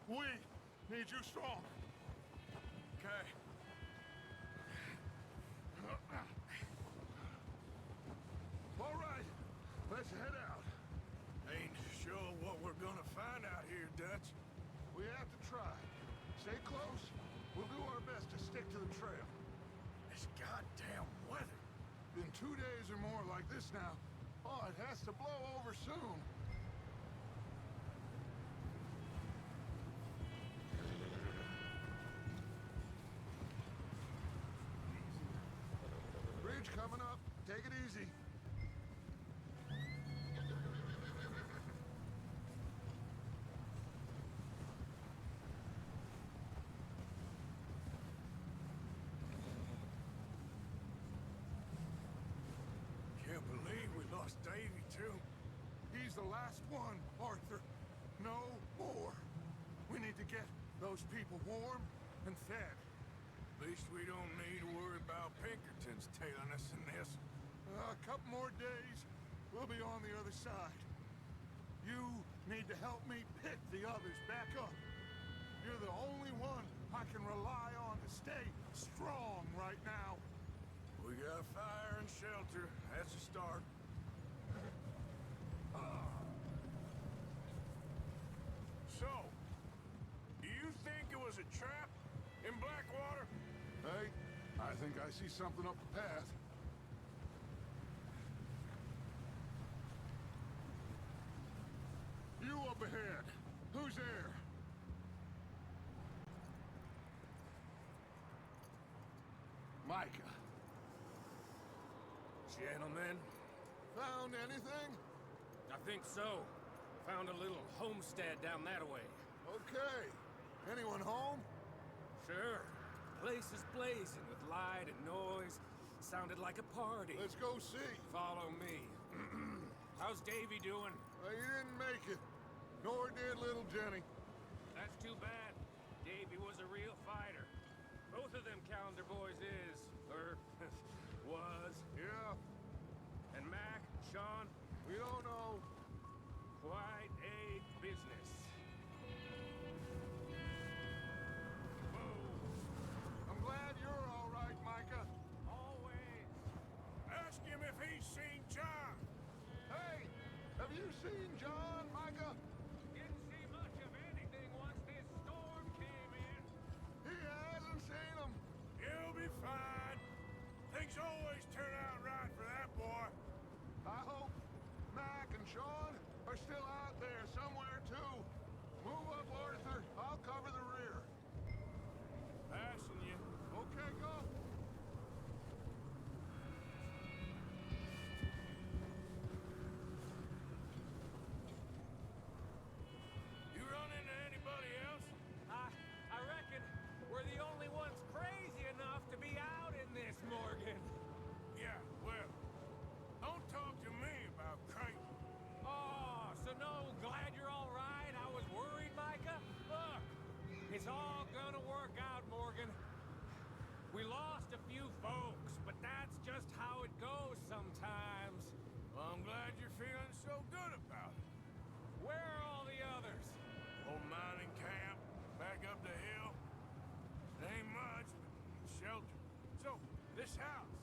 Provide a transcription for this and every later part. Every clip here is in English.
We need you strong. Okay. All right, let's head out. Ain't sure what we're gonna find out here, Dutch. We have to try. Stay close. We'll do our best to stick to the trail. This goddamn weather. Been 2 days or more like this now. Oh, it has to blow over soon. Bridge coming up. Take it easy. Can't believe we lost Davy, too. He's the last one, Arthur. No more. We need to get those people warm and fed. At least we don't need to worry about Pinkertons tailing us in this. A couple more days, we'll be on the other side. You need to help me pick the others back up. You're the only one I can rely on to stay strong right now. We got fire and shelter. That's a start. So, do you think it was a trap in Blackwater? Hey, I think I see something up the path. You up ahead. Who's there? Micah. Gentlemen, Found anything? I think so. Found a little homestead down that way. Okay. Anyone home? Sure. Place is blazing with light and noise. Sounded like a party. Let's go see. Follow me. How's Davy doing? He didn't make it. Nor did little Jenny. That's too bad. Davy was a real fighter. Both of them calendar boys is, or was. Yeah, And Mac, Sean, we don't know. quite a business. Whoa. I'm glad you're all right, Micah. Always. Ask him if he's seen John. Hey, have you seen John, Micah? Didn't see much of anything once this storm came in. He hasn't seen him. He'll be fine. Things always turn out right for that boy. I hope Mac and Sean are still out there somewhere, too. Move up, Arthur. I'll cover the rear. Passing you. Okay, go. You run into anybody else? I reckon we're the only ones crazy enough to be out in this, Morgan. Yeah, well, don't talk to me about crazy. Oh, so no, glad you're all right. I was worried, Micah. Look, it's all gonna work out, Morgan. We lost a few folks, but that's just how it goes sometimes. Well, I'm glad you're feeling so good about it. Where are all the others? Old mining camp, back up the hill. It ain't much, but shelter. So, this house,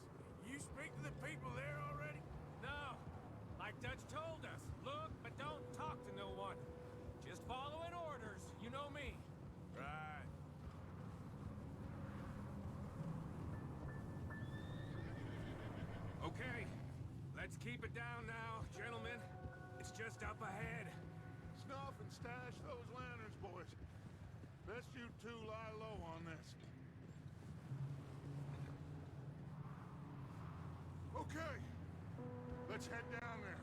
you speak to the people there already? No, like Dutch told us. Look, but don't talk to no one. Just following orders, you know me. Right. Okay, let's keep it down now, gentlemen. It's just up ahead. Snuff and stash those lanterns, boys. Best you two lie low on this. Okay, let's head down there.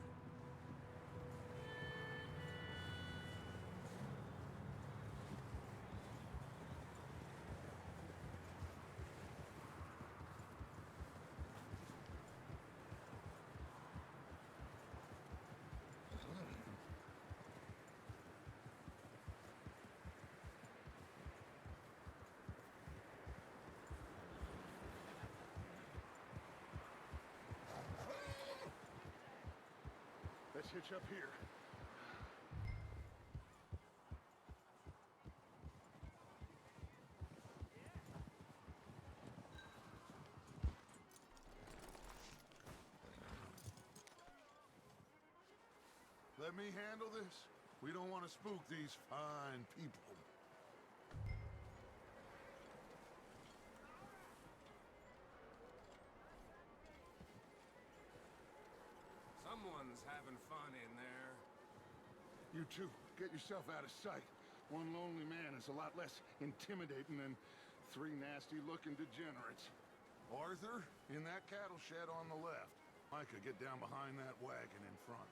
Let's hitch up here. Let me handle this. We don't want to spook these fine people. Someone's having fun in there. You two, get yourself out of sight. One lonely man is a lot less intimidating than three nasty-looking degenerates. Arthur, in that cattle shed on the left. Micah, get down behind that wagon in front.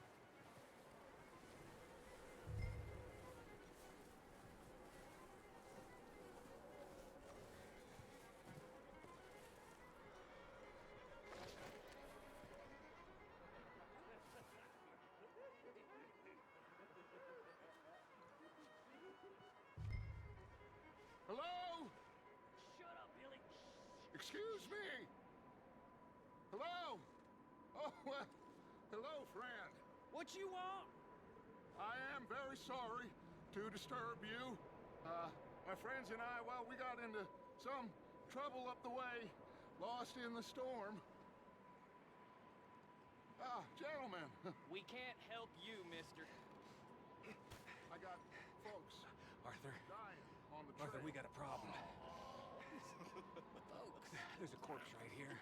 Hello? Shut up, Billy. Excuse me? Hello? Oh, well, hello, friend. What you want? I am very sorry to disturb you. My friends and I, well, we got into some trouble up the way, lost in the storm. Ah, gentlemen, We can't help you, mister. I got folks Arthur, dying on the trail. Arthur, we got a problem. There's a corpse right here.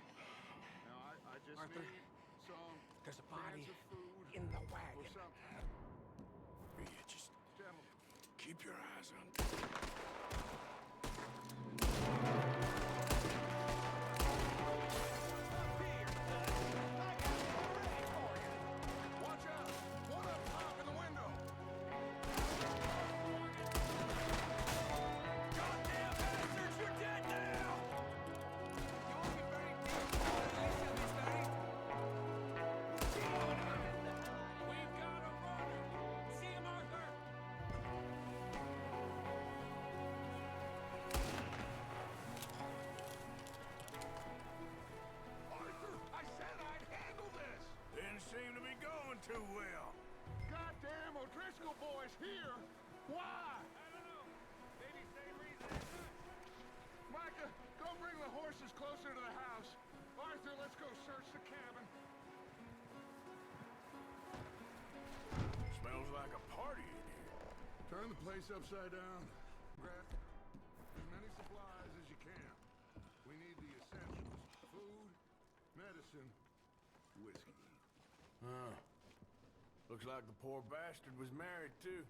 Now, I just Arthur, need some there's a body cans of food in the or wagon. something. You just Gentlemen. keep your eyes on. Watch out! One up top in the window! Goddamn bastards, you're dead now! We've got a runner! See him, Arthur! Arthur, I said I'd handle this! Didn't seem to be going too well. Goddamn O'Driscoll boys here! Why? I don't know. Maybe same reason as us. Micah, go bring the horses closer to the house. Arthur, let's go search the cabin. Smells like a party in here. Turn the place upside down. Grab as many supplies as you can. We need the essentials. Food, medicine, whiskey. Huh. Looks like the poor bastard was married, too.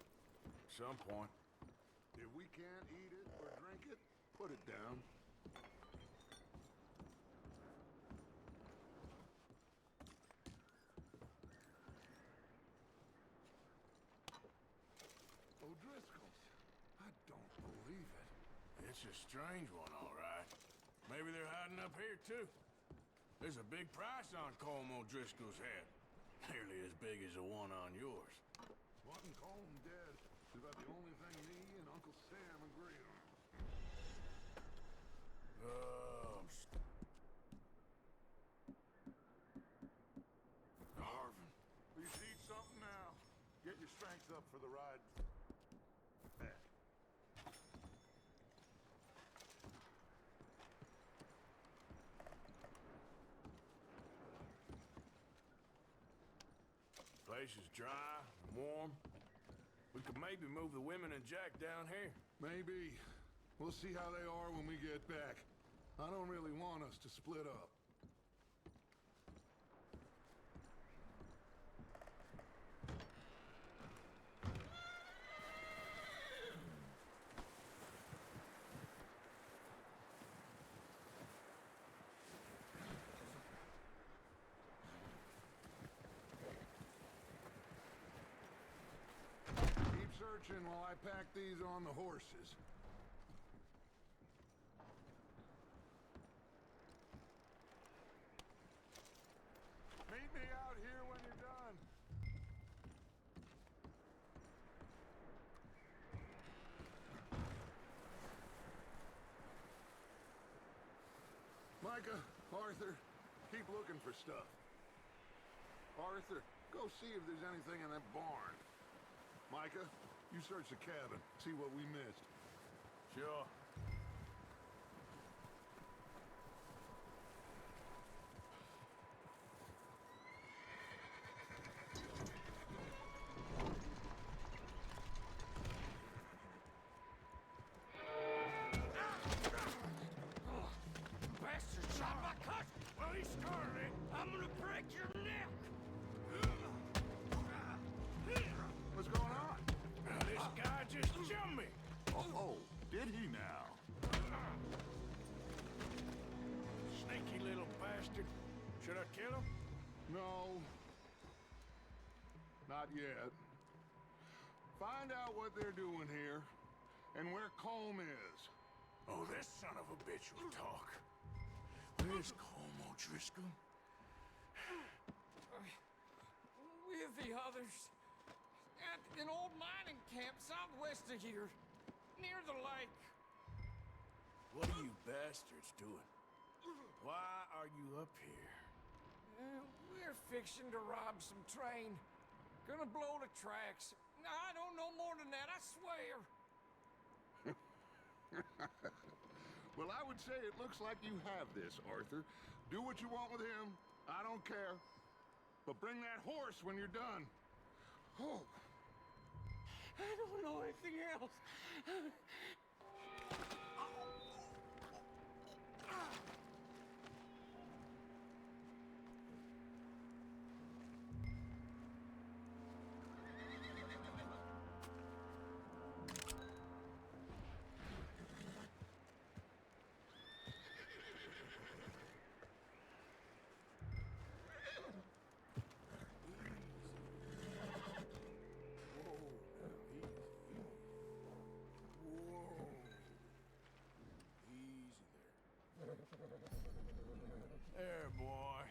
At some point. If we can't eat it or drink it, put it down. O'Driscoll's. I don't believe it. It's a strange one, all right. Maybe they're hiding up here, too. There's a big price on Colm O'Driscoll's head. Nearly as big as the one on yours. Wanting Colm dead is about the only thing me and Uncle Sam agree on. Starving. Please eat something now. Get your strength up for the ride back. Place is dry, warm. We could maybe move the women and Jack down here. Maybe. We'll see how they are when we get back. I don't really want us to split up. Keep searching while I pack these on the horses. Meet me out here when you're done. Micah, Arthur, keep looking for stuff. Arthur, go see if there's anything in that barn. Micah, you search the cabin, see what we missed. Sure. Did he now? Sneaky little bastard. Should I kill him? No. Not yet. Find out what they're doing here, and where Colm is. Oh, this son of a bitch will talk. Where's Colm O'Driscoll? With the others. At an old mining camp southwest of here. Near the lake. What are you bastards doing? Why are you up here? We're fixing to rob some train. Gonna blow the tracks. I don't know more than that, I swear. Well, I would say it looks like you have this, Arthur. Do what you want with him. I don't care. But bring that horse when you're done. Oh. I don't know anything else. There, boy.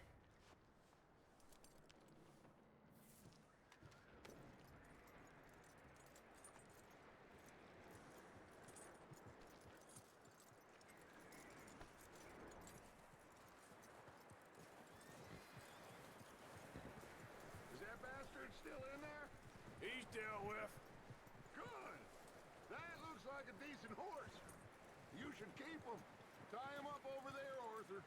Is that bastard still in there? He's dealt with. Good. That looks like a decent horse. You should keep him. Tie him up over there, Arthur.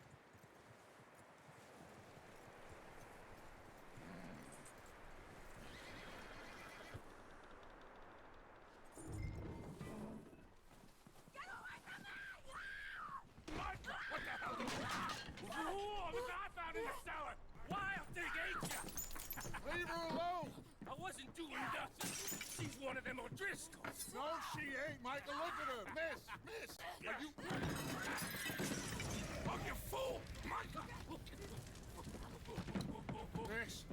Michael, what the hell? Oh, look, I found in the cellar. Wild thing ate ya. Leave her alone. I wasn't doing nothing. She's one of them O'Driscolls. No, she ain't, Michael. Look at her. Miss. Are you... Oh, you fool! Michael! Miss.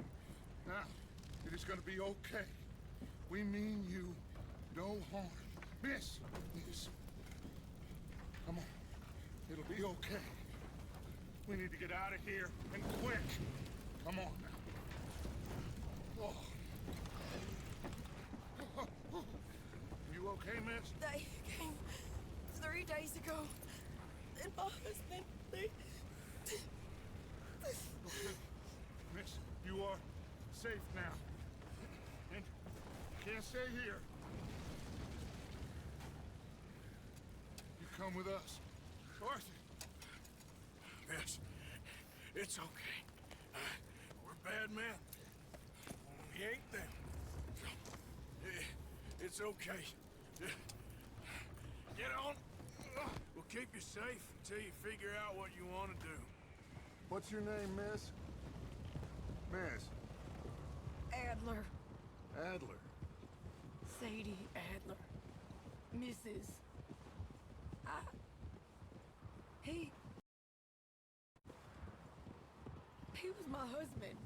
Now, it is gonna be okay. We mean you no harm. Miss. Come on. It'll be okay. We need to get out of here, and quick. Come on now. Oh. You okay, miss? They came 3 days ago. And my husband, they... Okay. Miss, you are safe now. And you can't stay here. You come with us. Arthur. Miss, it's okay. We're bad men. We ain't them. It's okay. Get on. We'll keep you safe until you figure out what you want to do. What's your name, miss? Miss. Adler. Adler. Sadie Adler. Mrs. He was my husband.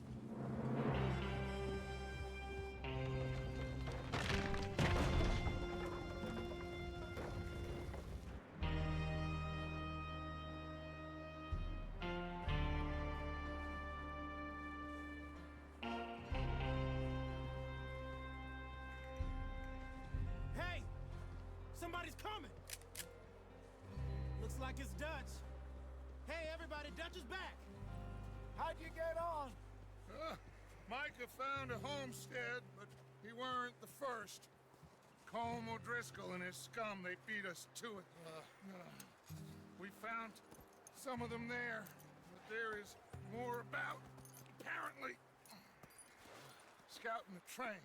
Hey! Somebody's coming! Looks like it's Dutch. Hey, everybody, Dutch is back! How'd you get on? Micah found a homestead, but he weren't the first. Colm O'Driscoll and his scum, they beat us to it. We found some of them there, but there is more about, apparently. Scouting the train.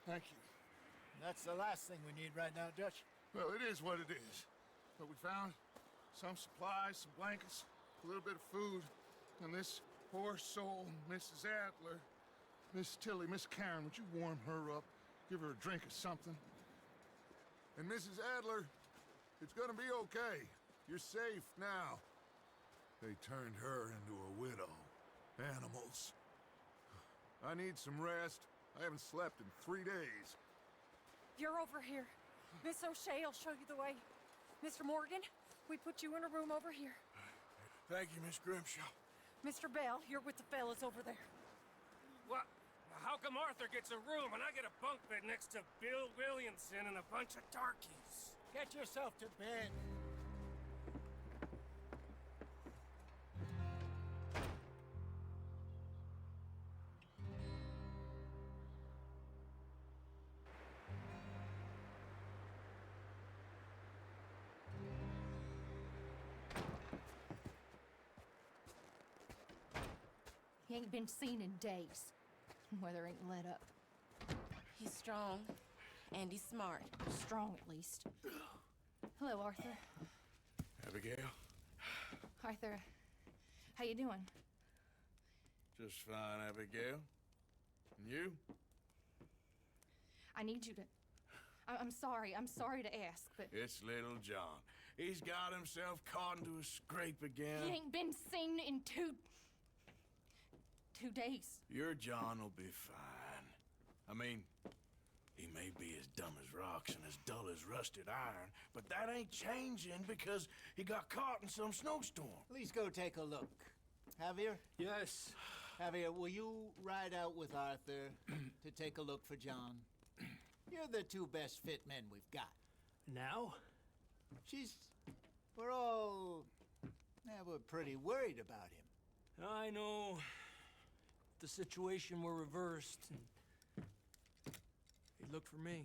Thank you. That's the last thing we need right now, Dutch. Well, it is what it is. But we found some supplies, some blankets, a little bit of food, and this poor soul, Mrs. Adler, Miss Tilly, Miss Karen, would you warm her up? Give her a drink or something? And Mrs. Adler, It's gonna be okay. You're safe now. They turned her into a widow. Animals. I need some rest. I haven't slept in 3 days. You're over here. Miss O'Shea will show you the way. Mr. Morgan, we put you in a room over here. Thank you, Miss Grimshaw. Mr. Bell, you're with the fellas over there. What? How come Arthur gets a room and I get a bunk bed next to Bill Williamson and a bunch of darkies? Get yourself to bed. He ain't been seen in days. Weather ain't let up. He's strong, and he's smart. Strong, at least. Hello, Arthur. Abigail? Arthur, how you doing? Just fine, Abigail. And you? I need you to... I'm sorry to ask, but... It's little John. He's got himself caught into a scrape again. He ain't been seen in 2 days. Your John will be fine. I mean, he may be as dumb as rocks and as dull as rusted iron, but that ain't changing because he got caught in some snowstorm. Please go take a look. Javier? Yes. Javier, will you ride out with Arthur to take a look for John? You're the 2 best fit men we've got. Now? We're all... we're pretty worried about him. I know. The situation were reversed, and he'd look for me.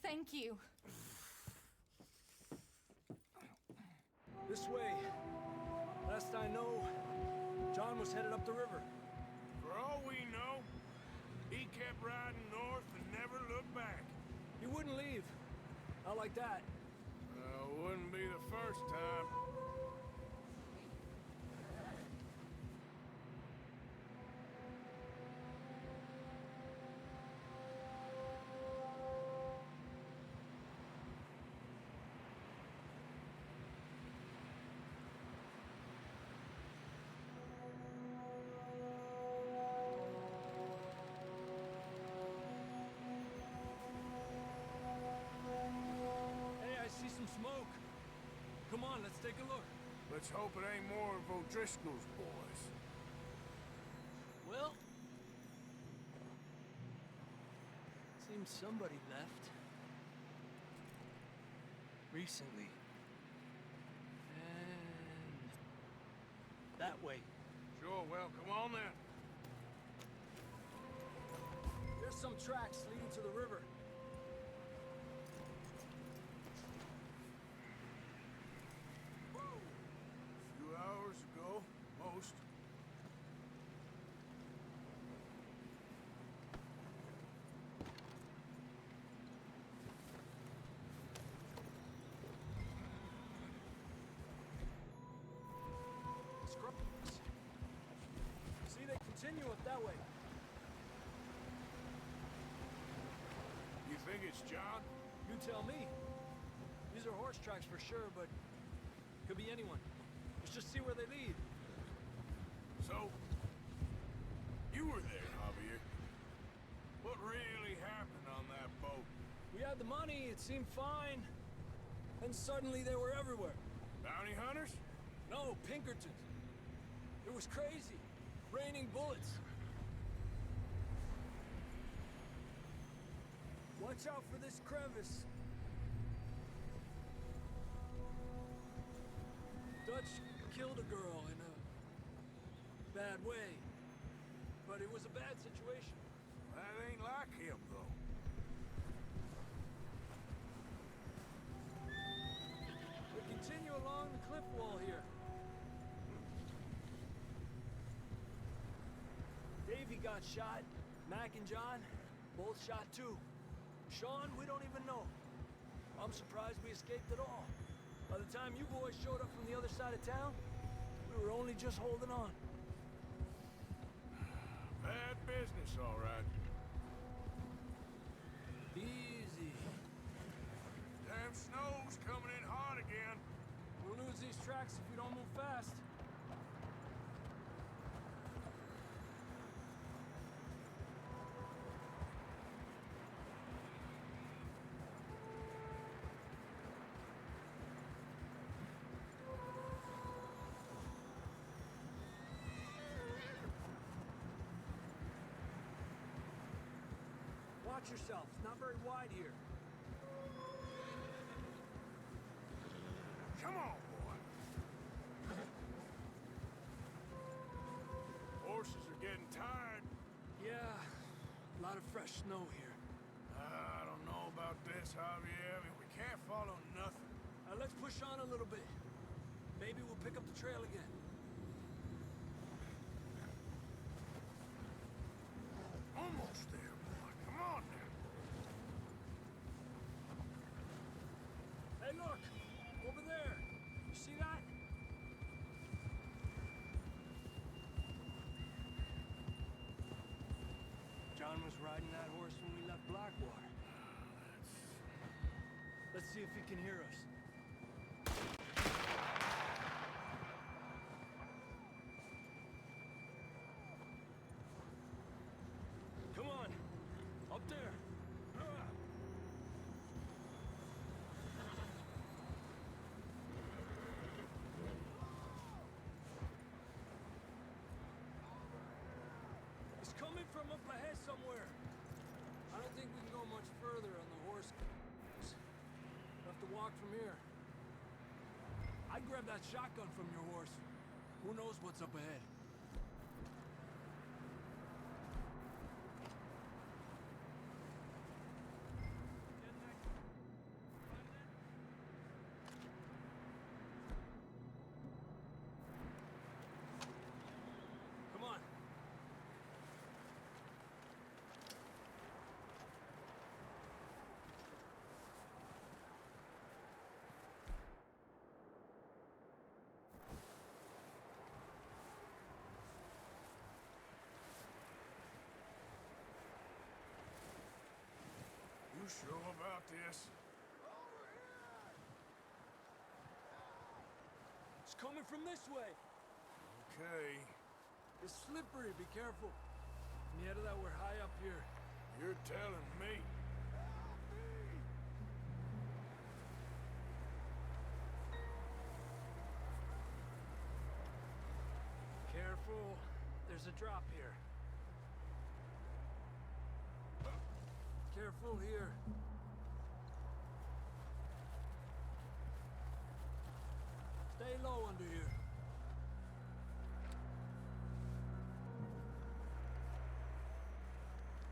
Thank you. This way. Last I know, John was headed up the river. For all we know, he kept riding north and never looked back. He wouldn't leave. Not like that. Wouldn't be the first time. Some smoke. Come on, let's take a look. Let's hope it ain't more of O'Driscoll's boys. Well, seems somebody left. Recently. And that way. Sure, well, come on then. There's some tracks leading to the river. Hours ago, most. Scrubs. See, they continue up that way. You think it's John? You tell me. These are horse tracks for sure, but could be anyone. Let's just see where they lead. So, you were there, Javier. What really happened on that boat? We had the money, it seemed fine. Then suddenly they were everywhere. Bounty hunters? No, Pinkertons. It was crazy. Raining bullets. Watch out for this crevice. Dutch killed a girl in a bad way. But it was a bad situation. That ain't like him, though. We continue along the cliff wall here. Davey got shot. Mac and John, both shot too. Sean, we don't even know. I'm surprised we escaped at all. By the time you boys showed up from the other side of town, we were only just holding on. Bad business, all right. Easy. fast. Watch yourself. It's not very wide here. Come on, boy. Horses are getting tired. Yeah, a lot of fresh snow here. I don't know about this, Javier. I mean, we can't follow nothing. Let's push on a little bit. Maybe we'll pick up the trail again. Almost there, boy. Come on now. Hey, look! Over there! You see that? John was riding that horse when we left Blackwater. Let's see if he can hear us. Come on! Up there! It's coming from up ahead somewhere. I don't think we can go much further on the horse. We'll have to walk from here. I'd grab that shotgun from your horse. Who knows what's up ahead? Come on. You sure about this? It's coming from this way. Okay. It's slippery. Be careful. Mierda, we're high up here. You're telling me. Careful. There's a drop here. Careful here. Stay low under here.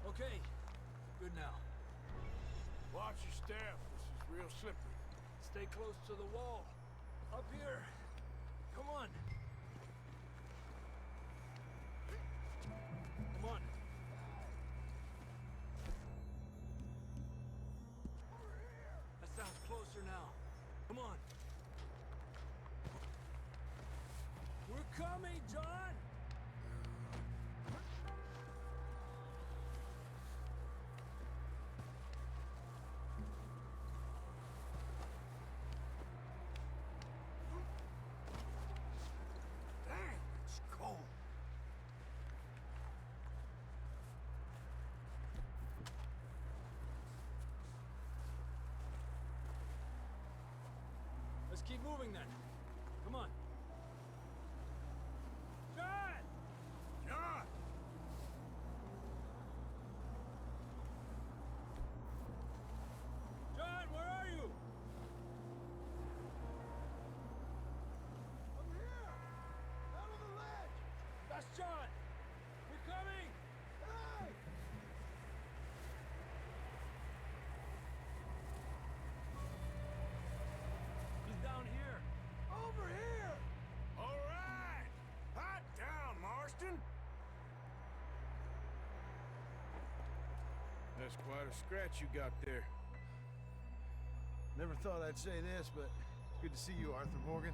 Okay. Good now. Watch your step. This is real slippery. Stay close to the wall. Up here. Come on. Come on. That sounds closer now. Come on. We're coming, John! Dang, it's cold. Let's keep moving then. Come on. John! John! John, where are you? Over here! Out of the ledge! That's John! We're coming! Hey! He's down here. Over here! All right! Hot down, Marston! That's quite a scratch you got there. Never thought I'd say this, but it's good to see you, Arthur Morgan.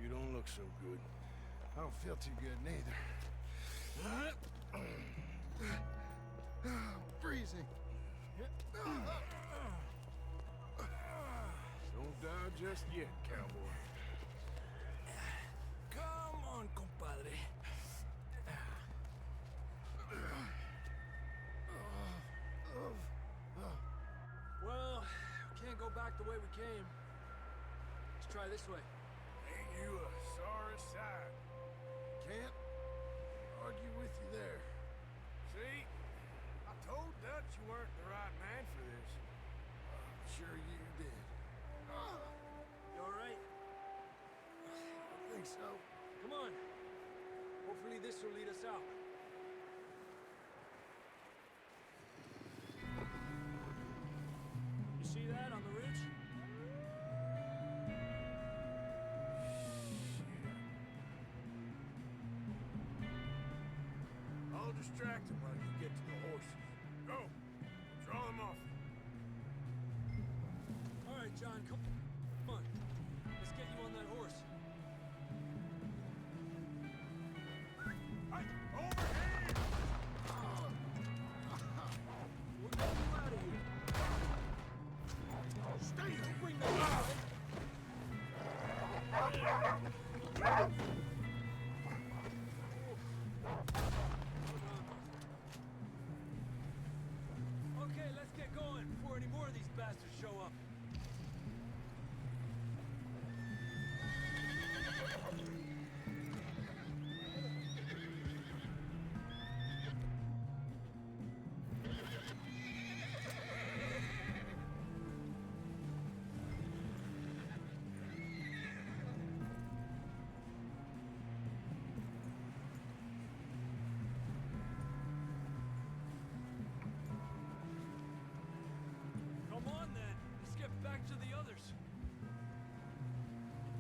You don't look so good. I don't feel too good, neither. Freezing. Don't die just yet, cowboy. Come on, compadre. Well, we can't go back the way we came. Let's try this way. Ain't you a sorry sight? Can't argue with you there. See? I told Dutch you weren't the right man for this. I'm sure you did. You all right? I think so. Come on. Hopefully this will lead us out. You see that on the ridge? I'll distract him while you get to the horses. Go! Draw them off. All right, John, come on. Let's get you on that horse. Hey, over here! We'll get you out of here. Stay here! Bring that way. Okay, let's get going before any more of these bastards show up. Come on then, let's get back to the others.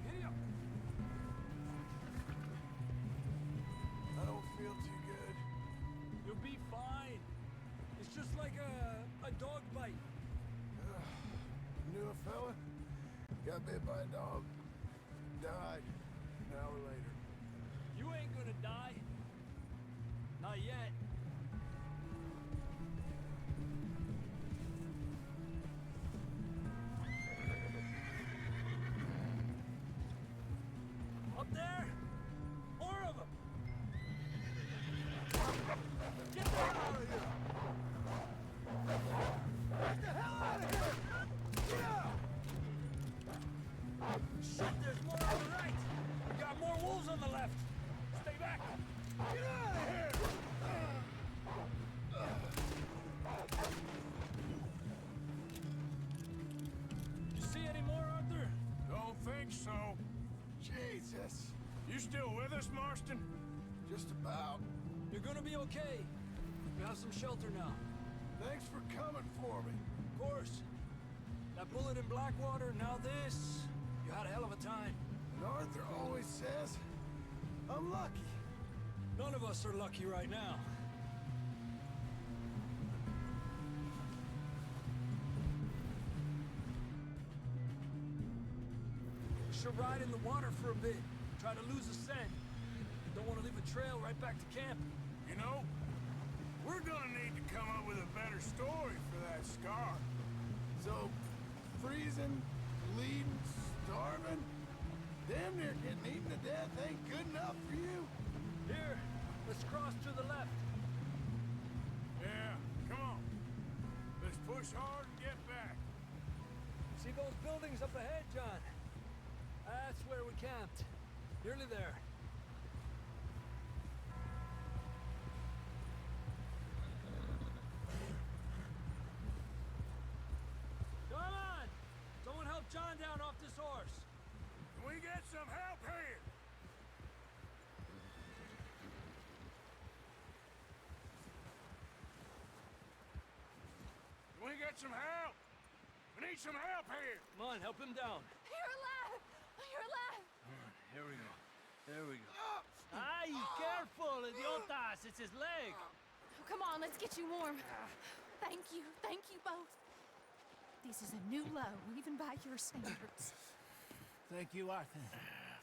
Giddy up. I don't feel too good. You'll be fine. It's just like a dog bite. Knew a fella? Got bit by a dog. Died an hour later. You ain't gonna die. Not yet. Up there! More of them! Get the hell out of here! Get the hell out of here! Get out! Shit, there's more on the right! We got more wolves on the left! Stay back! Get out of here! You see any more, Arthur? Don't think so. Jesus. You still with us, Marston? Just about. You're gonna be okay. We have some shelter now. Thanks for coming for me. Of course. That bullet in Blackwater, now this. You had a hell of a time. And Arthur always says, I'm lucky. None of us are lucky right now. We should ride in the water for a bit. Try to lose the scent. Don't want to leave a trail right back to camp. You know, we're gonna need to come up with a better story for that scar. So, freezing, bleeding, starving, damn near getting eaten to death ain't good enough for you. Here, let's cross to the left. Yeah, come on. Let's push hard and get back. See those buildings up ahead, John? That's where we camped. Nearly there. Come on! Someone help John down off this horse. Can we get some help here? Can we get some help? We need some help here. Come on, help him down. You're alive! You're alive! Here we go. There we go. Ay, careful, idiotas! It's his leg. Come on, let's get you warm. Thank you both. This is a new low, even by your standards. Thank you, Arthur.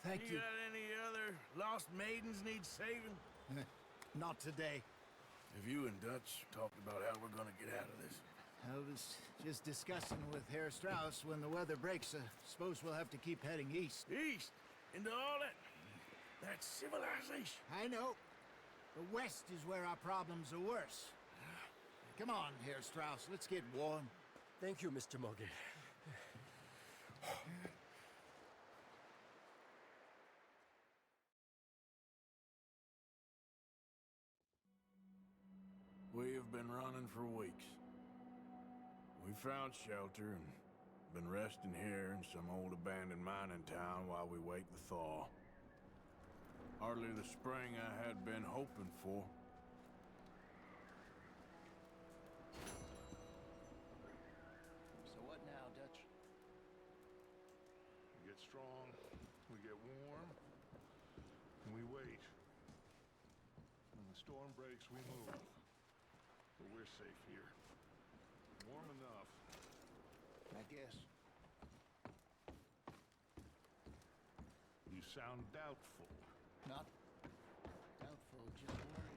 Thank you. got any other lost maidens need saving? Not today. Have you and Dutch talked about how we're gonna get out of this? I was just discussing with Herr Strauss when the weather breaks. Suppose we'll have to keep heading east. East? Into all that civilization. I know. The west is where our problems are worse. Come on, Herr Strauss, let's get warm. Thank you, Mr. Morgan. We have been running for weeks. We found shelter and been resting here in some old abandoned mining town while we wait the thaw. Hardly the spring I had been hoping for. So what now, Dutch? We get strong, we get warm, and we wait. When the storm breaks, we move. But we're safe here. Warm enough, I guess. you sound doubtful. Not doubtful, just worried.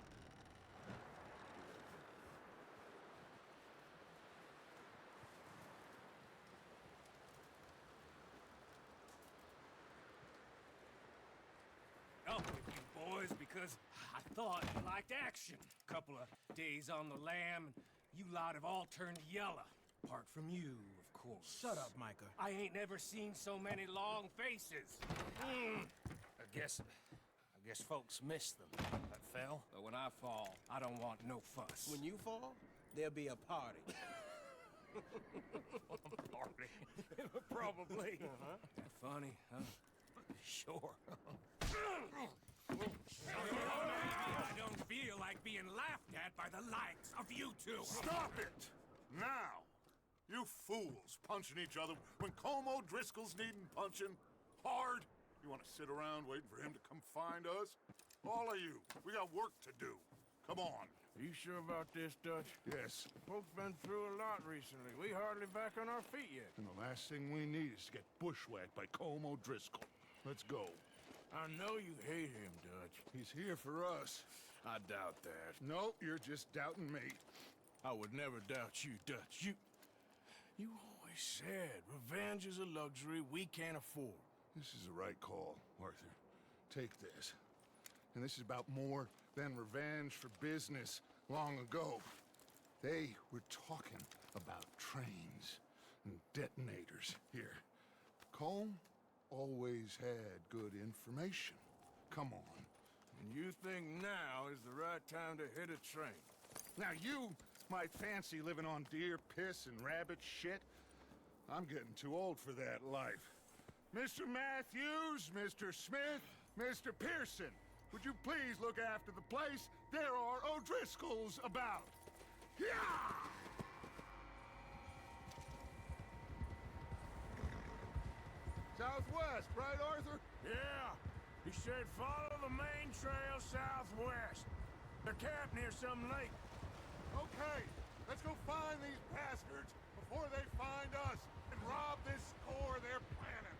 Up with you boys because I thought you liked action. Couple of days on the lam, and you lot have all turned yellow. Apart from you, of course. Shut up, Micah. I ain't never seen so many long faces. I guess folks miss them. That fell. But when I fall, I don't want no fuss. When you fall, there'll be a party. Party. Probably. That funny, huh? Sure. I don't feel like being laughed at by the likes of you two. Stop it! Now! You fools punching each other when Como Driscoll's needing punching hard. You want to sit around waiting for him to come find us? All of you, we got work to do. Come on. Are you sure about this, Dutch? Yes. Folks been through a lot recently. We hardly back on our feet yet. And the last thing we need is to get bushwhacked by Como Driscoll. Let's go. I know you hate him, Dutch. He's here for us. I doubt that. No, you're just doubting me. I would never doubt you, Dutch. You always said revenge is a luxury we can't afford. This is the right call, Arthur. Take this. And this is about more than revenge for business long ago. They were talking about trains and detonators here. Colm always had good information. Come on. And you think now is the right time to hit a train? Now you might fancy living on deer piss and rabbit shit. I'm getting too old for that life. Mr. Matthews, Mr. Smith, Mr. Pearson, would you please look after the place? There are O'Driscolls about. Yeah! Southwest, right, Arthur? Yeah. He said follow the main trail southwest. They're camped near some lake. Okay, let's go find these bastards before they find us and rob this score they're planning.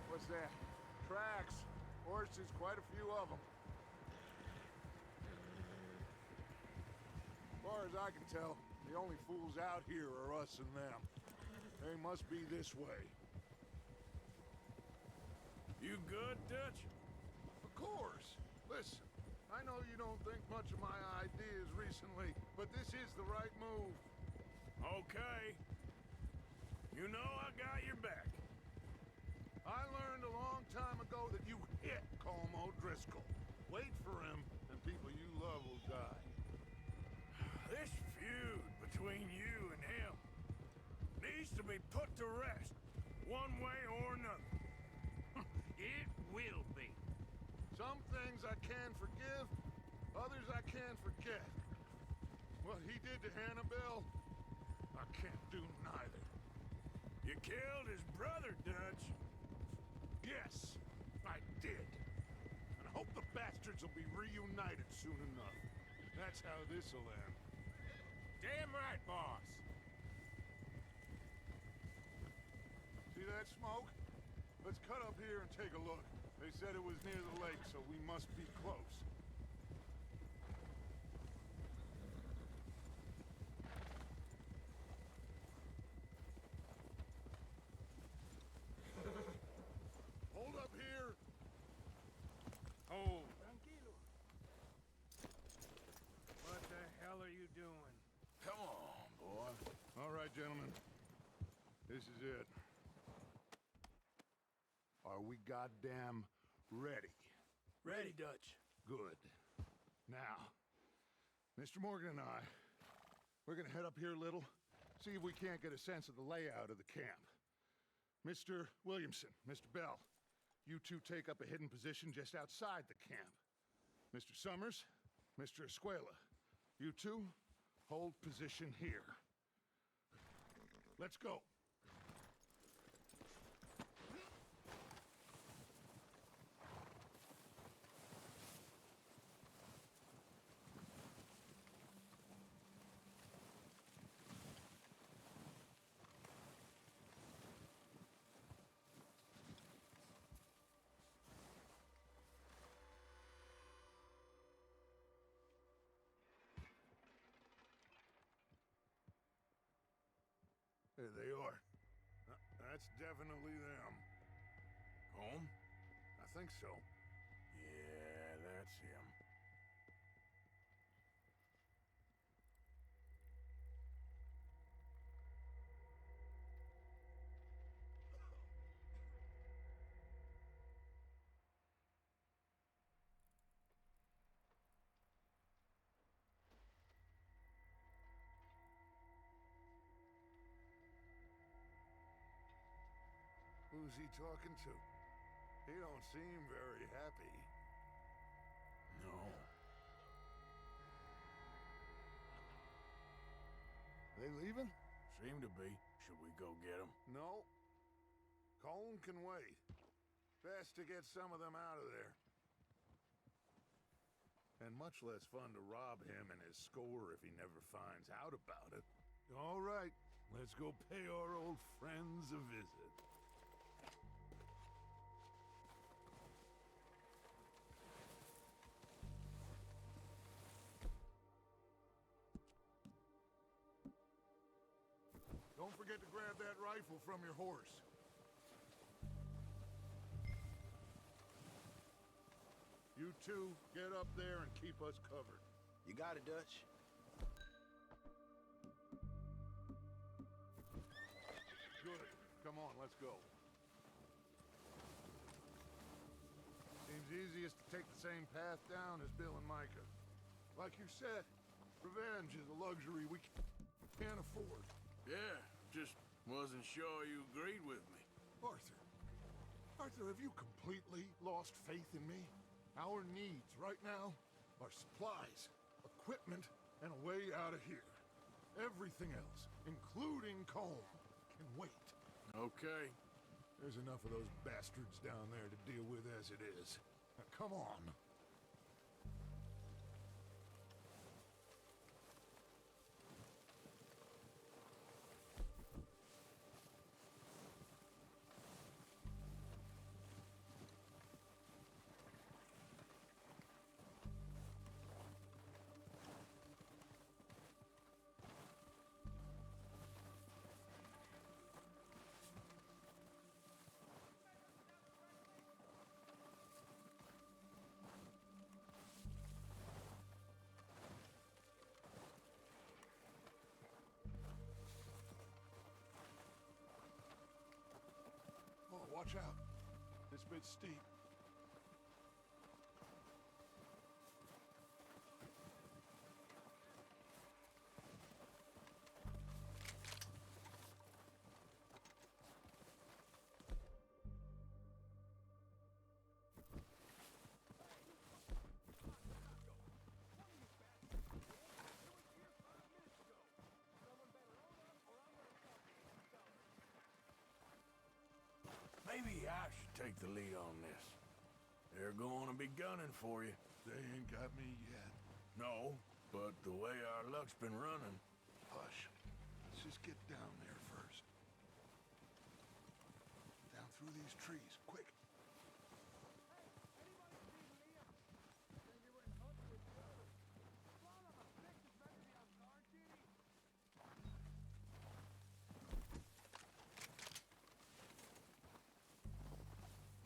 What's that? Tracks. Horses, quite a few of them. As far as I can tell, the only fools out here are us and them. They must be this way. You good, Dutch? Of course. Listen, I know you don't think much of my ideas recently, but this is the right move. Okay. You know I got your back. I learned a long time ago that you hit Como Driscoll. Wait for him, and people you love will die. This feud between you and him needs to be put to rest, one way or another. It will be. Some things I can forgive, others I can't forget. What he did to Hannibal, I can't do neither. You killed his brother, Dutch. Yes, I did. And I hope the bastards will be reunited soon enough. That's how this'll end. Damn right, boss. See that smoke? Let's cut up here and take a look. They said it was near the lake, so we must be close. Hold up here. Hold. Tranquilo. What the hell are you doing? Come on, boy. All right, gentlemen. This is it. Are we goddamn ready? Ready, Dutch. Good. Now, Mr. Morgan and I, we're gonna head up here a little, see if we can't get a sense of the layout of the camp. Mr. Williamson, Mr. Bell, you two take up a hidden position just outside the camp. Mr. Summers, Mr. Escuela, you two hold position here. Let's go. There they are. That's definitely them. Home? I think so. Yeah, that's him. Who's he talking to? He don't seem very happy. No. They leaving? Seem to be. Should we go get him? No. Colm can wait. Best to get some of them out of there. And much less fun to rob him and his score if he never finds out about it. All right, let's go pay our old friends a visit. Don't forget to grab that rifle from your horse. You two, get up there and keep us covered. You got it, Dutch. Good. Come on, let's go. Seems easiest to take the same path down as Bill and Micah. Like you said, revenge is a luxury we can't afford. Yeah, just wasn't sure you agreed with me. Arthur. Arthur, have you completely lost faith in me? Our needs right now are supplies, equipment, and a way out of here. Everything else, including Colm, can wait. Okay. There's enough of those bastards down there to deal with as it is. Now, come on. Oh, watch out. This bit's steep. Maybe I should take the lead on this. They're going to be gunning for you. They ain't got me yet. No, but the way our luck's been running... Hush. Let's just get down there first. Down through these trees, quick.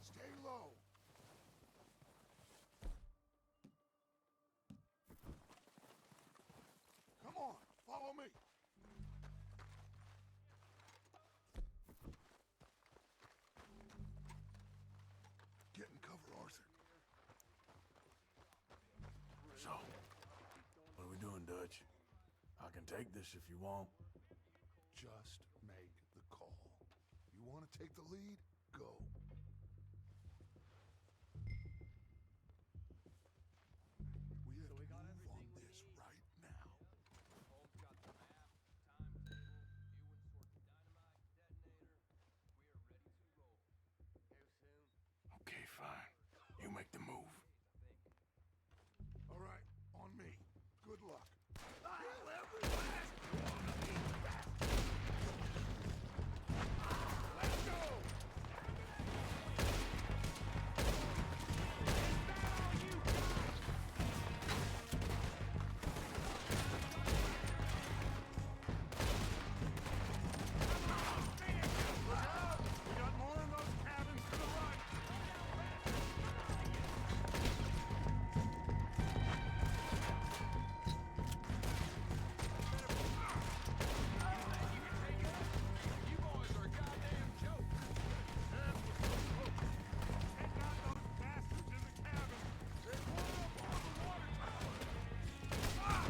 Stay low. Come on, follow me. Get in cover, Arthur. So, what are we doing, Dutch? I can take this if you want. Just make the call. You want to take the lead? Go. We have to move on this right now. Holmes got the map, timetable, Ewan sorts the dynamite, detonator. We are ready to roll. How soon? Okay, fine. You make the move. All right, on me. Good luck. Kill every last one of these bastards! Let's go! Look out! We got more in those cabins to the right! You boys are a goddamn joke. Take out those bastards in the cabin! There's one up on the water tower! Ah!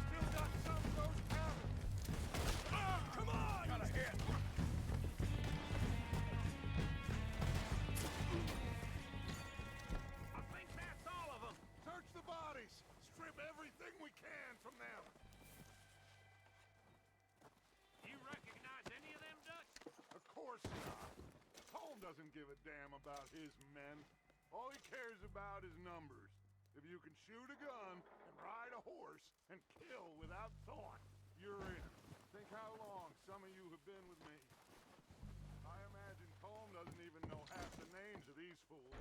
Still got some of those cabins! Ah, come on! Got a hit! I think that's all of them. Search the bodies! Strip everything we can from them! You recognize any of them, Dutch? Of course not. Holmes doesn't give a damn about his men. All he cares about is numbers. If you can shoot a gun and ride a horse and kill without thought, you're in. Think how long some of you have been with me. I imagine Holmes doesn't even know half the names of these fools.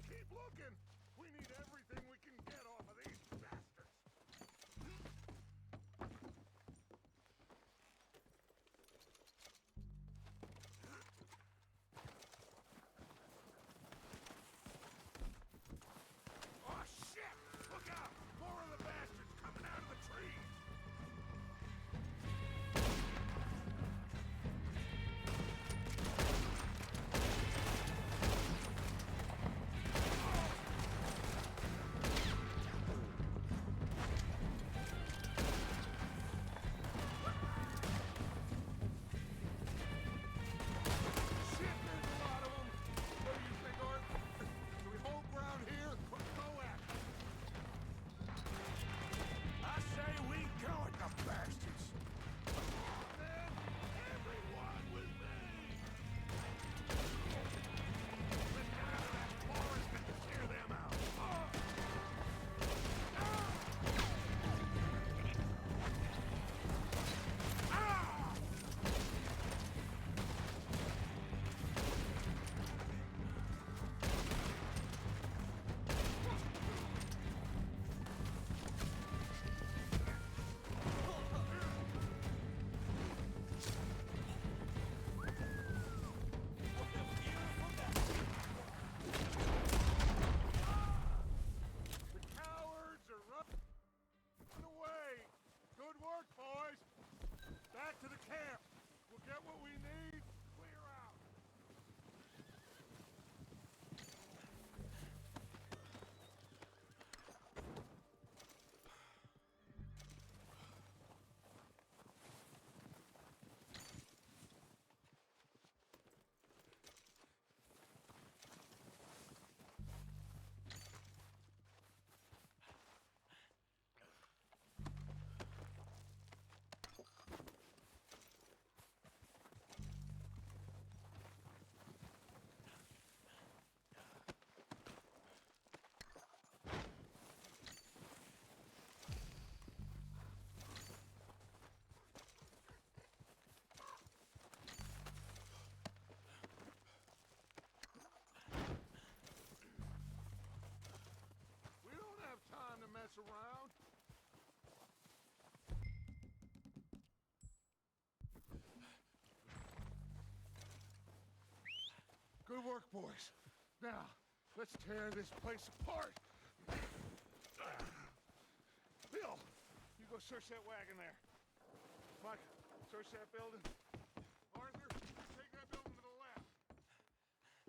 Keep looking! We need everything we can get off of these bastards! Oh, shit! Look out! More of the bastards coming out of the trees! work, boys. Now, let's tear this place apart. Bill, you go search that wagon there. Mike, search that building. Arthur, take that building to the left.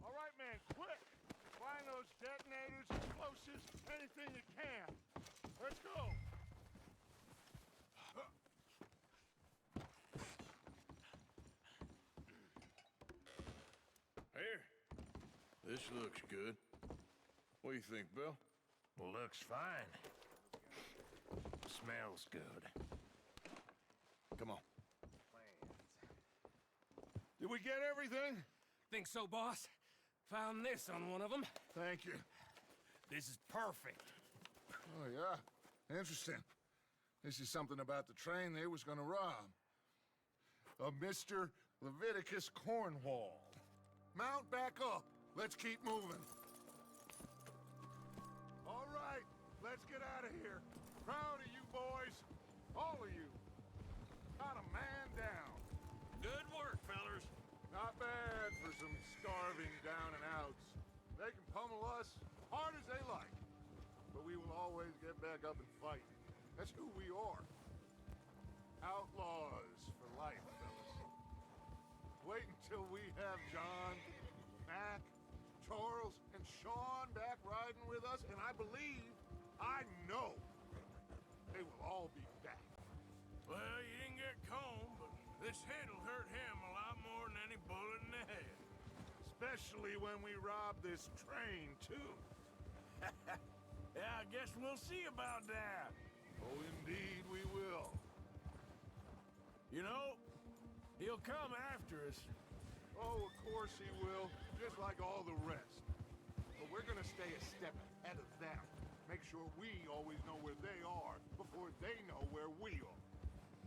All right, man, quick. Find those detonators, explosives, anything you can. Let's go. Here. This looks good. What do you think, Bill? Looks fine. Smells good. Come on. Did we get everything? Think so, boss? Found this on one of them. Thank you. This is perfect. Oh, yeah? Interesting. This is something about the train they was gonna rob. A Mr. Leviticus Cornwall. Mount back up. Let's keep moving. All right, let's get out of here. Proud of you boys. All of you. Got a man down. Good work, fellers. Not bad for some starving down and outs. They can pummel us hard as they like. But we will always get back up and fight. That's who we are. Outlaws for life, fellas. Wait until we have John, Mac, Charles, and Sean back riding with us, and I believe, I know, they will all be back. Well, you didn't get Combe, but this hit'll hurt him a lot more than any bullet in the head. Especially when we rob this train, too. Yeah, I guess we'll see about that. Oh, indeed we will. You know, he'll come after us. Oh, of course he will, just like all the rest. But we're gonna stay a step ahead of them. Make sure we always know where they are before they know where we are.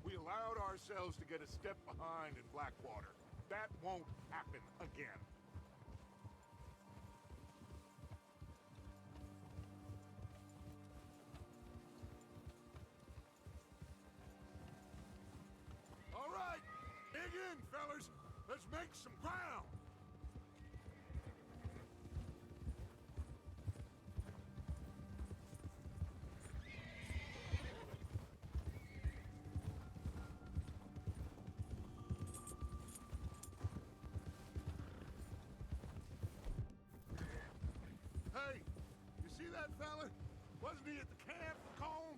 We allowed ourselves to get a step behind in Blackwater. That won't happen again. All right, dig in, fellas. Let's make some ground. Hey, you see that fella? Wasn't he at the camp, Combe?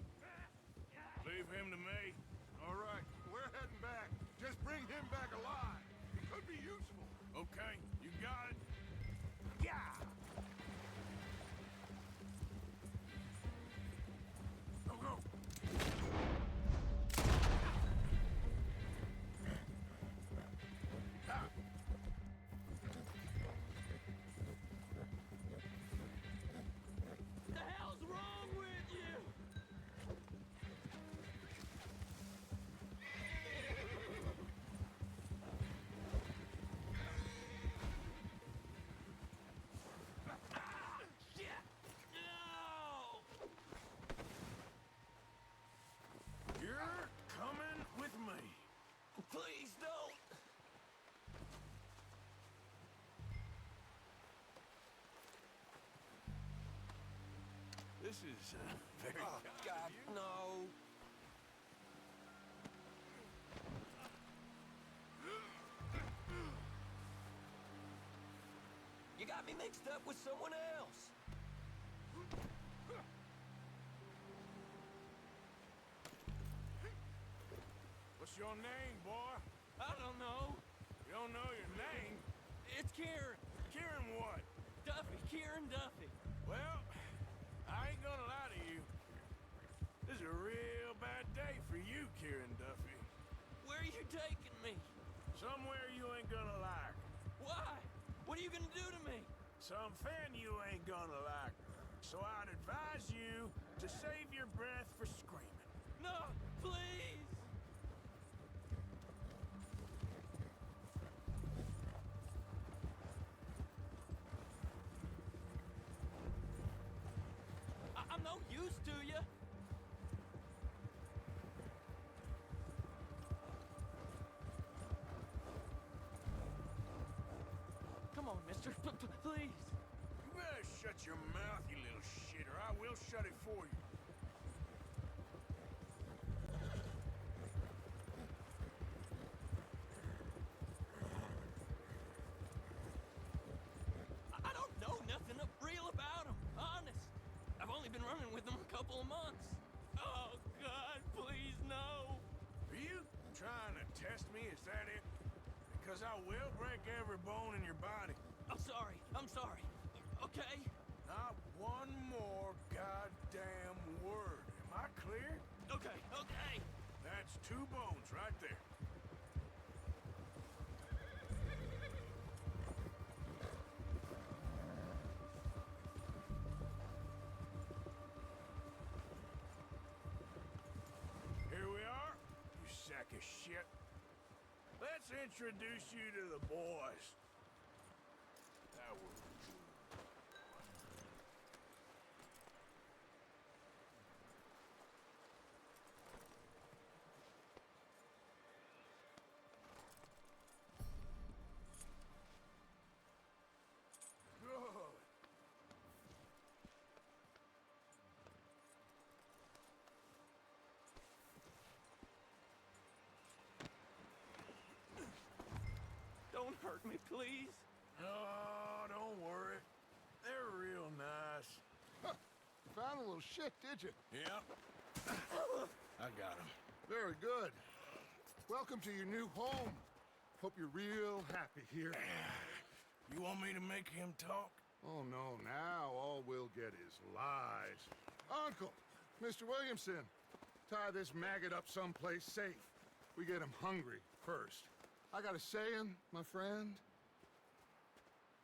Leave him to me. All right, we're heading back. Just bring him back alive. He could be useful. Okay, you got it. Yeah! Go, go! The hell's wrong with you? Shit! No! You're coming with me. Please don't! This is very Oh, God, no! You got me mixed up with someone else! What's your name, boy? I don't know. You don't know your name? It's Kieran. Kieran what? Duffy. Kieran Duffy. Well, I ain't gonna lie to you. This is a real bad day for you, Kieran Duffy. Where are you taking me? Somewhere you ain't gonna like. Why? What are you gonna do to me? Something you ain't gonna like. So I'd advise you to save your breath for screaming. No, please! I'm no use to you. Come on, Mr. mister. Please. You better shut your mouth, you little shit, or I will shut it for you. I don't know nothing real about him, honest. I've only been running with him a couple of months. Oh, God, please, no. Are you trying to test me? Is that it? Because I will break every bone in your body. I'm sorry. Okay? Not one more goddamn word. Am I clear? Okay. That's 2 bones right there. Here we are, you sack of shit. Let's introduce you to the boys. That was good. Don't hurt me, please. Oh, don't worry. They're real nice. Huh. You found a little shit, did you? Yep. I got him. Very good. Welcome to your new home. Hope you're real happy here. You want me to make him talk? Oh, no, now all we'll get is lies. Uncle, Mr. Williamson, tie this maggot up someplace safe. We get him hungry first. I got a saying, my friend.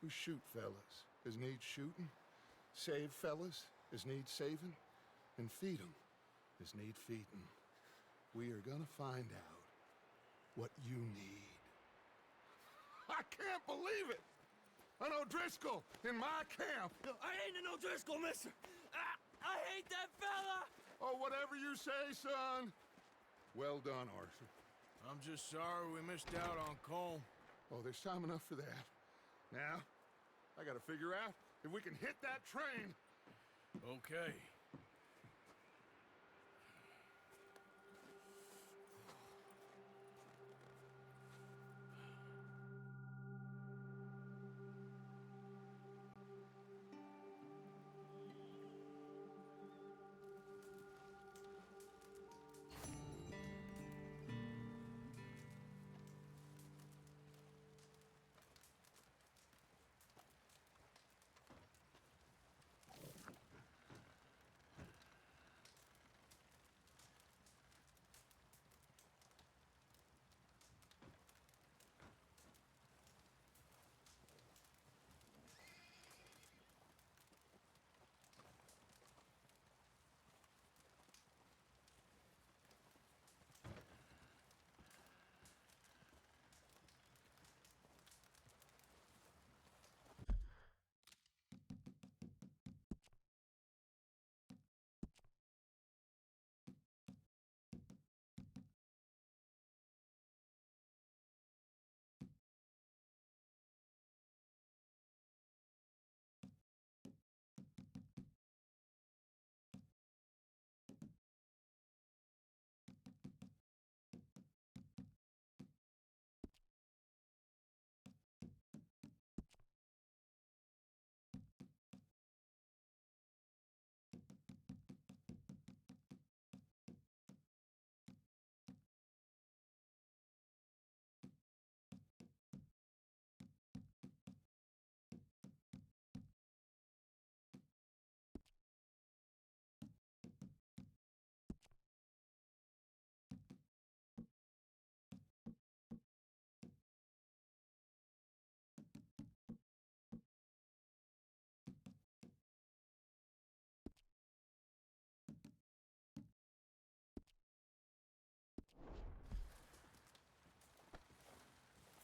We shoot fellas as need shooting, save fellas as need saving, and feed 'em as need feeding. We are gonna find out what you need. I can't believe it! An O'Driscoll in my camp! I ain't an O'Driscoll, mister. I hate that fella. Oh, whatever you say, son. Well done, Arthur. I'm just sorry we missed out on Cole. Oh, there's time enough for that. Now, I gotta figure out if we can hit that train. Okay.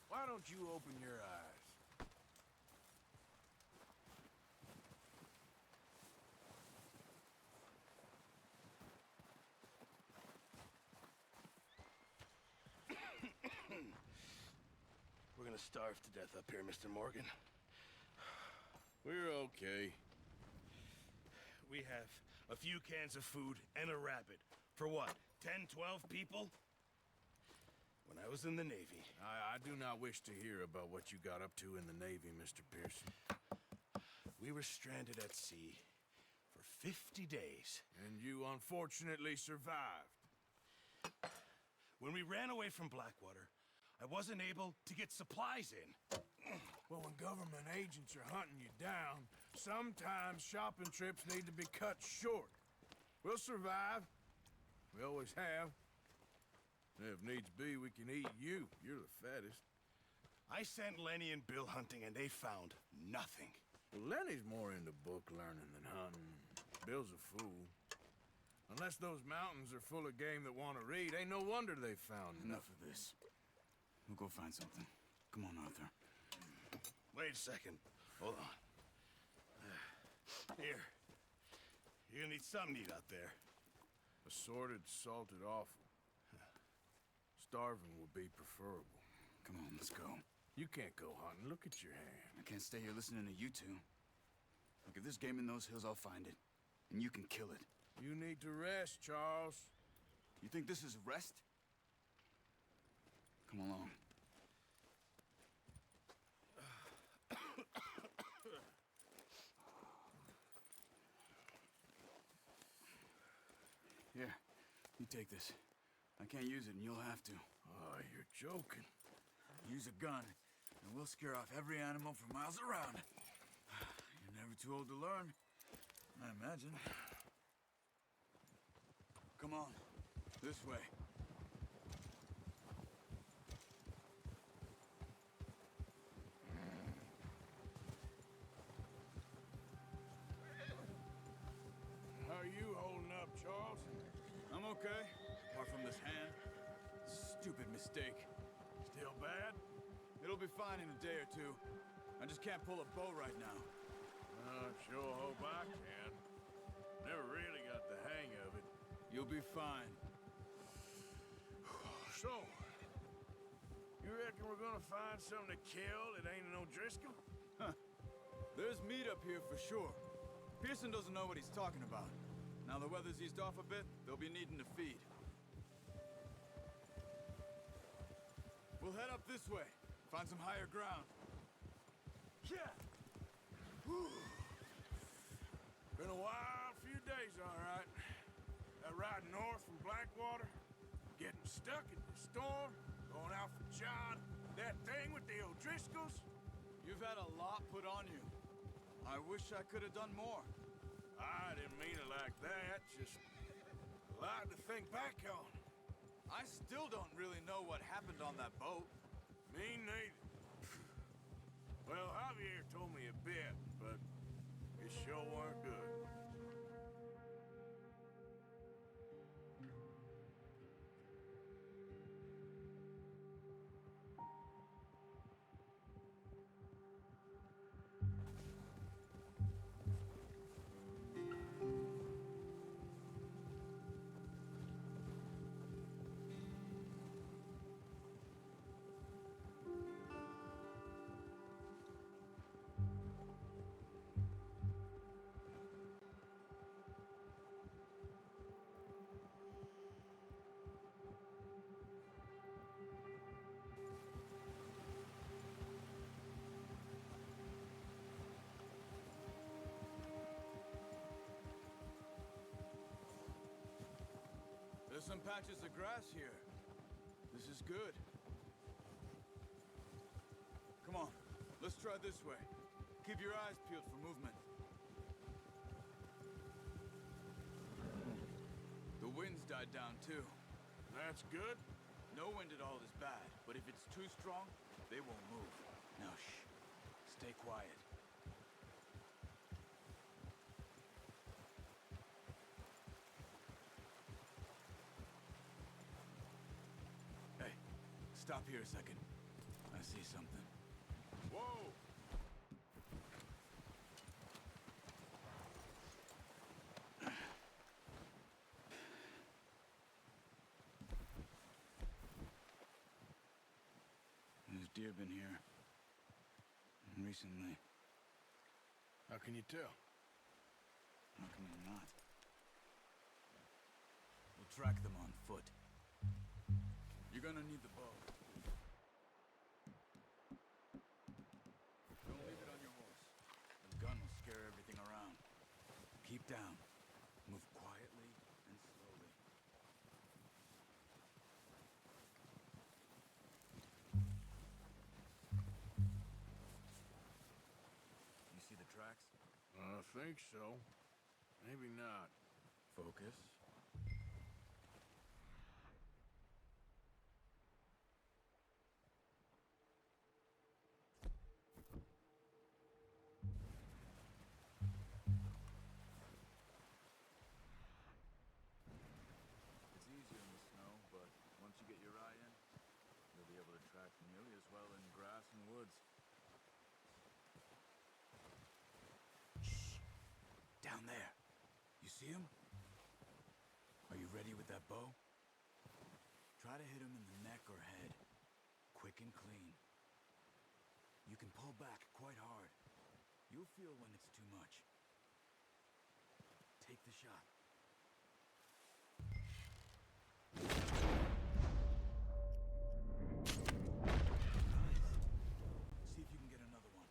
Why don't you open your eyes? We're gonna starve to death up here, Mr. Morgan. We're okay. We have a few cans of food and a rabbit. For what, 10, 12 people? When I was in the Navy... I do not wish to hear about what you got up to in the Navy, Mr. Pearson. We were stranded at sea for 50 days. And you unfortunately survived. When we ran away from Blackwater, I wasn't able to get supplies in. Well, when government agents are hunting you down, sometimes shopping trips need to be cut short. We'll survive. We always have. If needs be, we can eat you. You're the fattest. I sent Lenny and Bill hunting, and they found nothing. Well, Lenny's more into book learning than hunting. Bill's a fool. Unless those mountains are full of game that want to read, ain't no wonder they found Enough of this. We'll go find something. Come on, Arthur. Wait a second. Hold on. Here. You're gonna need something to eat out there. Assorted, salted offal. Starving will be preferable. Come on, let's go. You can't go hunting. Look at your hand. I can't stay here listening to you two. Look, if there's game in those hills, I'll find it. And you can kill it. You need to rest, Charles. You think this is rest? Come along. Here, you take this. I can't use it, and you'll have to. Oh, you're joking. Use a gun, and we'll scare off every animal for miles around. You're never too old to learn, I imagine. Come on, this way. How are you holding up, Charles? I'm okay, apart from this hand. Stupid mistake. Still bad? It'll be fine in a day or two. I just can't pull a bow right now. I sure hope I can. Never really got the hang of it. You'll be fine. So, you reckon we're gonna find something to kill that ain't no Driscoll? Huh. There's meat up here for sure. Pearson doesn't know what he's talking about. Now the weather's eased off a bit, they'll be needing to feed. We'll head up this way. Find some higher ground. Yeah. Whew. Been a wild few days, all right. That ride north from Blackwater, getting stuck in the storm, going out for John, that thing with the O'Driscolls. You've had a lot put on you. I wish I could have done more. I didn't mean it like that, just a lot to think back on. I still don't really know what happened on that boat. Me neither. Well, Javier told me a bit, but it sure weren't good. There's some patches of grass here. This is good. Come on, let's try this way. Keep your eyes peeled for movement. The wind's died down too. That's good. No wind at all is bad, but if it's too strong, they won't move. Now shh, stay quiet. Hey, stop here a second. I see something. Whoa! There's deer been here. Recently. How can you tell? How can you not? We'll track them on foot. You're gonna need the bow. Don't leave it on your horse. The gun will scare everything around. Keep down. Move quietly and slowly. You see the tracks? I think so. Maybe not. Focus. It's easier in the snow, but once you get your eye in, you'll be able to track nearly as well in grass and woods. Shh! Down there. You see him? Are you ready with that bow? Try to hit him in the neck or head. Quick and clean. You can pull back quite hard. You'll feel when it's too much. Take the shot. Nice. See if you can get another one.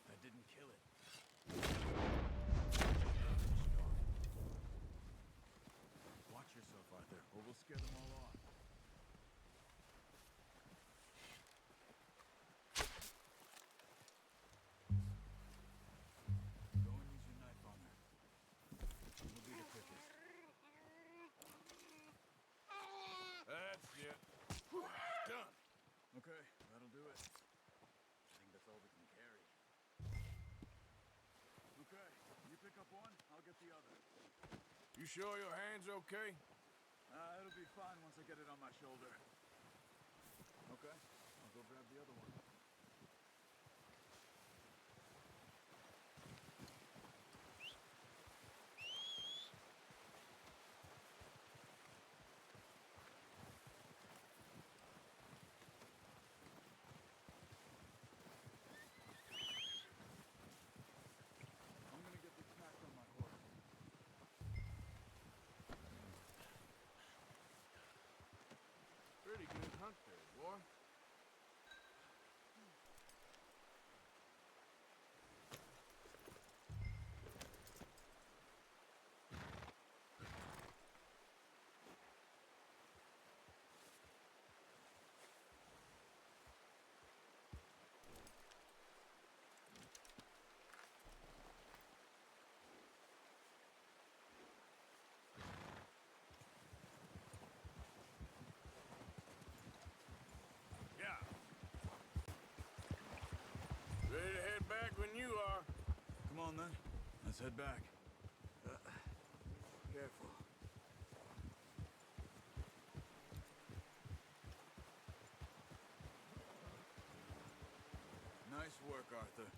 That didn't kill it. Watch yourself, Arthur, or we'll scare them all off. Go and use your knife on her. It'll be the quickest. That's it. Done. Okay, that'll do it. I think that's all we can carry. Okay, you pick up one, I'll get the other. You sure your hand's okay? It'll be fine once I get it on my shoulder. Okay, I'll go grab the other one. I'm gonna get this pack on my horse. Pretty good hunt there, boy. Yeah. Ready to head back when you are. Come on then, let's head back. Careful. Nice work, Arthur.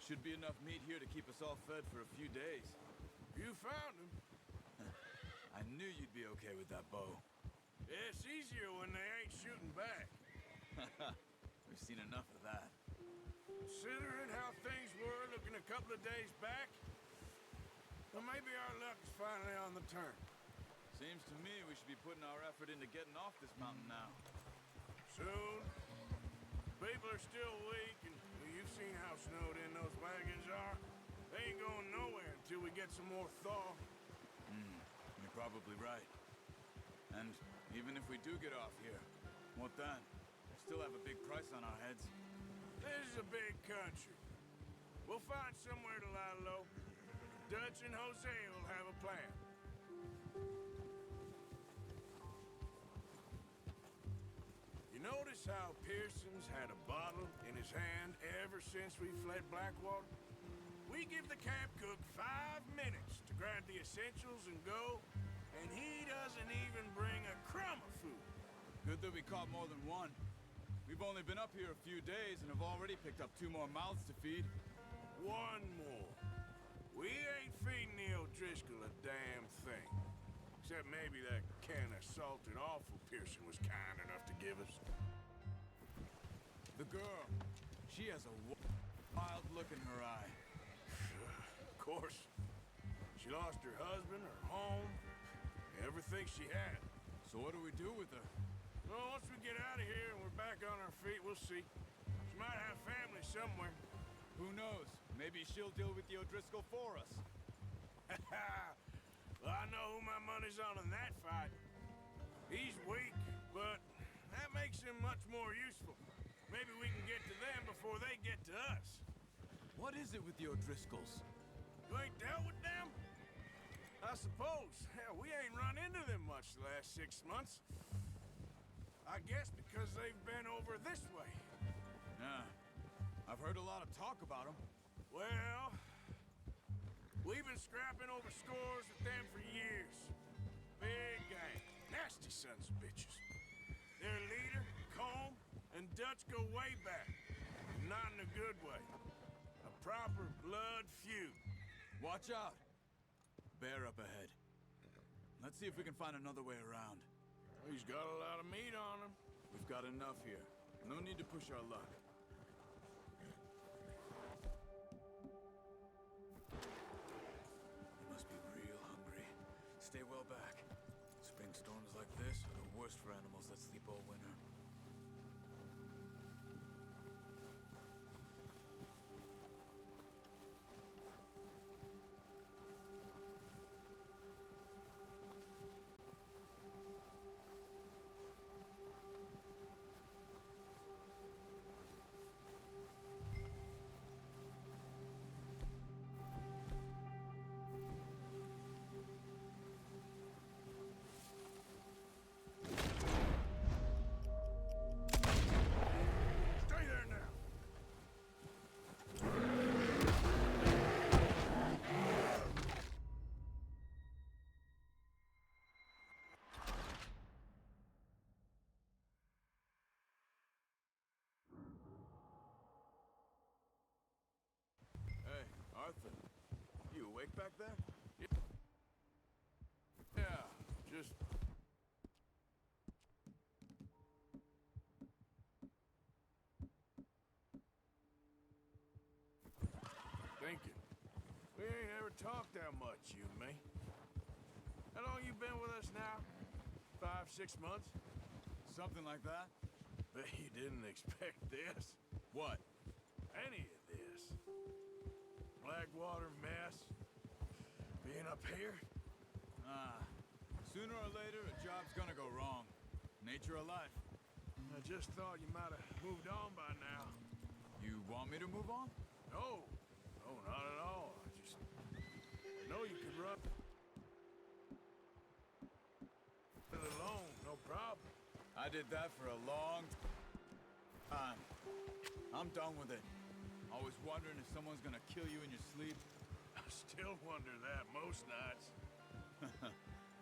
Should be enough meat here to keep us all fed for a few days. You found him. I knew you'd be okay with that bow. It's easier when they ain't shooting back. We've seen enough of that. Considering how things were looking a couple of days back, well, maybe our luck's finally on the turn. Seems to me we should be putting our effort into getting off this mountain now. Soon. People are still weak, and well, you've seen how snowed in those wagons are. They ain't going nowhere until we get some more thaw. probably right. And even if we do get off here, what then? We still have a big price on our heads. This is a big country. We'll find somewhere to lie low. Dutch and Jose will have a plan. You notice how Pearson's had a bottle in his hand ever since we fled Blackwater? We give the camp cook 5 minutes to grab the essentials and go, and he doesn't even bring a crumb of food. Good that we caught more than one. We've only been up here a few days and have already picked up 2 more mouths to feed. One more. We ain't feeding the O'Driscoll a damn thing. Except maybe that can of salted offal Pearson was kind enough to give us. The girl, she has a wild look in her eye. Of course. She lost her husband, her home, everything she had. So what do we do with her? Well, once we get out of here and we're back on our feet, we'll see. She might have family somewhere. Who knows? Maybe she'll deal with the O'Driscoll for us. Well, I know who my money's on in that fight. He's weak, but that makes him much more useful. Maybe we can get to them before they get to us. What is it with the O'Driscolls? You ain't dealt with them? I suppose. Hell, we ain't run into them much the last 6 months. I guess because they've been over this way. Yeah. I've heard a lot of talk about them. Well, we've been scrapping over scores with them for years. Big gang. Nasty sons of bitches. Their leader, Combe, and Dutch go way back. Not in a good way. A proper blood feud. Watch out! Bear up ahead. Let's see if we can find another way around. He's got a lot of meat on him. We've got enough here. No need to push our luck. You must be real hungry. Stay well back. Spring storms like this are the worst for animals that sleep all winter. Stay there now. Hey, Arthur. You awake back there? Yeah, just... thinking. We ain't ever talked that much, you and me. How long you been with us now? 5, 6 months? Something like that? Bet you didn't expect this. What? Any of this. Blackwater mess. Being up here. Sooner or later, a job's gonna go wrong. Nature of life. I just thought you might have moved on by now. You want me to move on? No. No, not at all. I know you could run it alone, no problem. I did that for a long time. I'm done with it. Always wondering if someone's gonna kill you in your sleep. I still wonder that most nights.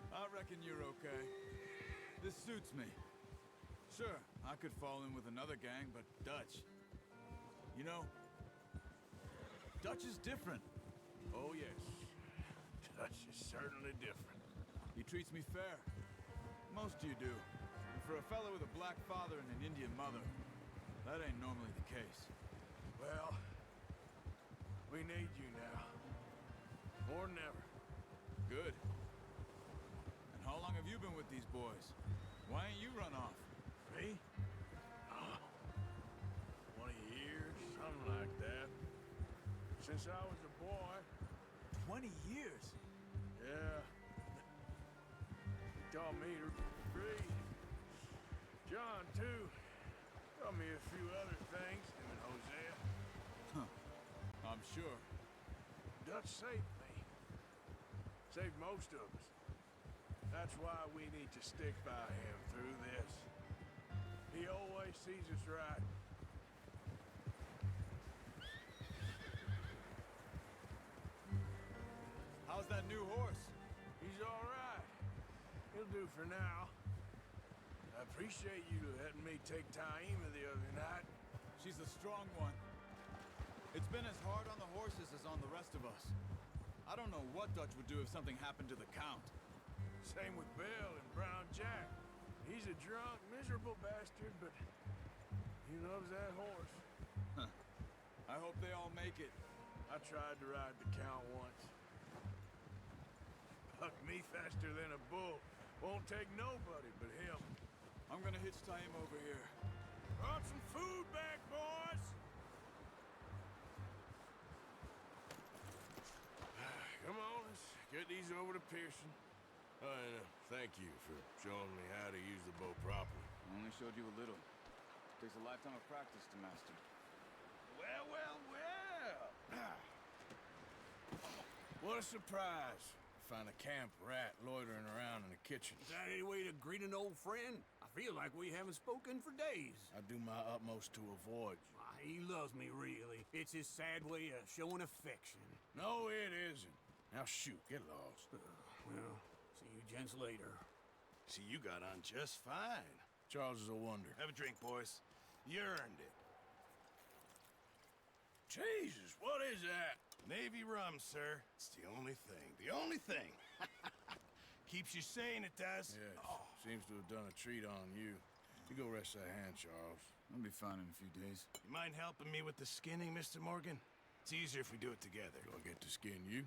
I reckon you're okay. This suits me. Sure, I could fall in with another gang, but Dutch... You know, Dutch is different. Oh, yes. Dutch is certainly different. He treats me fair. Most of you do. And for a fellow with a black father and an Indian mother, that ain't normally the case. Well, we need you now. More than ever. Good. And how long have you been with these boys? Why ain't you run off? Me? 20 years, something like that. Since I was a boy. 20 years? Yeah. call me Reed. John, too. Taught me a few other things, him and Hosea. I'm sure. Dutch saved me. Saved most of us. That's why we need to stick by him through this. He always sees us right. How's that new horse? He's all right. He'll do for now. I appreciate you letting me take Taima the other night. She's a strong one. It's been as hard on the horses as on the rest of us. I don't know what Dutch would do if something happened to the Count. Same with Bill and Brown Jack. He's a drunk, miserable bastard, but he loves that horse. I hope they all make it. I tried to ride the Count once. Bucked me faster than a bull. Won't take nobody but him. I'm gonna hitch Taima over here. Brought some food back, boys! Come on, let's get these over to Pearson. And thank you for showing me how to use the bow properly. I only showed you a little. Takes a lifetime of practice to master. Well, well, well! What a surprise. Find a camp rat loitering around in the kitchen. Is that any way to greet an old friend? I feel like we haven't spoken for days. I do my utmost to avoid you. He loves me, really. It's his sad way of showing affection. No, it isn't. Now shoot, get lost. Well, see you gents later. See, you got on just fine. Charles is a wonder. Have a drink, boys. You earned it. Jesus, what is that? Navy rum, sir. It's the only thing. The only thing. Keeps you sane, it does. Yes. Seems to have done a treat on you. You go rest that hand, Charles. I'll be fine in a few days. You mind helping me with the skinning, Mr. Morgan? It's easier if we do it together. Do I get to skin you?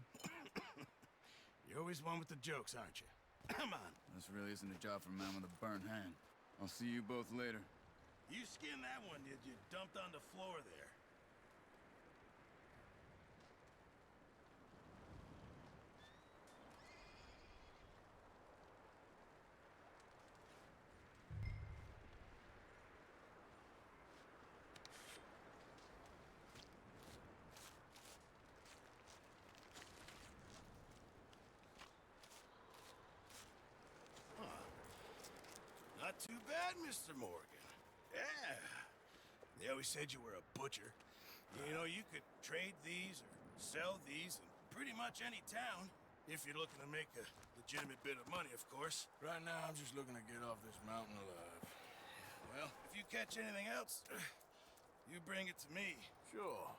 You're always one with the jokes, aren't you? Come on. This really isn't a job for a man with a burnt hand. I'll see you both later. You skinned that one, did you? Dumped on the floor there. Not too bad, Mr. Morgan. Yeah. They always said you were a butcher. You know, you could trade these or sell these in pretty much any town. If you're looking to make a legitimate bit of money, of course. Right now, I'm just looking to get off this mountain alive. Well, if you catch anything else, you bring it to me. Sure.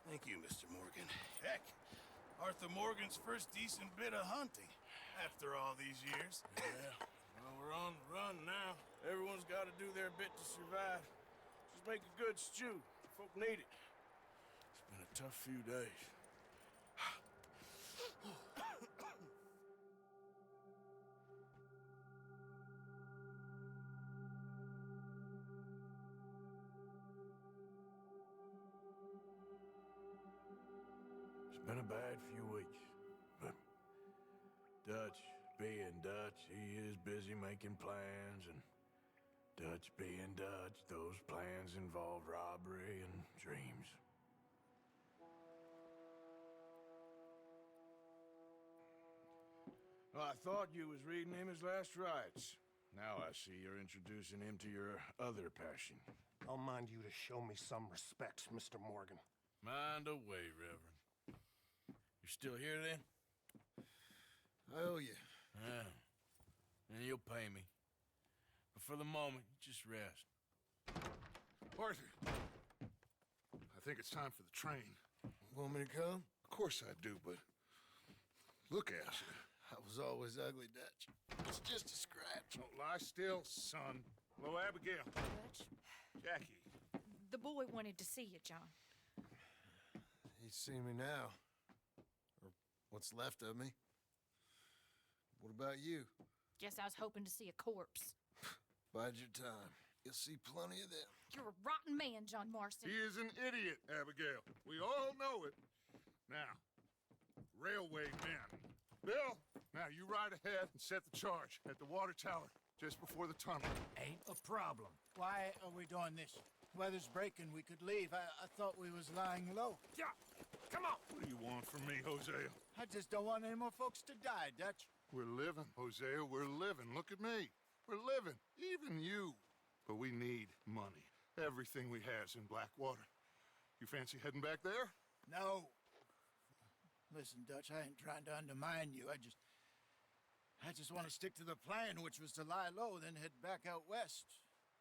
Thank you, Mr. Morgan. Heck, Arthur Morgan's first decent bit of hunting after all these years. Yeah. Well, we're on the run now. Everyone's got to do their bit to survive. Just make a good stew. Folk need it. It's been a tough few days. It's been a bad few weeks, but Dutch being Dutch, he is busy making plans, and Dutch being Dutch, those plans involve robbery and dreams. Well, I thought you was reading him his last rites. Now I see you're introducing him to your other passion. I'll mind you to show me some respect, Mr. Morgan. Mind away, Reverend. You still here, then? I owe you. Yeah. And you'll pay me. But for the moment, just rest. Arthur, I think it's time for the train. Want me to come? Of course I do, but look at you. I was always ugly, Dutch. It's just a scratch. Don't lie still, son. Hello, Abigail. Dutch, Jackie. the boy wanted to see you, John. He's seen me now. Or what's left of me. What about you? Guess I was hoping to see a corpse. Bide your time. You'll see plenty of them. You're a rotten man, John Marston. He is an idiot, Abigail. We all know it. Now, railway men. Bill, now you you ride ahead and set the charge at the water tower just before the tunnel. Ain't a problem. Why are we doing this? Weather's breaking. We could leave. I thought we was lying low. Yeah, come on. What do you want from me, Hosea? I just don't want any more folks to die, Dutch. We're living, Hosea. We're living. Look at me. We're living. Even you. But we need money. Everything we have's in Blackwater. You fancy heading back there? No. Listen, Dutch, I ain't trying to undermine you. I just want to stick to the plan, which was to lie low, then head back out west.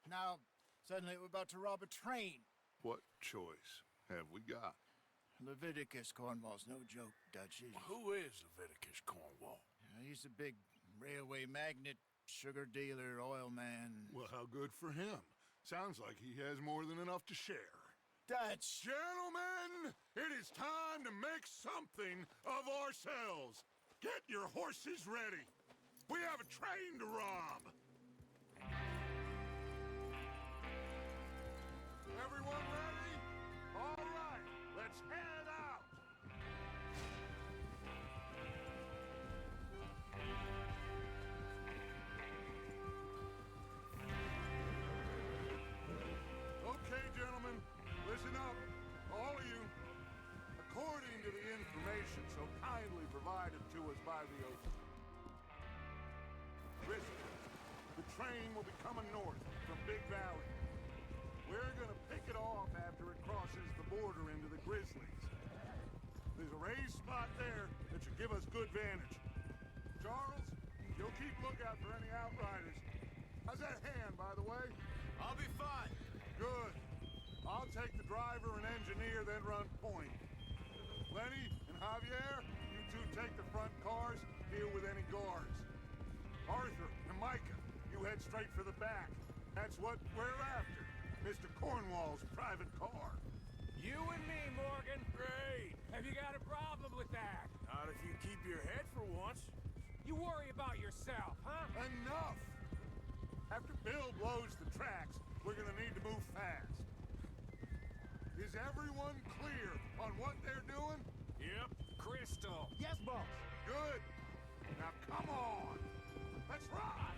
Now, suddenly we're about to rob a train. What choice have we got? Leviticus Cornwall's no joke, Dutch. Who is Leviticus Cornwall? He's a big railway magnate, sugar dealer, oil man. Well, how good for him. Sounds like he has more than enough to share. Dutch! Gentlemen, it is time to make something of ourselves. Get your horses ready. We have a train to rob. Everyone ready? All right, let's head out. Okay, gentlemen, listen up, all of you. According to the information so kindly provided to us by the the train will be coming north from Big Valley. We're gonna pick it off after it crosses the border into the Grizzlies. There's a raised spot there that should give us good vantage. Charles, you'll keep lookout for any outriders. How's that hand, by the way? I'll be fine. Good. I'll take the driver and engineer, then run point. Lenny and Javier, you two take the front cars, deal with any guards. Arthur and Micah, you head straight for the back. That's what we're after. Mr. Cornwall's private car. You and me, Morgan. Great. Have you got a problem with that? Not if you keep your head for once. You worry about yourself, huh? Enough! After Bill blows the tracks, we're gonna need to move fast. Is everyone clear on what they're doing? Yep. Crystal. Yes, boss. Good. Now come on. Let's ride.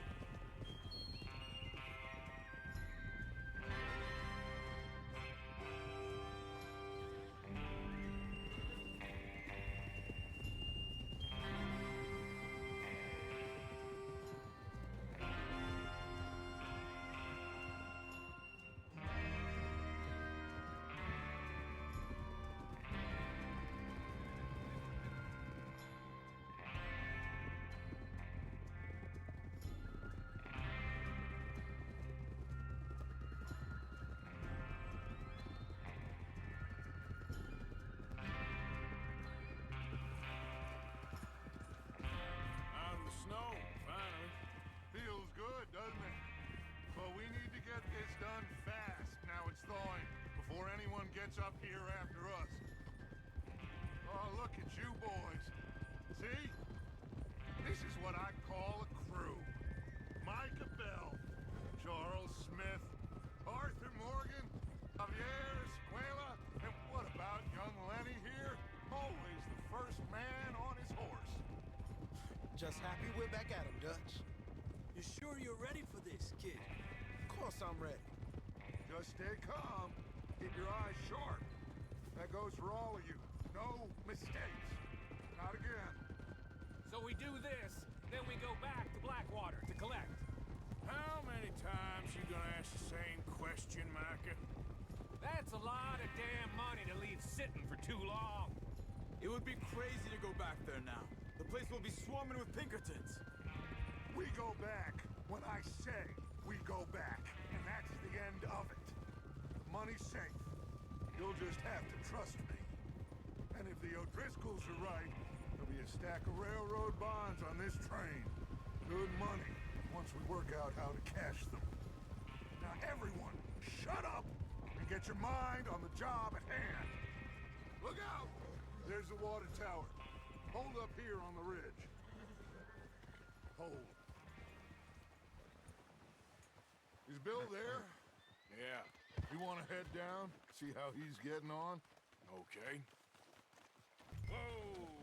Doesn't it? But we need to get this done fast. Now it's thawing, before anyone gets up here after us. Oh, look at you boys. See? This is what I call a crew. Micah Bell, Charles Smith, Arthur Morgan, Javier Escuela, and what about young Lenny here? Always the first man on his horse. Just happy we're back at him, Dutch. You sure you're ready for this, kid? Of course I'm ready. Just stay calm. Keep your eyes sharp. That goes for all of you. No mistakes. Not again. So we do this, then we go back to Blackwater to collect. How many times you gonna ask the same question, Micah? That's a lot of damn money to leave sitting for too long. It would be crazy to go back there now. The place will be swarming with Pinkertons. We go back when I say we go back, and that's the end of it. The money's safe. You'll just have to trust me. And if the O'Driscolls are right, there'll be a stack of railroad bonds on this train. Good money, once we work out how to cash them. Now everyone, shut up and get your mind on the job at hand. Look out! There's the water tower. Hold up here on the ridge. Hold. Is Bill there? Yeah. You want to head down, see how he's getting on? Okay. Whoa!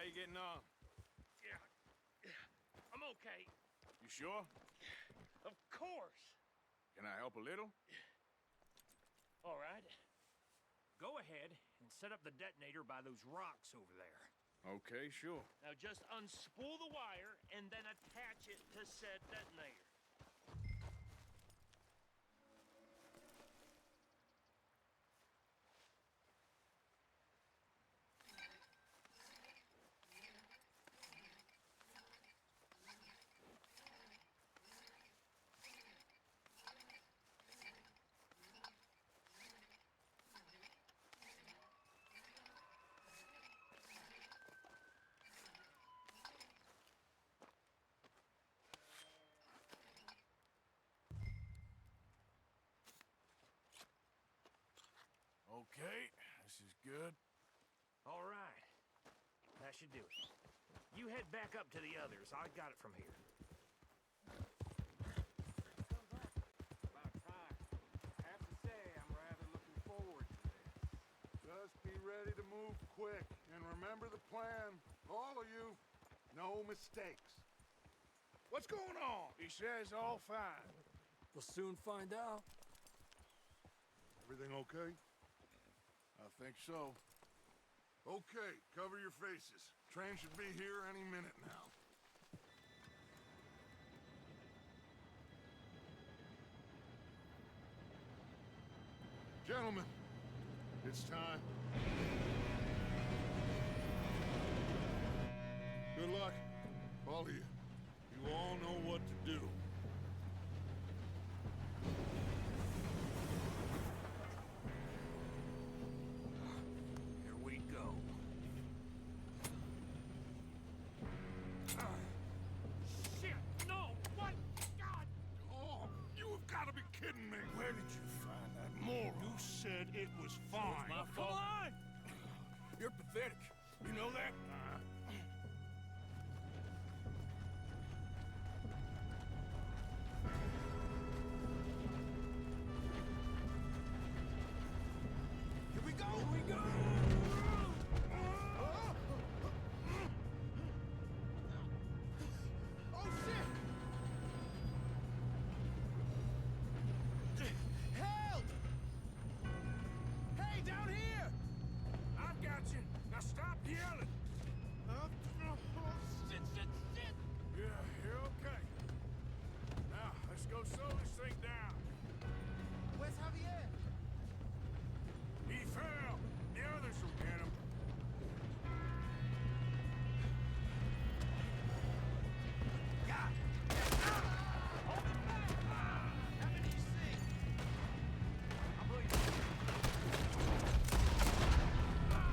you getting on? Yeah. I'm okay. You sure? Of course. Can I help a little? All right. Go ahead and set up the detonator by those rocks over there. Okay, sure. Now just unspool the wire and then attach it to said detonator. Okay, this is good. All right. That should do it. You head back up to the others. I got it from here. About time. I have to say, I'm rather looking forward to this. Just be ready to move quick, and remember the plan. All of you, no mistakes. What's going on? He says all fine. We'll soon find out. Everything okay? I think so. Okay, cover your faces. Train should be here any minute now. Gentlemen, it's time. Good luck, all of you. You all know what to do. Here we go. Shit! No! What? God! Oh, you have got to be kidding me. Where did you find that moron? You said it was fine. My Come fault. on! You're pathetic. You know that? Here we go! Here we go! Oh, shit! Help! Hey, down here! I've got you. Now stop yelling. Shit, shit, shit! Yeah, you're okay. Now, let's go slow this thing down. Where's Javier? He fell. The others will get him. God! Hold it back! How many you see? I'll blow you.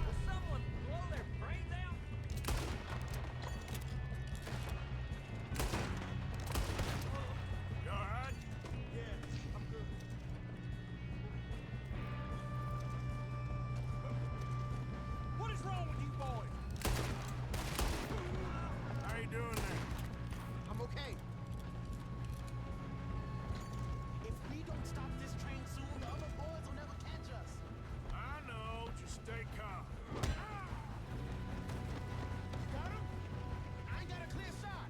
Will someone blow their brains out? You all right? Yeah, I'm good. What is wrong with you boys? How you doing there? I'm okay. If we don't stop this train soon, the other boys will never catch us. I know. Just stay calm. You got him? I ain't got a clear shot.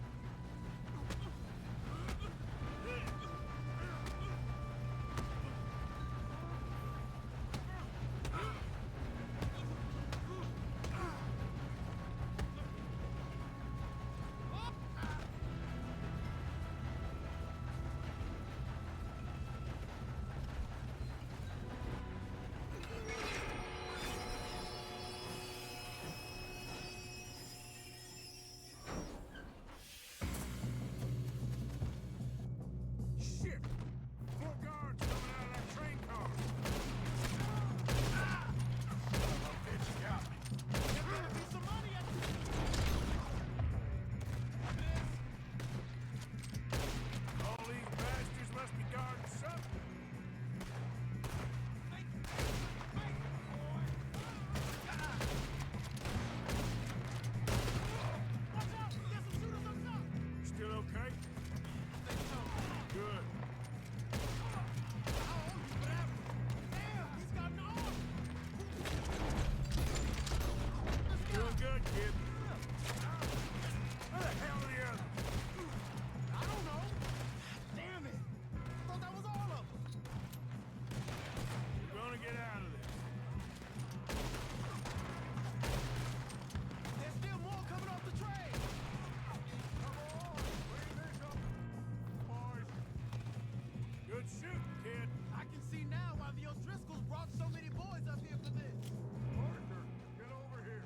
brought so many boys up here for this? Arthur, get over here.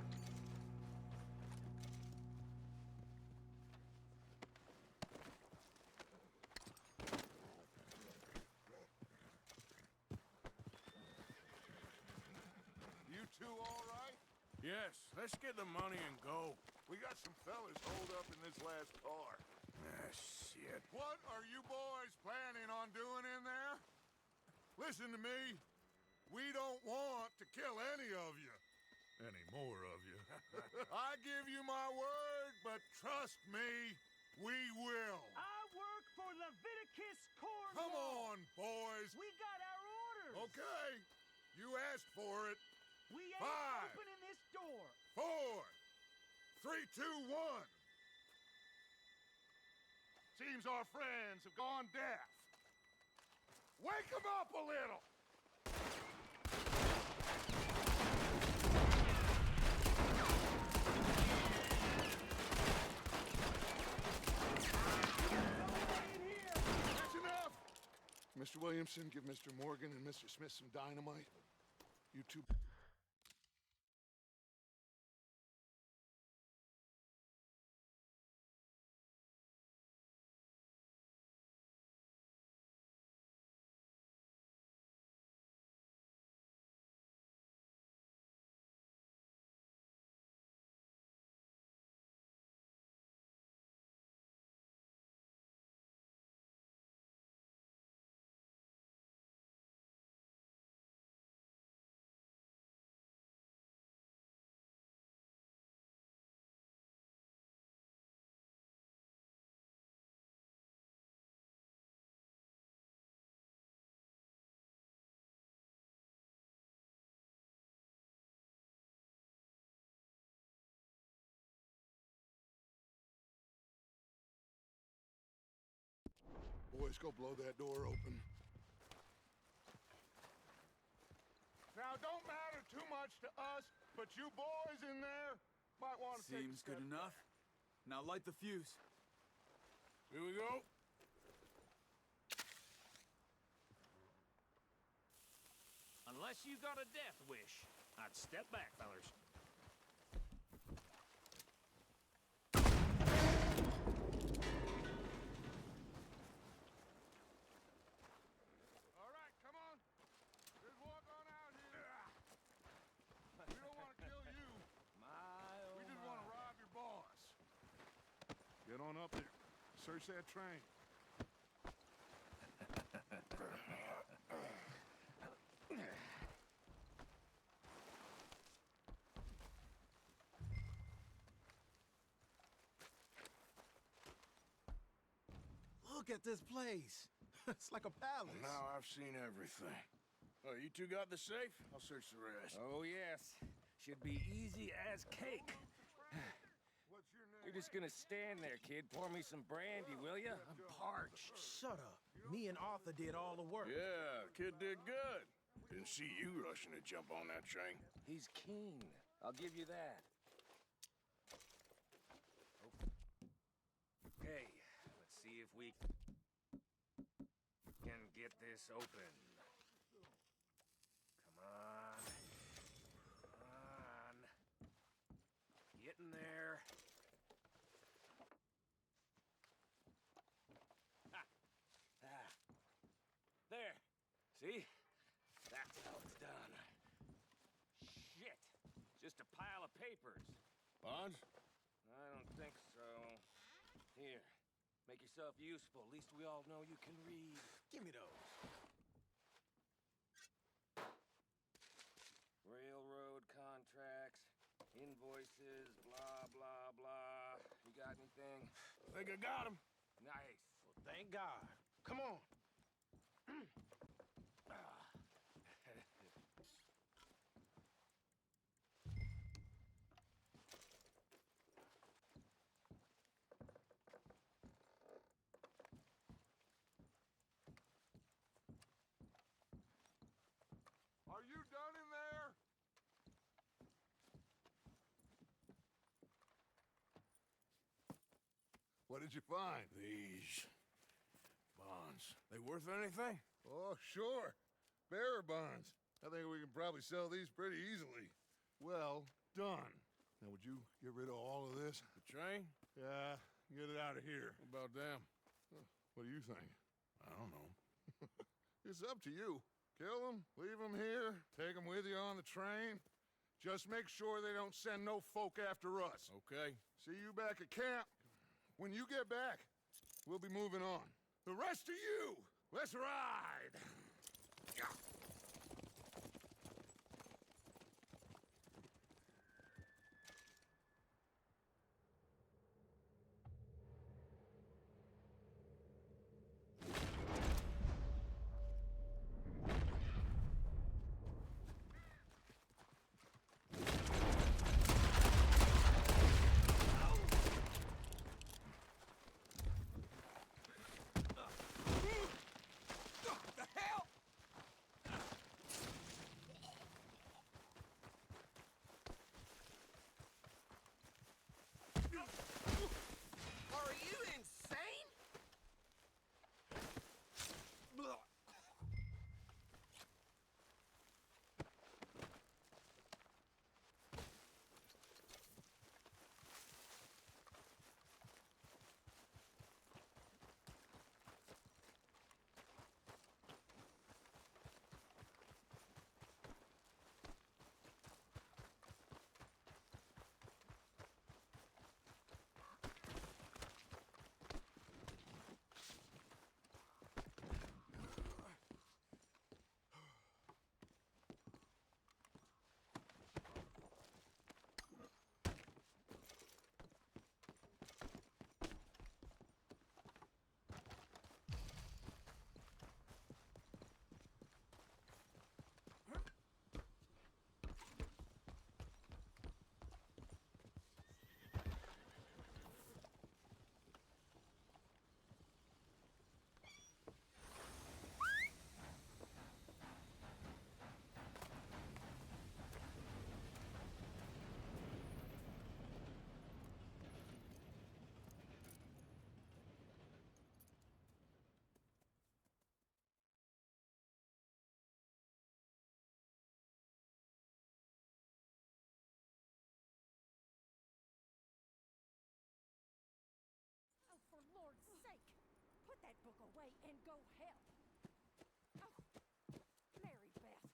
You two all right? Yes, let's get the money and go. We got some fellas holed up in this last car. Ah, shit. What are you boys planning on doing in there? Listen to me. We don't want to kill any of you. Any more of you. I give you my word, but trust me, we will. I work for Leviticus Cornwall. Come on, boys. We got our orders. Okay. You asked for it. We ain't 5, opening this door. 4, 3, 2, 1. Seems our friends have gone deaf. Wake them up a little. That's enough. Mr. Williamson, give Mr. Morgan and Mr. Smith some dynamite. You two... Boys, go blow that door open. Now, don't matter too much to us, but you boys in there might want to take a Seems step good enough. Now light the fuse. Here we go. Unless you got a death wish, I'd step back, fellers. All right, come on. Just walk on out here. We don't want to kill you. We just want to rob your boss. Get on up there. Search that train. Look at this place. It's like a palace. Now I've seen everything. Oh, you two got the safe? I'll search the rest. Oh, yes. Should be easy as cake. What's your name? You're just gonna stand there, kid. Pour me some brandy, will ya? I'm parched. Shut up. Me and Arthur did all the work. Yeah, kid did good. Didn't see you rushing to jump on that train. He's keen. I'll give you that. Okay, let's see if we can get this open. Come on. Come on. Get in there. Ha! Ah. There. See? That's how it's done. Shit. Just a pile of papers. Bonds? I don't think so. Here. Make yourself useful. At least we all know you can read. Give me those. Railroad contracts, invoices, blah, blah, blah. You got anything? Think I got him. Nice. Well, thank God. Come on. Are you done in there? What did you find? These bonds. They worth anything? Oh, sure. Bearer bonds. I think we can probably sell these pretty easily. Well done. Now, would you get rid of all of this? The train? Yeah, get it out of here. What about them? What do you think? I don't know. It's up to you. Kill them, leave them here, take them with you on the train. Just make sure they don't send no folk after us. Okay. See you back at camp. When you get back, we'll be moving on. The rest of you, let's ride! Yeah. Are you insane? Oh, for Lord's sake, put that book away and go help. Oh, Mary Beth.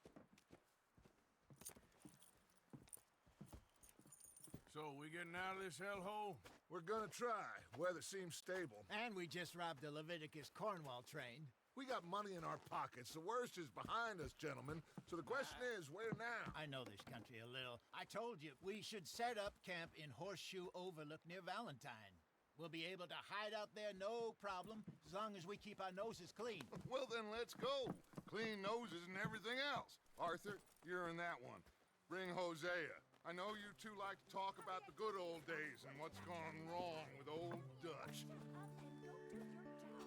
So, we getting out of this hellhole? We're gonna try. Weather seems stable. And we just robbed the Leviticus Cornwall train. We got money in our pockets. The worst is behind us, gentlemen. So the question is, where now? I know this country a little. I told you, we should set up camp in Horseshoe Overlook near Valentine. We'll be able to hide out there no problem, as long as we keep our noses clean. Well, then let's go. Clean noses and everything else. Arthur, you're in that one. Bring Hosea. I know you two like to talk about the good old days and what's gone wrong with old Dutch. Shut up and go do your job.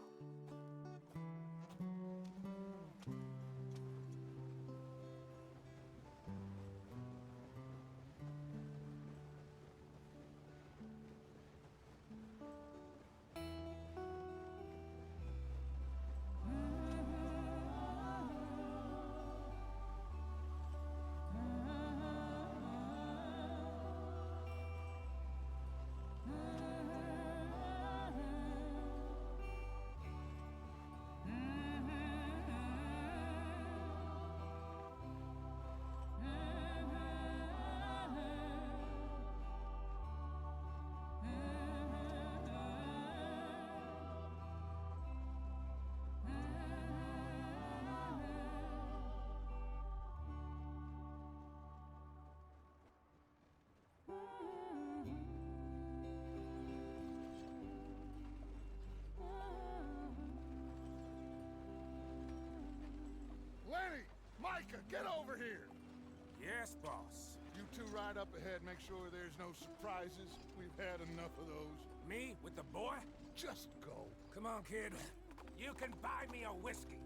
Lenny! Micah, get over here! Yes, boss. You two ride up ahead, make sure there's no surprises. We've had enough of those. Me with the boy? Just go. Come on, kid. You can buy me a whiskey.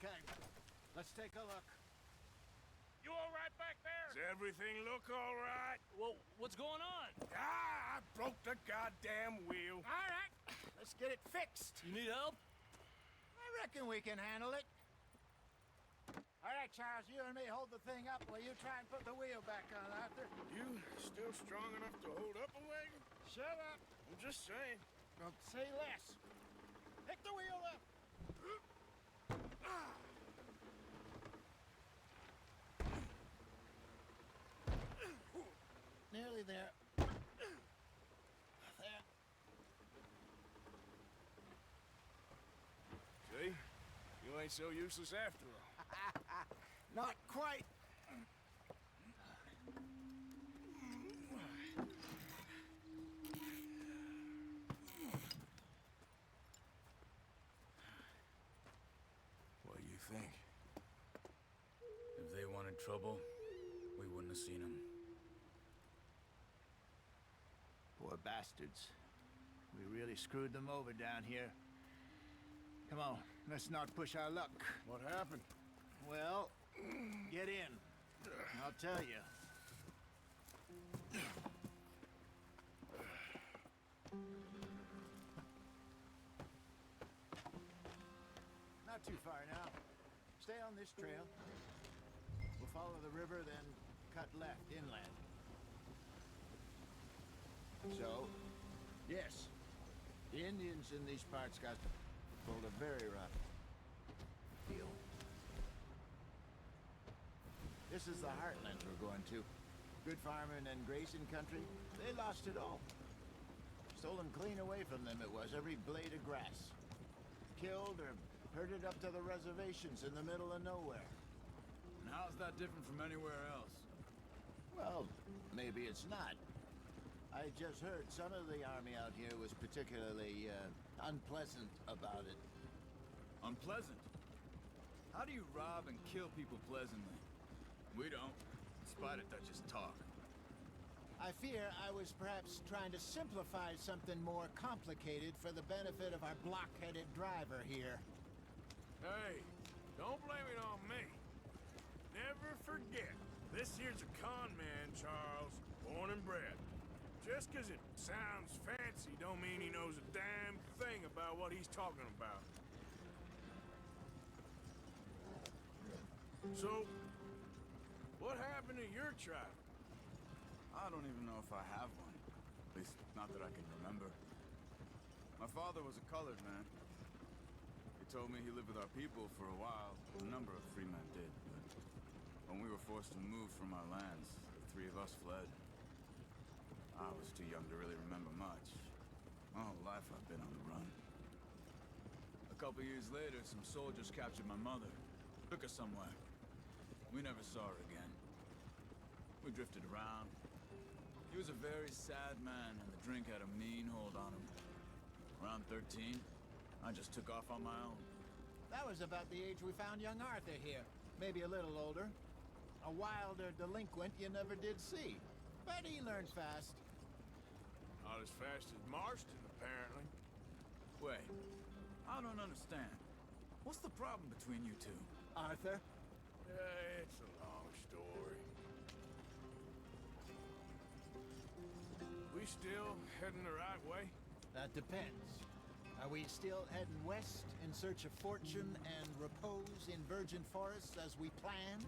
Okay, let's take a look. You all right back there? Does everything look all right? Well, what's going on? Ah, I broke the goddamn wheel. All right, let's get it fixed. You need help? I reckon we can handle it. All right, Charles, you and me hold the thing up while you try and put the wheel back on, Arthur. You still strong enough to hold up a wagon? Shut up. I'm just saying. Don't say less. Pick the wheel up. Nearly there. There. See? You ain't so useless after all. Not quite. What do you think? If they wanted trouble, we wouldn't have seen them. Poor bastards. We really screwed them over down here. Come on, let's not push our luck. What happened? Well, get in. I'll tell you. Not too far now. Stay on this trail. We'll follow the river, then cut left inland. So, yes, the Indians in these parts got pulled a very rough deal. This is the heartland we're going to. Good farming and grazing country. They lost it all. Stolen clean away from them it was, every blade of grass. Killed or herded up to the reservations in the middle of nowhere. And how's that different from anywhere else? Well, maybe it's not. I just heard some of the army out here was particularly unpleasant about it. Unpleasant? How do you rob and kill people pleasantly? We don't, in spite of Dutch's talk. I fear I was perhaps trying to simplify something more complicated for the benefit of our block-headed driver here. Hey, don't blame it on me. Never forget, this here's a con man, Charles, born and bred. Just 'cause it sounds fancy don't mean he knows a damn thing about what he's talking about. So, what happened to your tribe? I don't even know if I have one. At least, not that I can remember. My father was a colored man. He told me he lived with our people for a while. A number of free men did, but when we were forced to move from our lands, the three of us fled. I was too young to really remember much. My whole life I've been on the run. A couple years later, some soldiers captured my mother. Took her somewhere. We never saw her again. We drifted around. He was a very sad man, and the drink had a mean hold on him. Around 13, I just took off on my own. That was about the age we found young Arthur here. Maybe a little older. A wilder delinquent you never did see. But he learned fast. Not as fast as Marston, apparently. Wait, I don't understand. What's the problem between you two? Arthur? It's a long story. We still heading the right way? That depends. Are we still heading west in search of fortune and repose in virgin forests as we planned?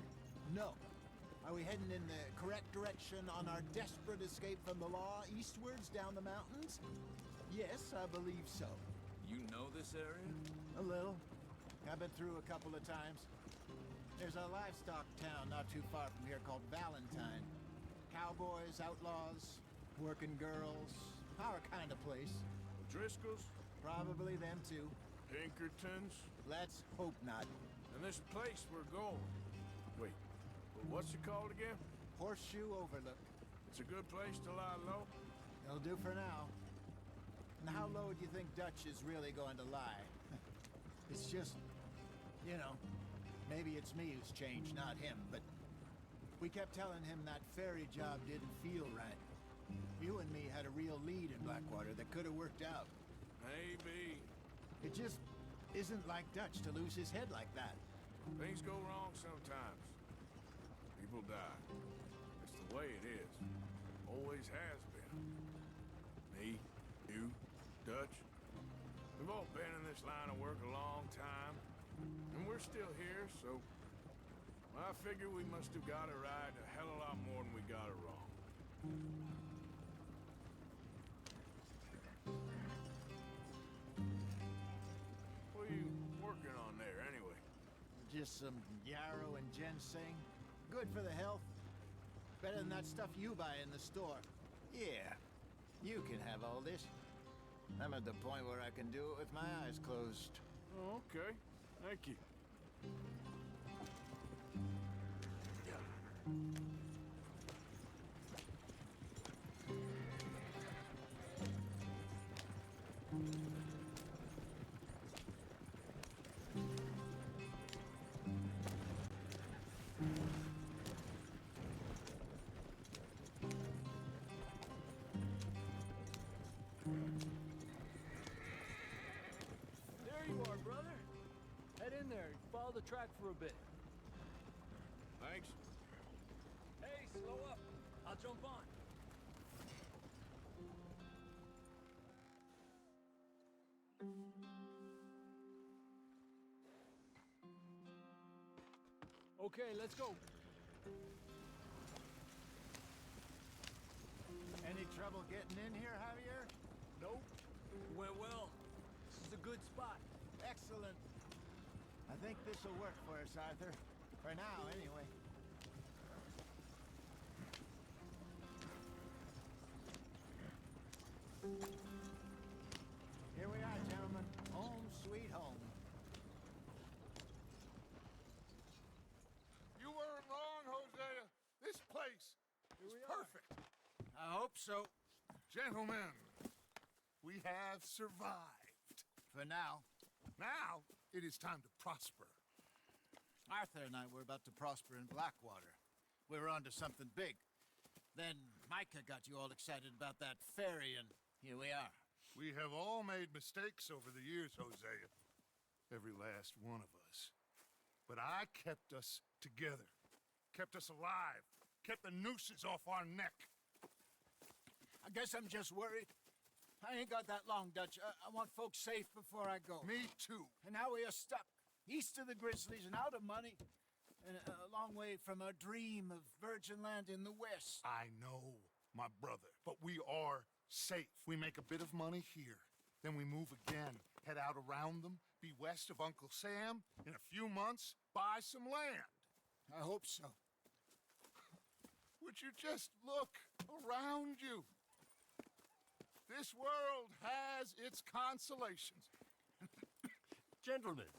No. Are we heading in the correct direction on our desperate escape from the law eastwards down the mountains? Yes, I believe so. You know this area? A little. I've been through a couple of times. There's a livestock town not too far from here called Valentine. Cowboys, outlaws, working girls, our kind of place. Driscoll's? Probably them too. Pinkertons? Let's hope not. And this place we're going. Wait, what's it called again? Horseshoe Overlook. It's a good place to lie low? It'll do for now. And how low do you think Dutch is really going to lie? It's just, you know, maybe it's me who's changed, not him, but we kept telling him that ferry job didn't feel right. You and me had a real lead in Blackwater that could have worked out. Maybe. It just isn't like Dutch to lose his head like that. Things go wrong sometimes. People die. It's the way it is. Always has been. Me, you, Dutch. We've all been in this line of work a long time. And we're still here, so... I figure we must have got it right a hell of a lot more than we got it wrong. What are you working on there, anyway? Just some yarrow and ginseng. Good for the health. Better than that stuff you buy in the store. Yeah, you can have all this. I'm at the point where I can do it with my eyes closed. Oh, okay. Thank you. There you are, brother. Head in there and follow the track for a bit. Thanks. Hey, slow up. I'll jump on. Okay, let's go. Any trouble getting in here, Javier? Nope. Went well. This is a good spot. Excellent. I think this will work for us, Arthur. For now, anyway. Here we are, gentlemen. Home sweet home. You weren't wrong, Hosea. This place is perfect. I hope so. Gentlemen, we have survived. For now. Now, it is time to prosper. Arthur and I were about to prosper in Blackwater. We were onto something big. Then Micah got you all excited about that ferry, and here we are. We have all made mistakes over the years, Hosea. Every last one of us. But I kept us together. Kept us alive. Kept the nooses off our neck. I guess I'm just worried. I ain't got that long, Dutch. I want folks safe before I go. Me too. And now we are stuck. East of the Grizzlies and out of money. And a long way from our dream of virgin land in the west. I know, my brother. But we are safe. We make a bit of money here. Then we move again. Head out around them. Be west of Uncle Sam. In a few months, buy some land. I hope so. Would you just look around you? This world has its consolations. Gentlemen,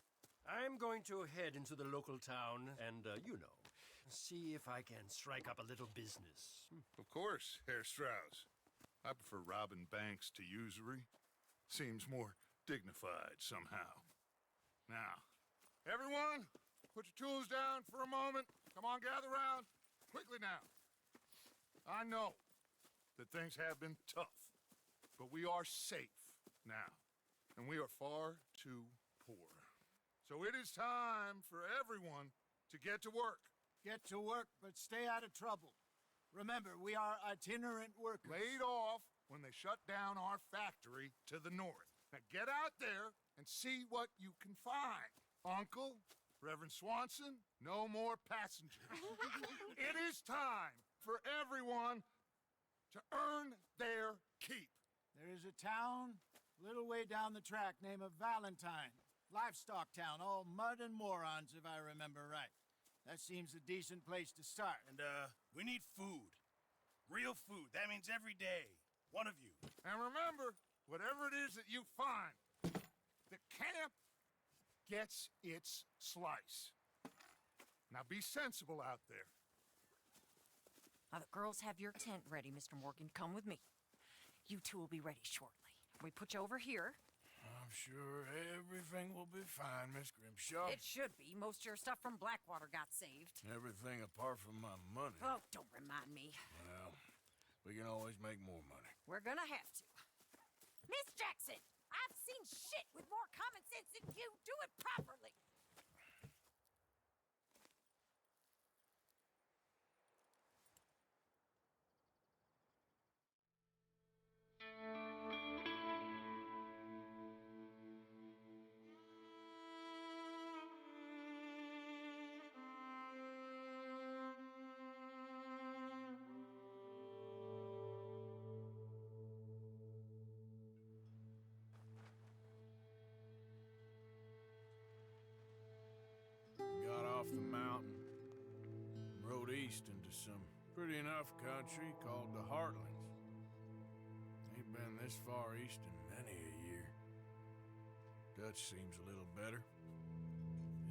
I'm going to head into the local town and, see if I can strike up a little business. Of course, Herr Strauss. I prefer robbing banks to usury. Seems more dignified somehow. Now, everyone, put your tools down for a moment. Come on, gather round. Quickly now. I know that things have been tough, but we are safe now, and we are far too poor. So it is time for everyone to get to work. Get to work, but stay out of trouble. Remember, we are itinerant workers. Laid off when they shut down our factory to the north. Now get out there and see what you can find. Uncle, Reverend Swanson, no more passengers. It is time for everyone to earn their keep. There is a town a little way down the track named Valentine. Livestock town, all mud and morons, if I remember right. That seems a decent place to start. And, we need food. Real food. That means every day. One of you. And remember, whatever it is that you find, the camp gets its slice. Now be sensible out there. Now, the girls have your tent ready, Mr. Morgan. Come with me. You two will be ready shortly. We put you over here. I'm sure everything will be fine, Miss Grimshaw. It should be. Most of your stuff from Blackwater got saved. Everything apart from my money. Oh, don't remind me. Well, we can always make more money. We're gonna have to. Miss Jackson, I've seen shit with more common sense than you. Do it properly. off the mountain, rode east into some pretty enough country called the Heartlands. Ain't been this far east in many a year. Dutch seems a little better.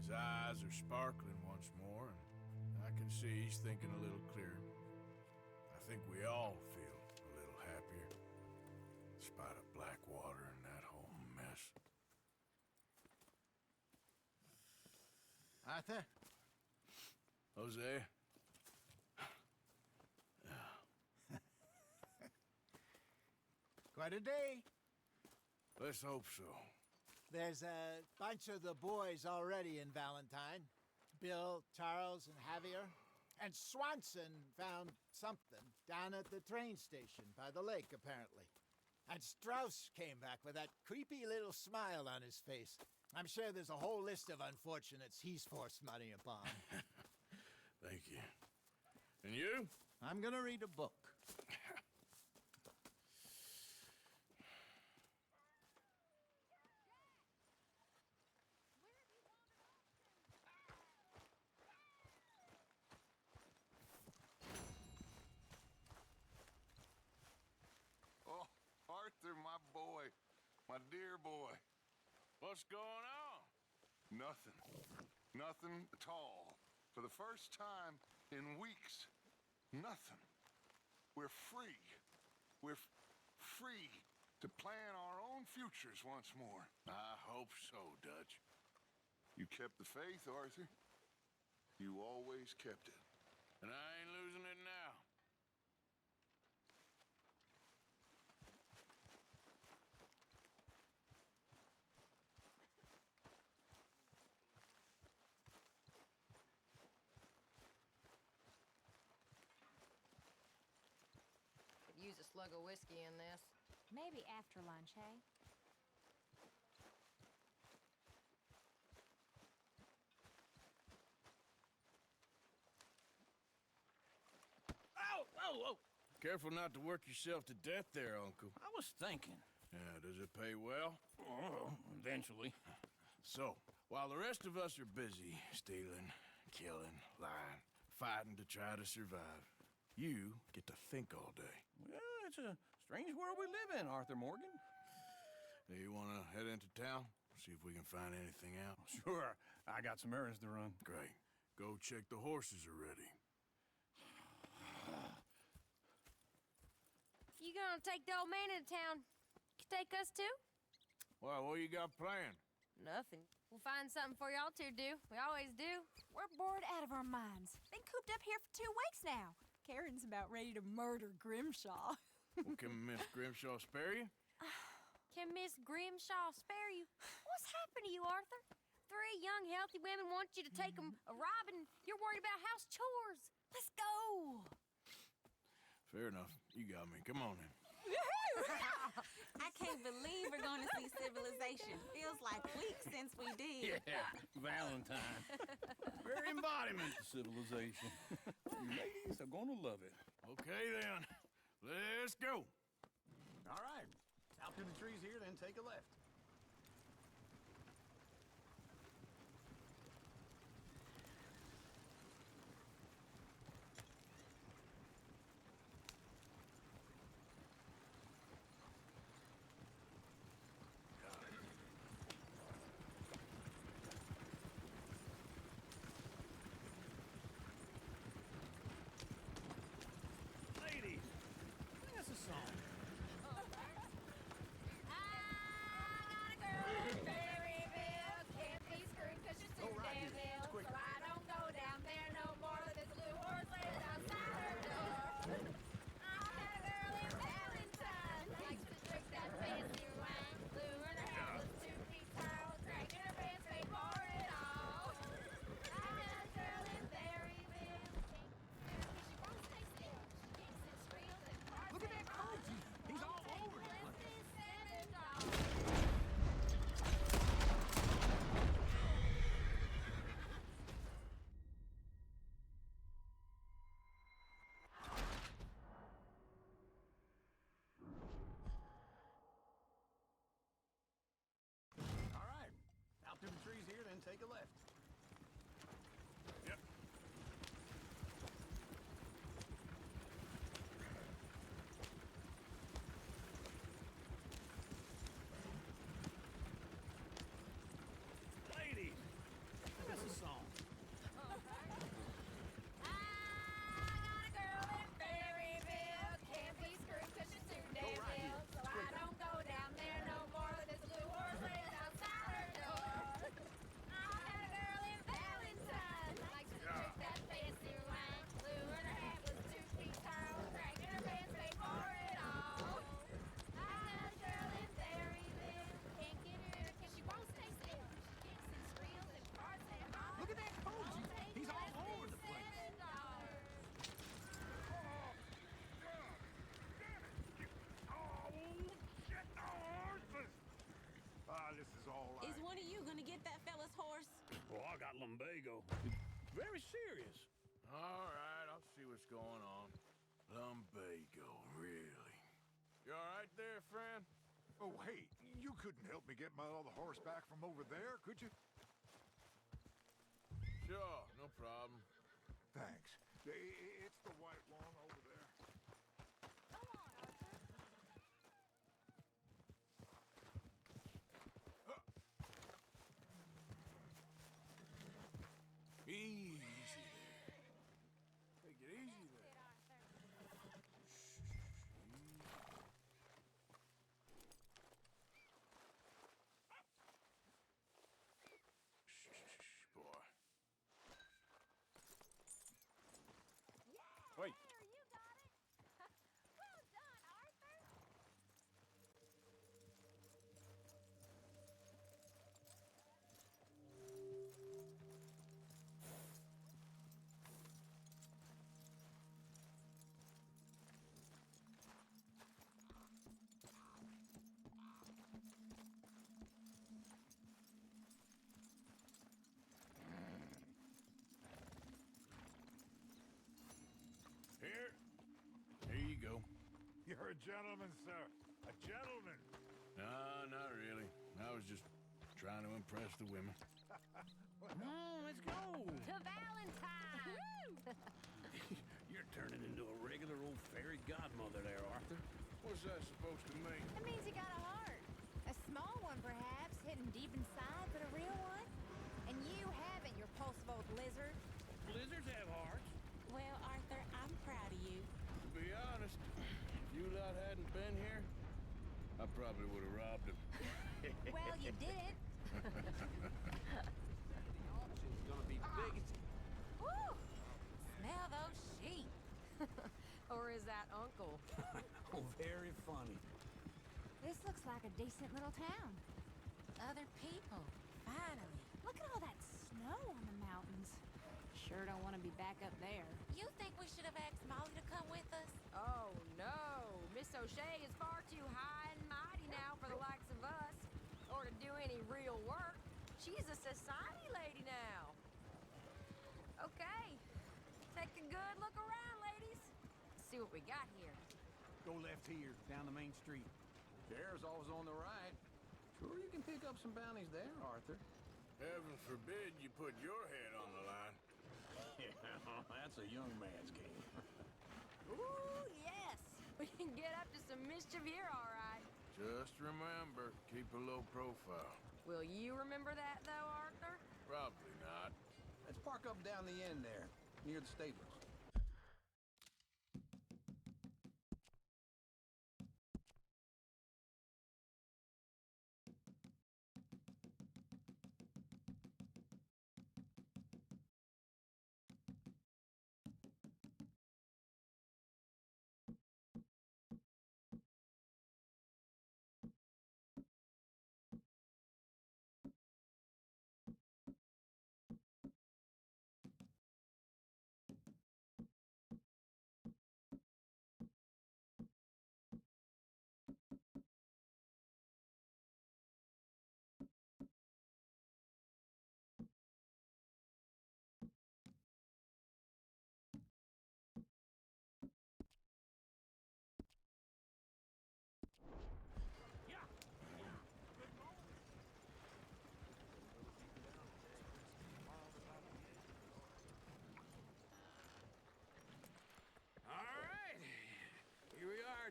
His eyes are sparkling once more, and I can see he's thinking a little clearer. I think we all feel a little happier, in spite of Blackwater and that whole mess. Arthur? Jose? Quite a day. Let's hope so. There's a bunch of the boys already in Valentine. Bill, Charles, and Javier. And Swanson found something down at the train station by the lake, apparently. And Strauss came back with that creepy little smile on his face. I'm sure there's a whole list of unfortunates he's forced money upon. Thank you. And you? I'm gonna read a book. Oh, Arthur, my boy. My dear boy. What's going on? Nothing. Nothing at all. For the first time in weeks. Nothing. We're free. We're free to plan our own futures once more. I hope so, Dutch. You kept the faith, Arthur. You always kept it. And I ain't losing it now. Could use a slug of whiskey in this. Maybe after lunch, hey? Ow! Whoa, whoa! Careful not to work yourself to death there, Uncle. I was thinking. Yeah, does it pay well? Oh, eventually. So, while the rest of us are busy stealing, killing, lying, fighting to try to survive, you get to think all day. Well, it's a strange world we live in, Arthur Morgan. Hey, you want to head into town? See if we can find anything out? Sure. I got some errands to run. Great. Go check the horses are ready. You gonna take the old man into town? You take us too? Well, what you got planned? Nothing. We'll find something for y'all to do. We always do. We're bored out of our minds. Been cooped up here for 2 weeks now. Karen's about ready to murder Grimshaw. Well, can Miss Grimshaw spare you? Can Miss Grimshaw spare you? What's happened to you, Arthur? 3 young, healthy women want you to take them a robbing. You're worried about house chores. Let's go. Fair enough. You got me. Come on then. I can't believe we're going to see civilization. Feels like weeks since we did. Yeah, Valentine. Very embodiment of civilization. You ladies are gonna love it. Okay then. Let's go. All right. Out through the trees here, then take a left. Ladies, sing us a song. horse. Oh, I got lumbago. Very serious. All right, I'll see what's going on. Lumbago, really? You all right there, friend? Oh, hey, you couldn't help me get my other horse back from over there, could you? Sure, no problem. Thanks. It's the white one over there. Go on, Arthur. Easy there. Take it easy there. Shh, boy. Yeah, Wait. there, you got it. Well done, Arthur. Here you go. You're a gentleman, sir. A gentleman. No, not really. I was just trying to impress the women. Come on, let's go. To Valentine! You're turning into a regular old fairy godmother there, Arthur. What's that supposed to mean? It means you got a heart. A small one, perhaps, hidden deep inside, but a real one. And you haven't, you repulsive old lizard. Blizzards have hearts. Well, Arthur, I'm proud of you. To be honest, if you lot hadn't been here, I probably would have robbed him. Well, you did. Auction's gonna be big. Woo! Smell those sheep. Or is that Uncle? Oh, very funny. This looks like a decent little town. Other people, finally. Look at all that snow on the mountains. Sure don't want to be back up there. You think we should have asked Molly to come with us? Oh, no. Miss O'Shea is far too high and mighty now for the likes of us. Or to do any real work. She's a society lady now. Okay. Take a good look around, ladies. See what we got here. Go left here, down the main street. Bear's always on the right. Sure you can pick up some bounties there, Arthur. Heaven forbid you put your head on the line. Yeah, that's a young man's game. Ooh, yes. We can get up to some mischief here, all right. Just remember, keep a low profile. Will you remember that, though, Arthur? Probably not. Let's park up down the end there, near the stables.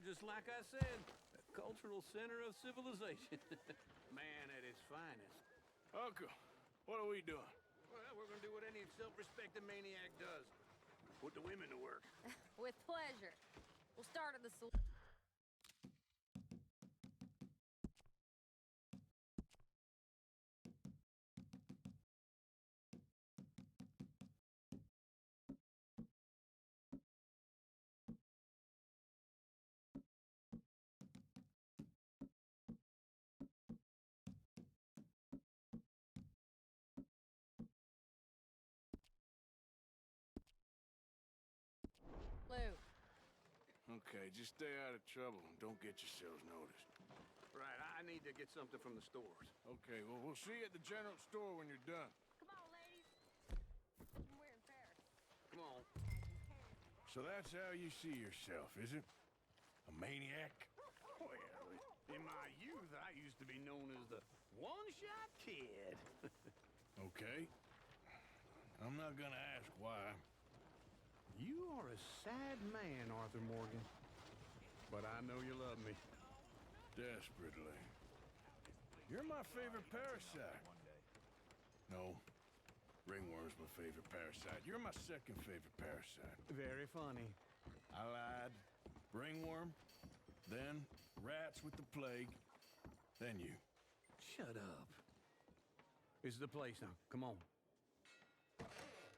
Just like I said, a cultural center of civilization. Man at its finest. Uncle, what are we doing? Well, we're gonna do what any self-respecting maniac does. Put the women to work. With pleasure. We'll start at the Okay, just stay out of trouble and don't get yourselves noticed. Right, I I need to get something from the stores. Okay, well, we'll see you at the general store when you're done. Come on, ladies. I'm wearing Paris. Come on. So that's how you see yourself, is it? A maniac? Well, in my youth, I used to be known as the one-shot kid. Okay. I'm not gonna ask why. You are a sad man, Arthur Morgan. But I know you love me. Desperately. You're my favorite parasite. No. Ringworm's my favorite parasite. You're my second favorite parasite. Very funny. I lied. Ringworm, then rats with the plague, then you. Shut up. This is the place now. Come on.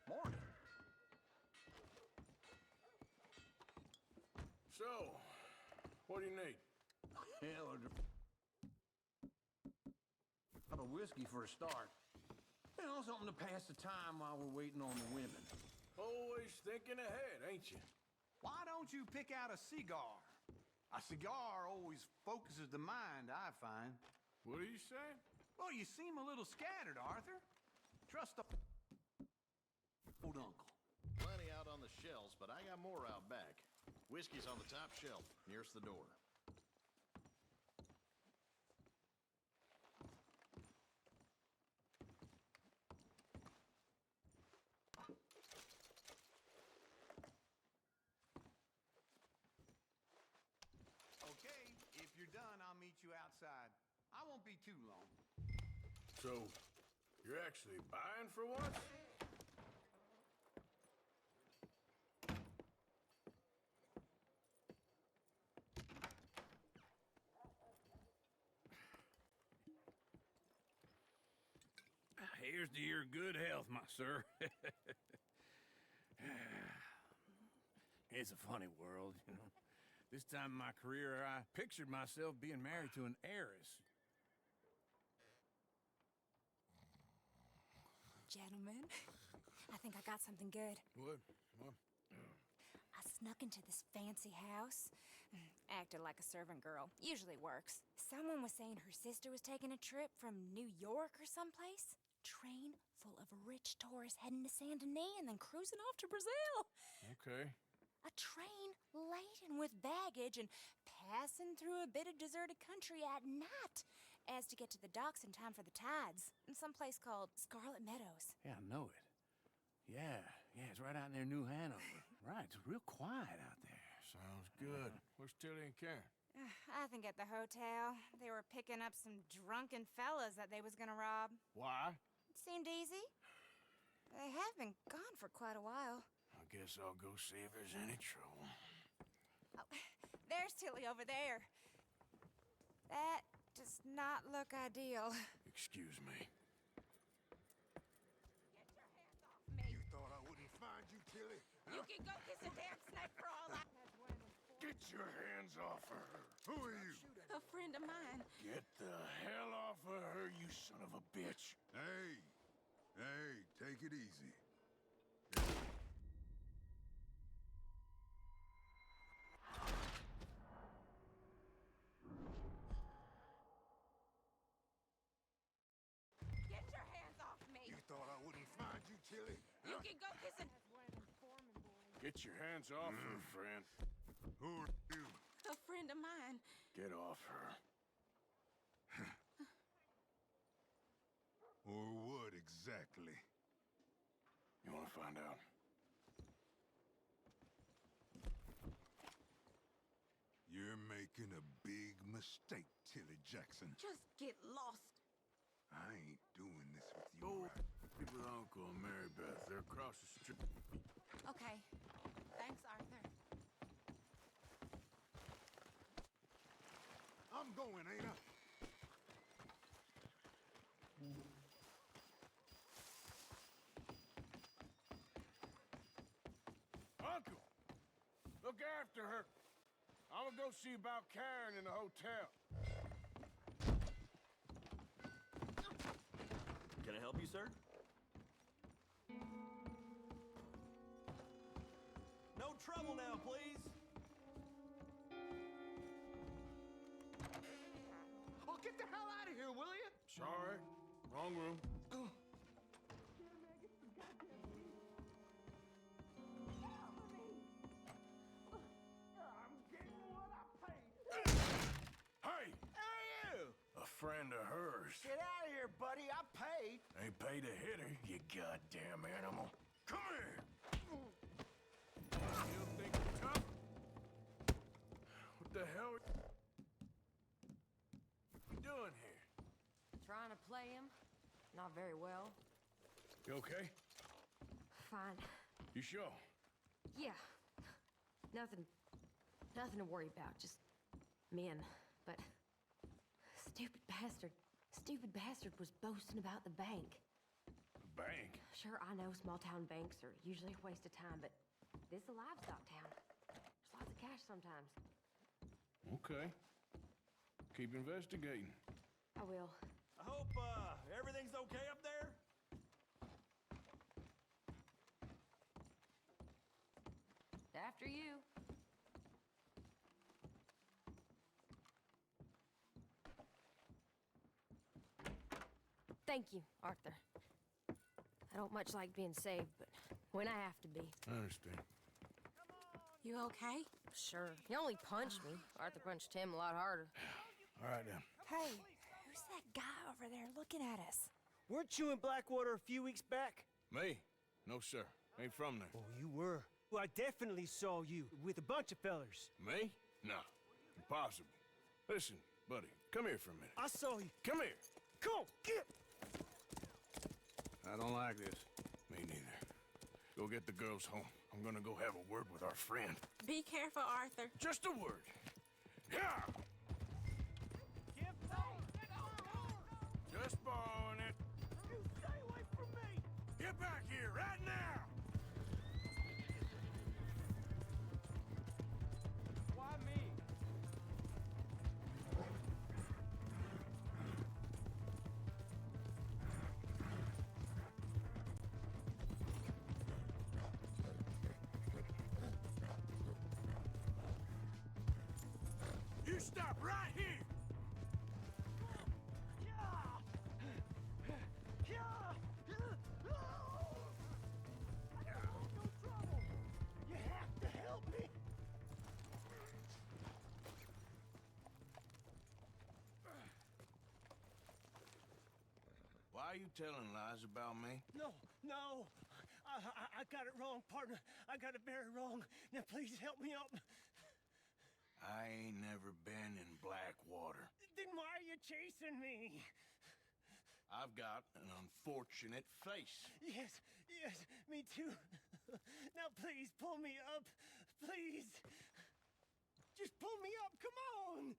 Morgan. So, what do you need? Hell, a whiskey for a start. You know, something to pass the time while we're waiting on the women. Always thinking ahead, ain't you? Why don't you pick out a cigar? A cigar always focuses the mind, I find. What are you saying? Well, you seem a little scattered, Arthur. Trust the old uncle. Plenty out on the shelves, but I got more out back. Whiskey's on the top shelf, nearest the door. Okay, if you're done, I'll meet you outside. I won't be too long. So, you're actually buying for once? Here's to your good health, my sir. It's a funny world, you know. This time in my career, I pictured myself being married to an heiress. Gentlemen, I think I got something good. What? What? I snuck into this fancy house. Acted like a servant girl. Usually works. Someone was saying her sister was taking a trip from New York or someplace. Train full of rich tourists heading to Saint Denis and then cruising off to Brazil. Okay. A train laden with baggage and passing through a bit of deserted country at night as to get to the docks in time for the tides in some place called Scarlet Meadows. Yeah, I know it. Yeah, it's right out near New Hanover. Right, it's real quiet out there. Sounds good. Where's Tilly and Karen? I think at the hotel. They were picking up some drunken fellas that they was gonna rob. Why? It seemed easy. They have been gone for quite a while. I guess I'll go see if there's any trouble. Oh, there's Tilly over there. That does not look ideal. Excuse me. You thought I wouldn't find you, Tilly? You can go kiss a damn snake for all I... Get your hands off of her. Who are you? A friend of mine. Get the hell off of her, you son of a bitch. Hey, take it easy. Get your hands off me! You thought I wouldn't find you, Tilly? You can go kiss a... Get your hands off her, friend. Who are you? A friend of mine. Get off her. Or what exactly? You want to find out? You're making a big mistake, Tilly Jackson. Just get lost. I ain't doing this with you. Go right? with Uncle and Mary Beth. They're across the street. Okay. Thanks, Arthur. I'm going, ain't I? Uncle! Look after her. I'm gonna go see about Karen in the hotel. Can I help you, sir? No trouble now, please. Oh, Get the hell out of here, will you? Sorry. Wrong room. Hey! Hey, you! A friend of hers. Get out of here, buddy. I paid. Ain't paid to hit her, you goddamn animal. Come here! You think you're tough? What the hell are you doing here? Trying to play him. Not very well. You okay? Fine. You sure? Yeah. Nothing to worry about. Just men. But stupid bastard was boasting about the bank. The bank? Sure, I know small town banks are usually a waste of time, but this is a livestock town. There's lots of cash sometimes. Okay. Keep investigating. I will. I hope, everything's okay up there? After you. Thank you, Arthur. I don't much like being saved, but when I have to be. I understand. You okay? Sure. He only punched me. Arthur punched him a lot harder. All right, then. Hey, who's that guy over there looking at us? Weren't you in Blackwater a few weeks back? Me? No, sir. Ain't from there. Oh, you were. Well, I definitely saw you with a bunch of fellers. Me? No. Impossible. Listen, buddy, come here for a minute. I saw you. Come here. Come on, get! I don't like this. Me neither. Go get the girls home. I'm gonna go have a word with our friend. Be careful, Arthur. Just a word. Yeah! Just borrowing it. You stay away from me! Get back here right now! Why me? You stop right here! You have to help me! Why are you telling lies about me? No! I got it wrong, partner. I got it very wrong. Now, please help me up. I ain't never been in Blackwater. Then why are you chasing me? I've got an unfortunate face. Yes, me too. Now, please, pull me up. Please. Just pull me up, come on!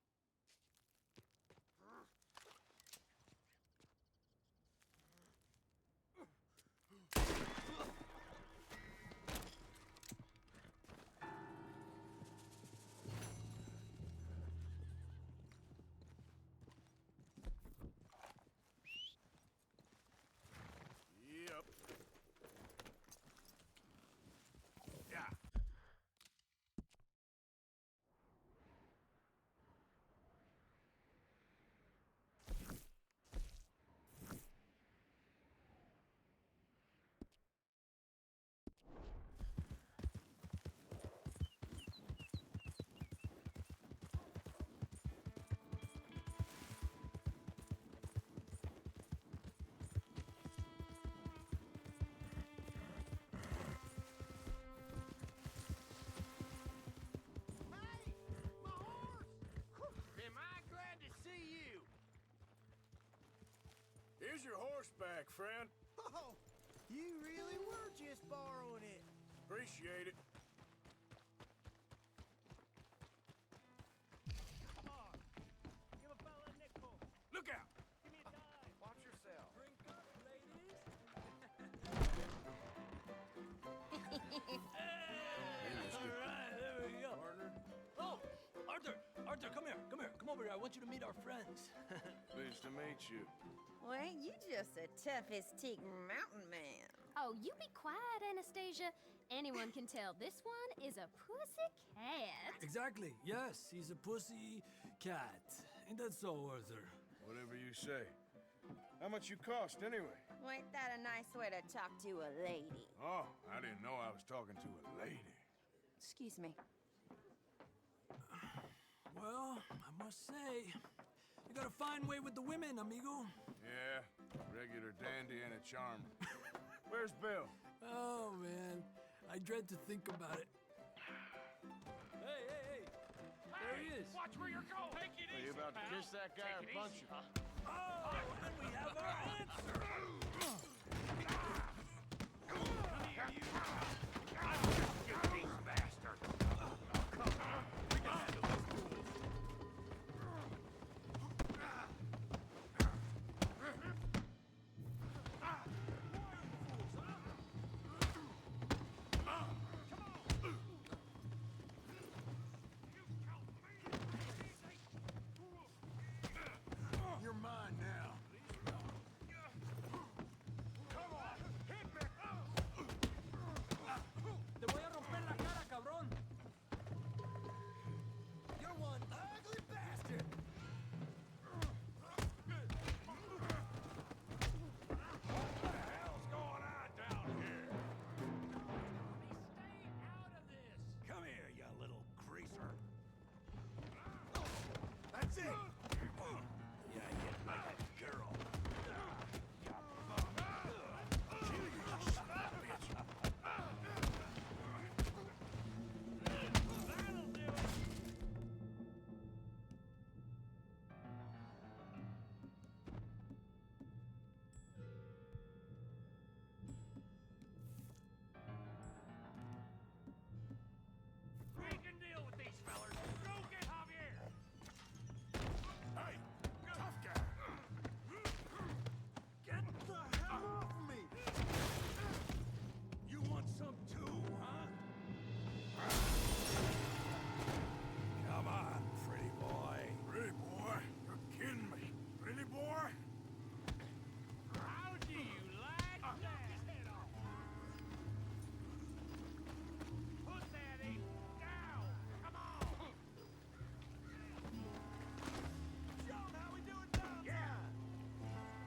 Yep. Yeah. Am I glad to see you? Here's your horseback, friend. Oh, you really were just borrowing it. Appreciate it. Come on. Give a fella a nickel. Look out! Give me a dime. Watch yourself. Drink up, ladies. All right, there we go. Partner. Oh, Arthur, come here. Come over here. I want you to meet our friends. Pleased to meet you. Well, ain't you just a toughest-teak mountain man? Oh, you be quiet, Anastasia. Anyone can tell this one is a pussy cat. Exactly. Yes, he's a pussy cat. Ain't that so, Arthur? Whatever you say. How much you cost, anyway? Well, ain't that a nice way to talk to a lady? Oh, I didn't know I was talking to a lady. Excuse me. Well, I must say, you got a fine way with the women, amigo. Yeah, regular dandy and a charmer. Where's Bill? Oh, man. I dread to think about it. Hey! There he is. Watch where you're going. Take it Are you about to kiss that guy or punch him? Oh, and we have our answer. Come here, you. You cheap bastard. Come on. We can handle this fool. You're mine now. Come on. Hit me. Te voy a romper la cara, cabrón. You're one ugly bastard. What the hell's going on down here? Stay out of this. Come here, you little greaser. That's it. Yeah, you like a girl. Kill you, son of a bitch. That'll do it. We can deal with these fellers. Go get Javier. Hey, tough guy. Get the hell off me! You want some too, huh? Come on, pretty boy. Pretty boy, you're kidding me. Pretty boy? How do you like that? Knock his head off. Put that ape down. Come on. John, how we doing down there?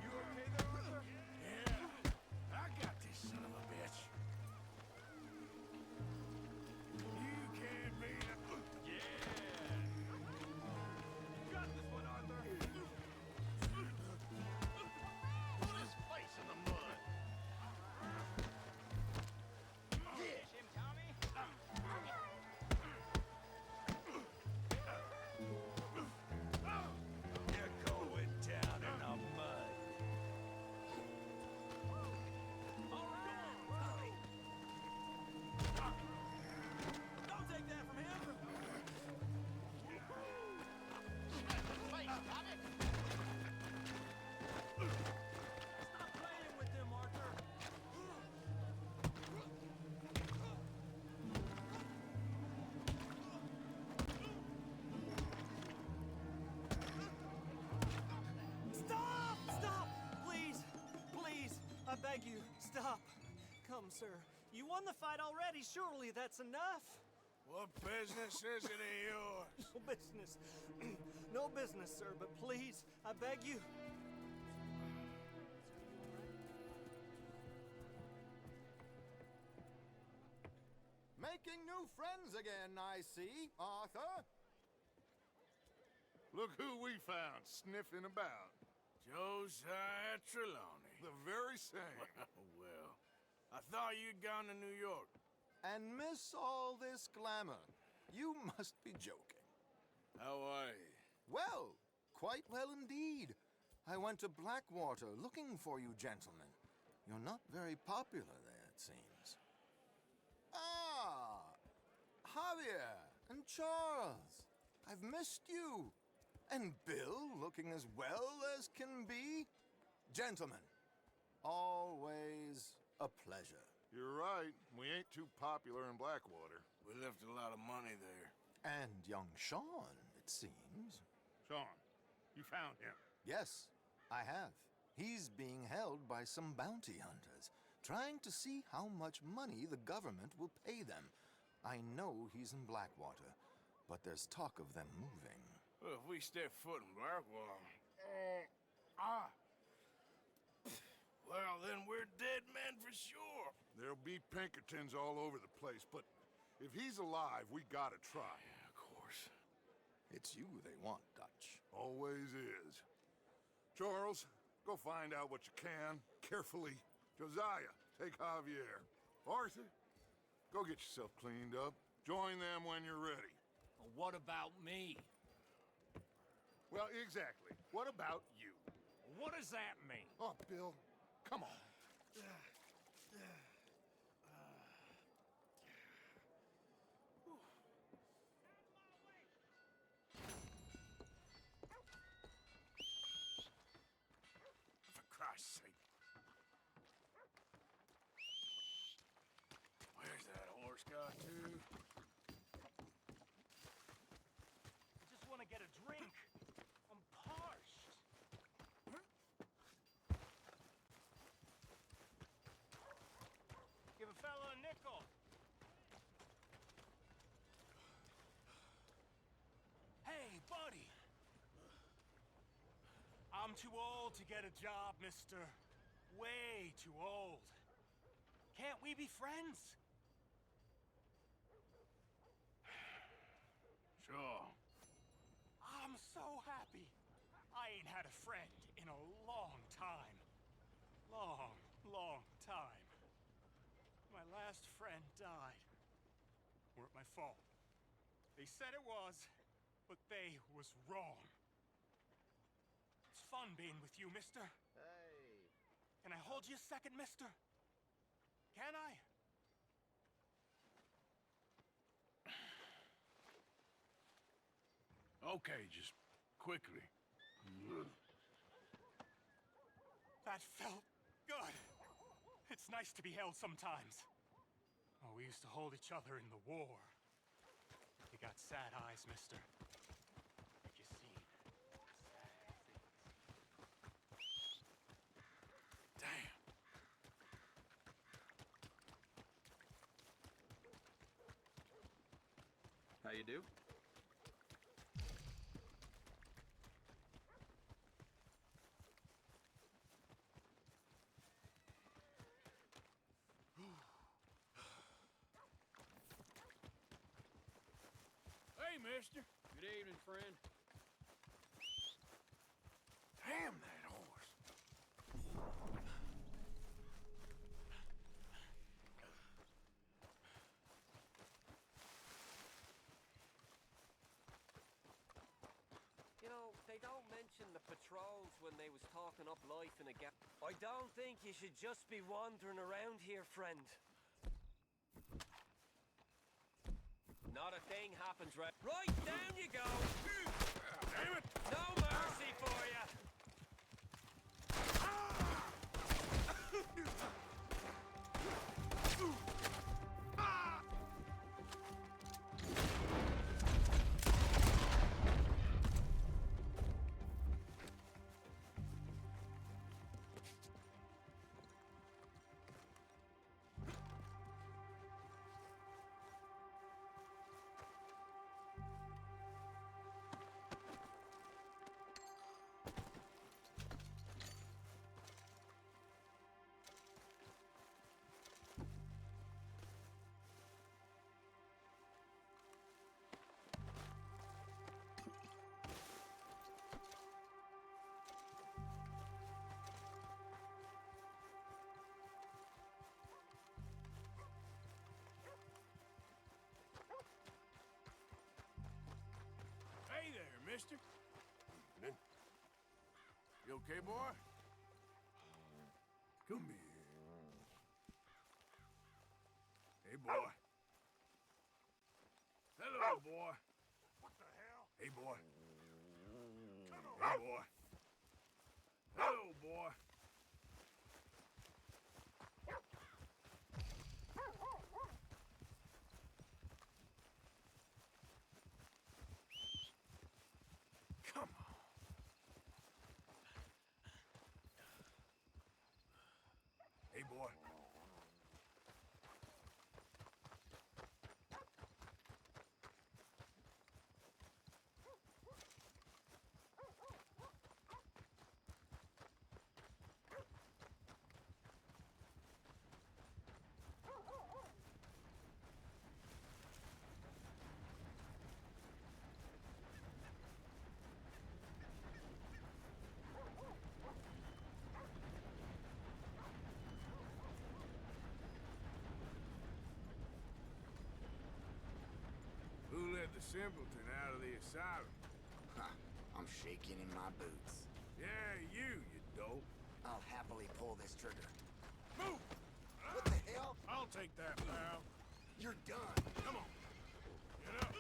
You okay there, Arthur? Yeah. I got this son of a bitch. You can't beat it. Yeah. You got this one, Arthur. Put his face in the mud. Finish him, Tommy. You're going down in the mud. All right, Tommy. Don't take that from him. Stop playing with him, Arthur. Stop! Stop! Please! Please! I beg you, stop. Come, sir. You won the fight already. Surely that's enough. What business is it of yours? No business. No business, sir, but please, I beg you. Making new friends again, I see, Arthur. Look who we found sniffing about. Josiah Trelawney. The very same. Well, I thought you'd gone to New York. And miss all this glamour. You must be joking. How are you? Well, quite well indeed. I went to Blackwater looking for you gentlemen. You're not very popular there, it seems. Ah! Javier and Charles. I've missed you. And Bill looking as well as can be. Gentlemen, always a pleasure. You're right. We ain't too popular in Blackwater. We left a lot of money there. And young Sean, it seems. Sean, you found him. Yes, I have. He's being held by some bounty hunters, trying to see how much money the government will pay them. I know he's in Blackwater, but there's talk of them moving. Well, if we step foot in Blackwater... Well, then we're dead men for sure. There'll be Pinkertons all over the place, but if he's alive, we gotta try. Yeah, of course. It's you they want, Dutch. Always is. Charles, go find out what you can, carefully. Josiah, take Javier. Arthur, go get yourself cleaned up. Join them when you're ready. Well, what about me? Well, exactly. What about you? What does that mean? Oh, Bill, come on. For Christ's sake. Where's that horse got to? I just want to get a drink. I'm parched. Give a fella a nickel. Hey, buddy. I'm too old to get a job, mister. Way too old. Can't we be friends? Sure. I'm so happy. I ain't had a friend in a long time. Long time. My last friend died. Weren't my fault. They said it was, but they was wrong. It's fun being with you, mister. Hey. Can I hold you a second, mister? Can I? Okay, just quickly. That felt good. It's nice to be held sometimes. Oh, we used to hold each other in the war. You got sad eyes, mister. Like you seen sad things. Damn. How you do? Hey, mister. Good evening, friend. Damn that horse. You know, they don't mention the patrols when they was talking up life in a gap. I don't think you should just be wandering around here, friend. Not a thing happens, right? Right, down you go! Damn it! No mercy for you! Hey there, mister. You okay, boy? Come here. Hey, boy. Hello, boy. What the hell? Hey, boy. Hey, boy. Hello, boy. Come on. Hey, boy. simpleton out of the asylum. Ha, I'm shaking in my boots. Yeah, you dope. I'll happily pull this trigger. Move! What the hell? I'll take that, pal. You're done. Come on. Get up.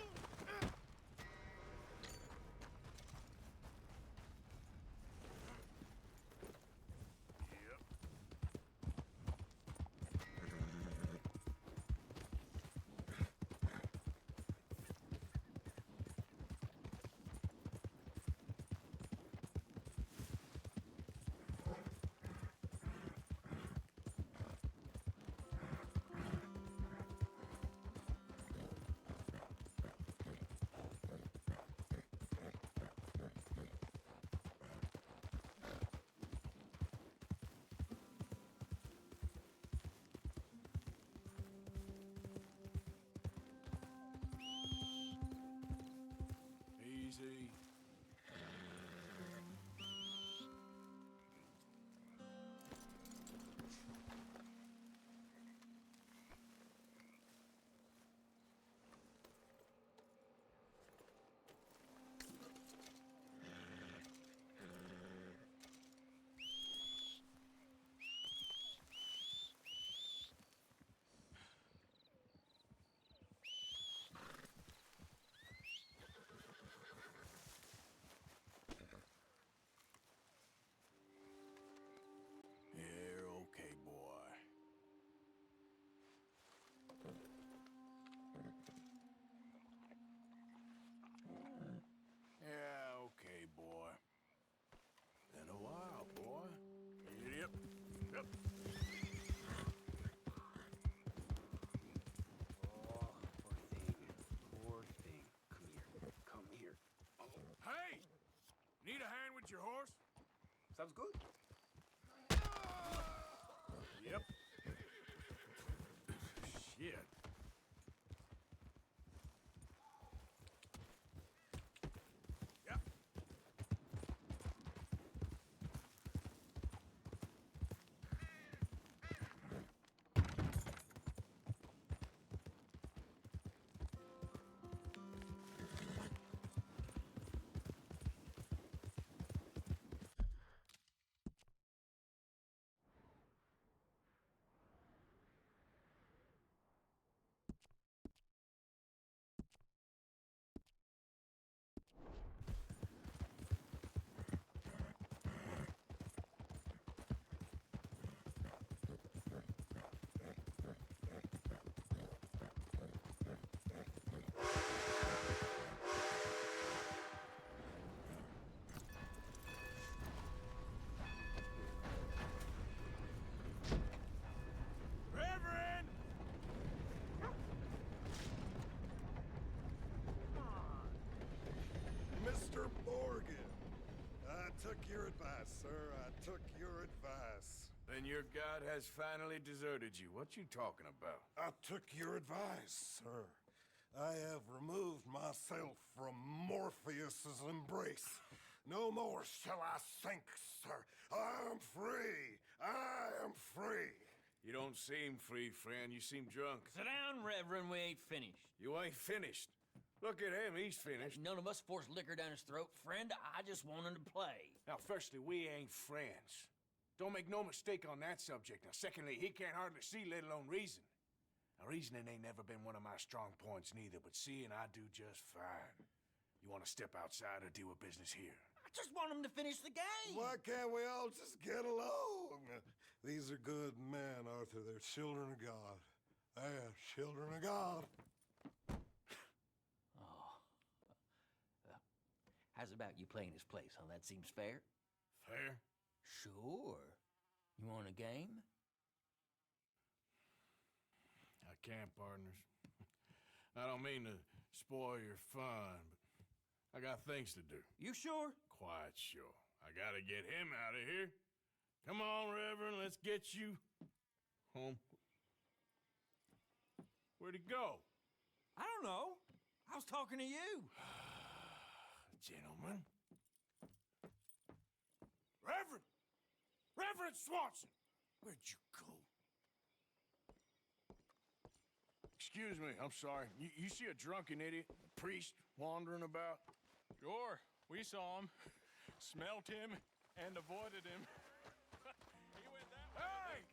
Easy. You're okay, boy. Yeah, okay, boy. Been a while, boy. Yep. Yep. Oh, poor thing. Poor thing. Come here. Come here. Oh. Hey! Need a hand with your horse? Sounds good. Yep. Shit. Yep. Reverend! Mr. Morgan, I took your advice, sir. I took your advice. Then your god has finally deserted you. What you talking about? I took your advice, sir. I have removed myself from Morpheus's embrace. No more shall I sink, sir. I am free. I am free. You don't seem free, friend. You seem drunk. Sit down, Reverend. We ain't finished. You ain't finished. Look at him. He's finished. None of us forced liquor down his throat. Friend, I just wanted to play. Now, firstly, we ain't friends. Don't make no mistake on that subject. Now, secondly, he can't hardly see, let alone reason. Now, reasoning ain't never been one of my strong points neither, but seeing I do just fine. You want to step outside or deal with business here? I just want him to finish the game. Why can't we all just get along? These are good men, Arthur. They're children of God. They're children of God. How's about you playing his place, huh? That seems fair? Fair? Sure. You want a game? I can't, partners. I don't mean to spoil your fun, but I got things to do. You sure? Quite sure. I gotta get him out of here. Come on, Reverend, let's get you home. Where'd he go? I don't know. I was talking to you. Gentlemen. Reverend! Reverend Swanson! Where'd you go? Excuse me, I'm sorry. You see a drunken idiot, a priest, wandering about? Sure, we saw him, smelt him, and avoided him. He went that way. Hey!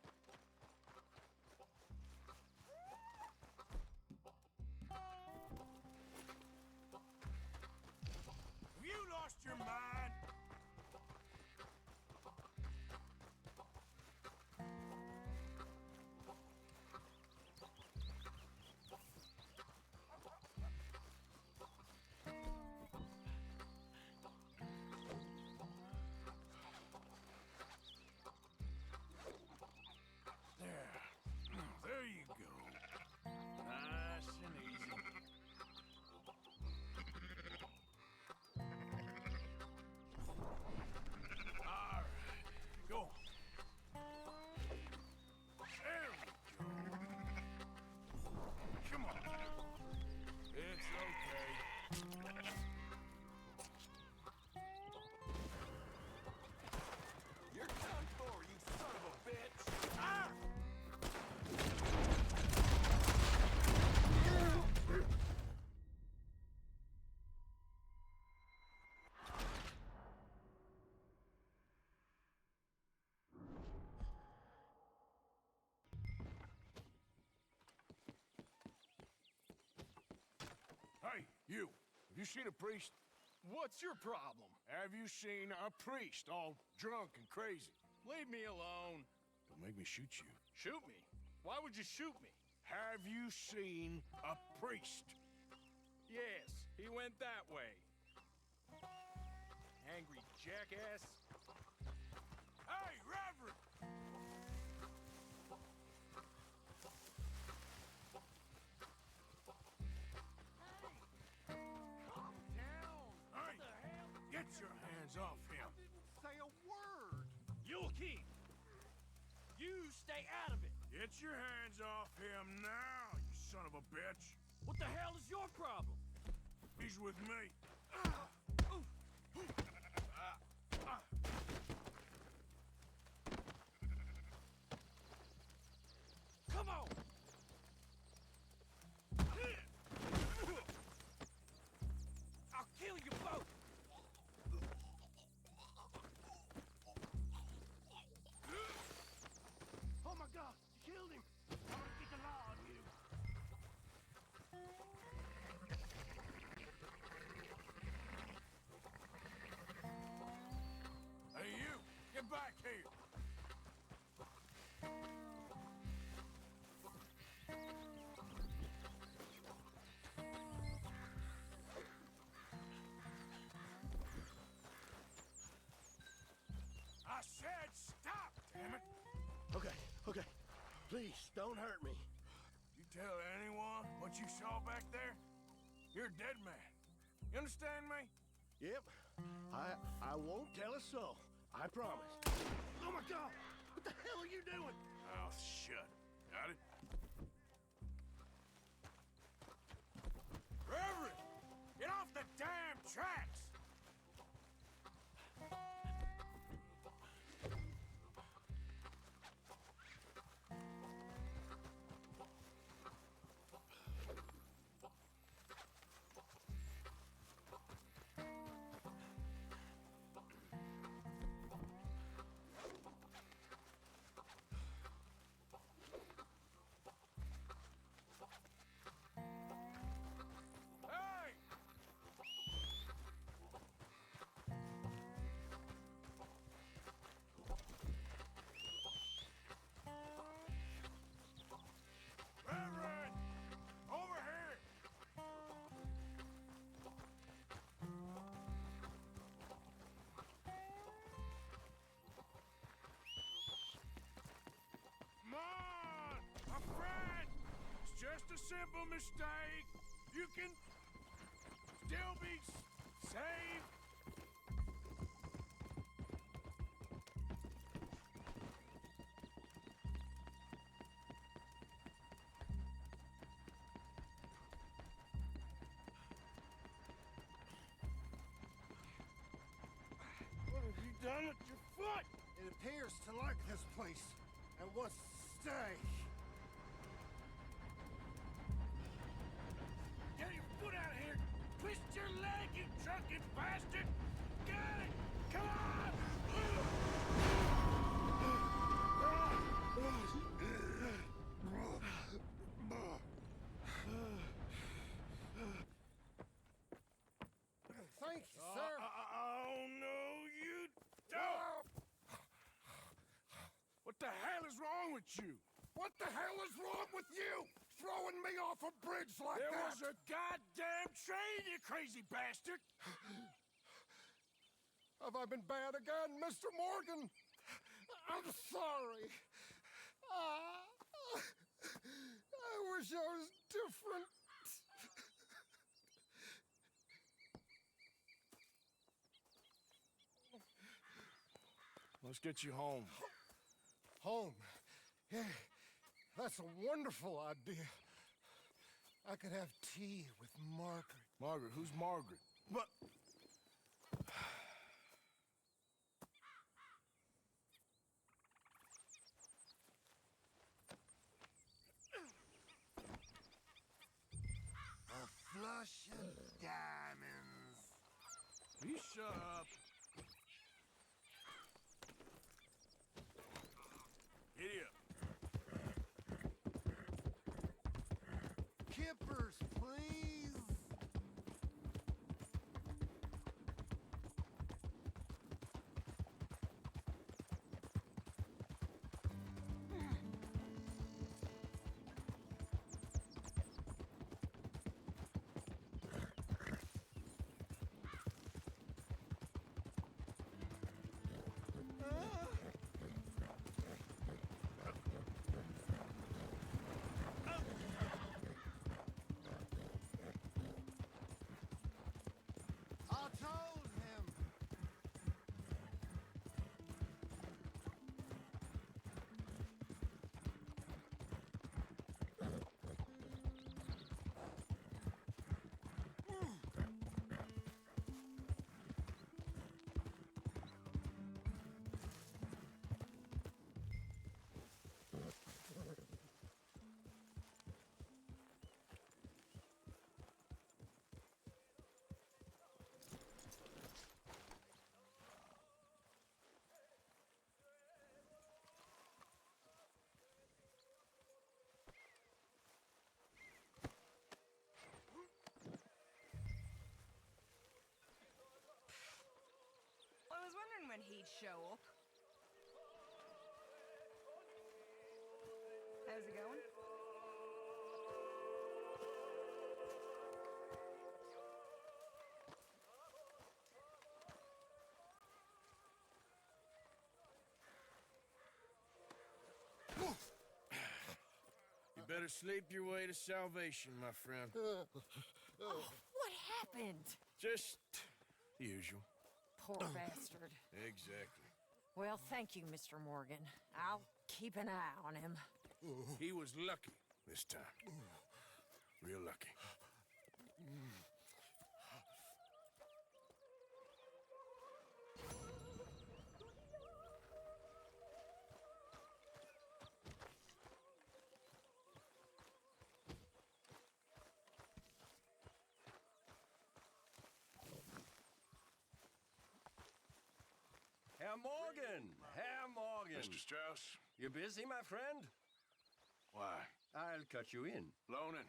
Have you lost your mind? There you go. Nice and easy. All right, go on. There we go. Come on. It's okay. You're done for, you son of a bitch! Ah! Hey, you. Have you seen a priest? What's your problem? Have you seen a priest all drunk and crazy? Leave me alone. Don't make me shoot you. Shoot me? Why would you shoot me? Have you seen a priest? Yes, he went that way. Angry jackass. Hey, Reverend! Calm down! Hey, What the hell? get your hands off him. Say a word! You'll keep. You stay out of it. Get your hands off him now, you son of a bitch. What the hell is your problem? He's with me. Come on! I'll kill you both! Oh my god, you killed him! I'm gonna get the law on you! Hey, you! Get back here! I said stop, damn it! Okay. Please, don't hurt me. You tell anyone what you saw back there? You're a dead man. You understand me? Yep. I won't tell a soul. I promise. Oh my god! What the hell are you doing? Mouth shut. Got it? Reverend! Get off the damn tracks! Hey! Reverend! Over here! Come on! My friend! It's just a simple mistake. You can still be saved. What have you done with your foot? It appears to like this place and wants to stay. with you? What the hell is wrong with you? Throwing me off a bridge like There that? was a goddamn train, you crazy bastard! Have I been bad again, Mr. Morgan? I'm sorry. I wish I was different. Let's get you home. Home? Yeah, that's a wonderful idea. I could have tea with Margaret. Margaret? Who's Margaret? What? A flush of diamonds. You shut up. Giddy up. Kippers, please. I told him. I was wondering when he'd show up. How's it going? You better sleep your way to salvation, my friend. Oh, what happened? Just the usual. Poor bastard. Exactly. Well, thank you, Mr. Morgan. I'll keep an eye on him. He was lucky this time. Real lucky. Herr Morgan! Herr Morgan! Mr. Strauss? You busy, my friend? Why? I'll cut you in. Loaning?